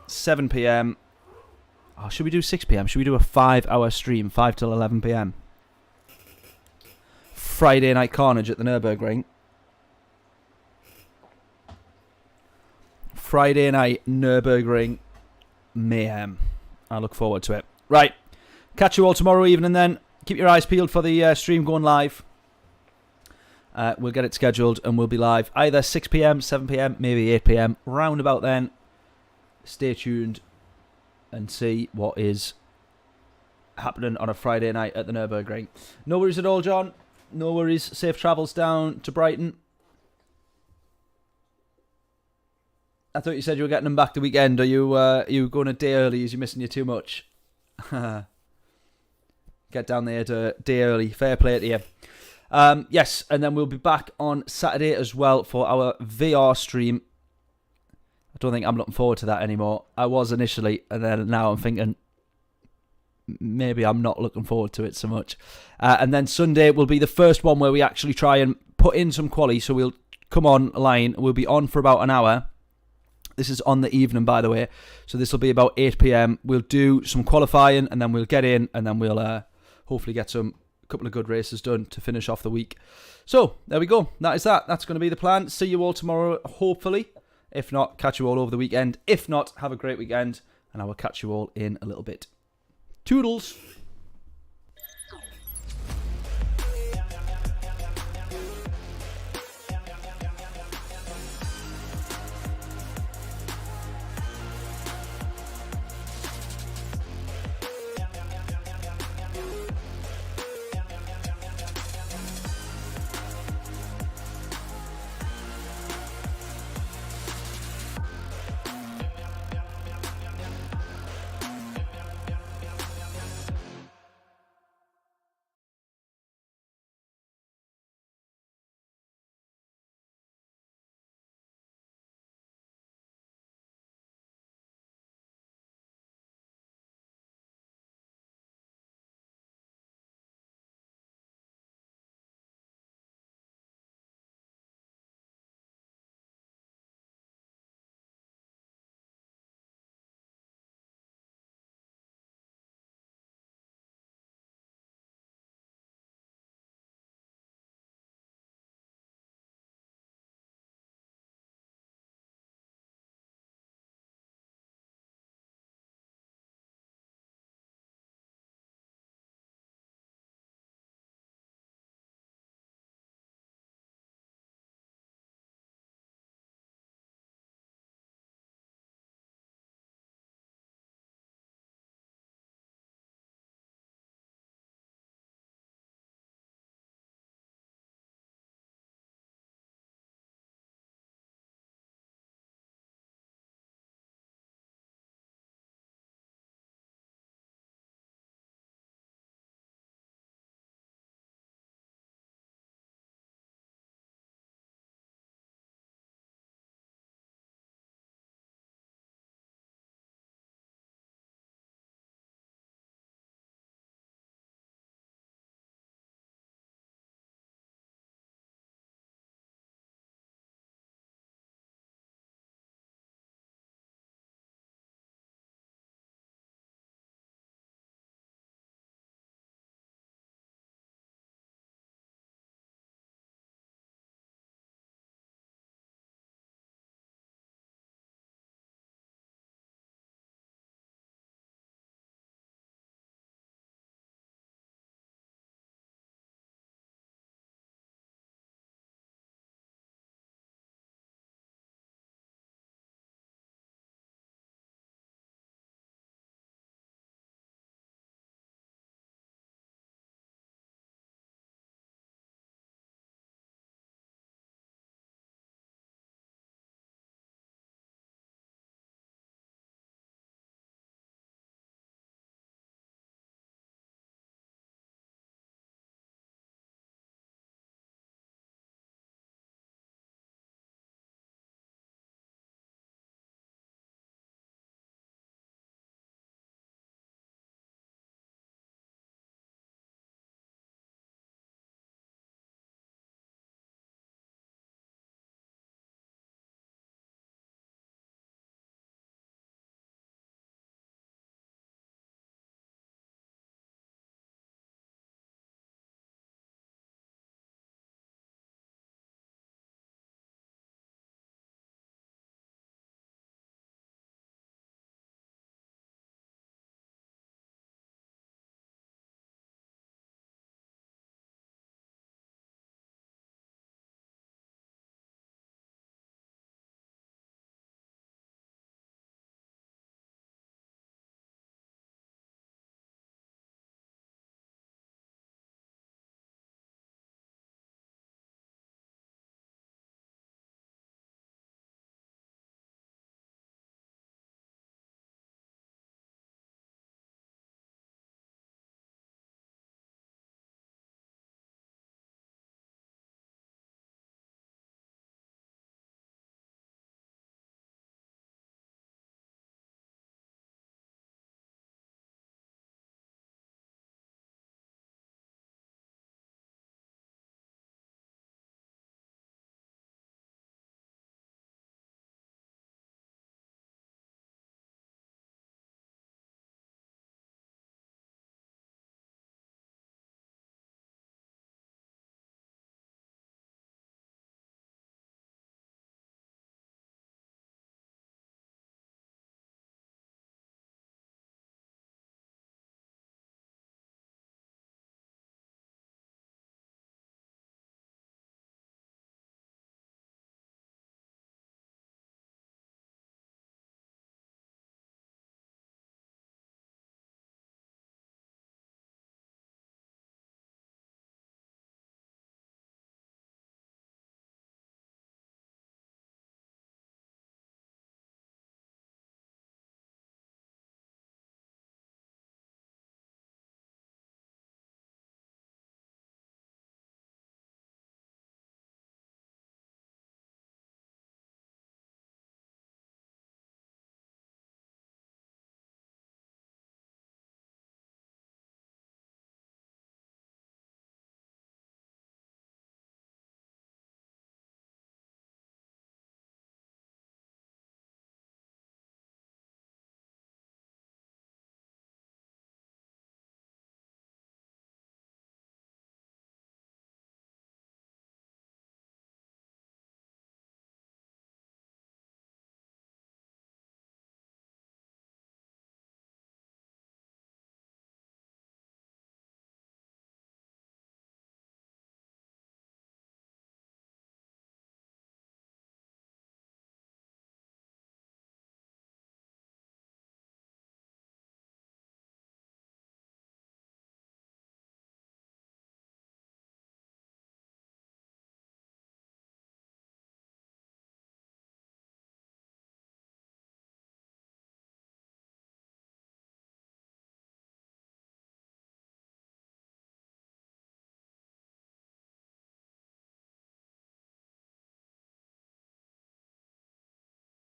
7 PM. Oh, should we do 6 PM? Should we do a 5-hour stream, 5 till 11 PM? Friday night carnage at the Nurburgring. Friday night Nurburgring mayhem. I look forward to it. Right. Catch you all tomorrow evening then. Keep your eyes peeled for the stream going live. We'll get it scheduled and we'll be live either 6 PM, 7 PM, maybe 8 PM. Round about then. Stay tuned and see what is happening on a Friday night at the Nurburgring. No worries at all, John. No worries. Safe travels down to Brighton. I thought you said you were getting them back the weekend. Are you going a day early? Is you missing you too much? Get down there a day early. Fair play to you. Yes, and then we'll be back on Saturday as well for our VR stream. I don't think I'm looking forward to that anymore. I was initially, and then now I'm thinking maybe I'm not looking forward to it so much. And then Sunday will be the first one where we actually try and put in some quali. So we'll come online. We'll be on for about an hour. This is on the evening, by the way. So this will be about 8 p.m. We'll do some qualifying, and then we'll get in, and then we'll hopefully get a couple of good races done to finish off the week. So there we go. That is that. That's going to be the plan. See you all tomorrow, hopefully. If not, catch you all over the weekend. If not, have a great weekend, and I will catch you all in a little bit. Toodles!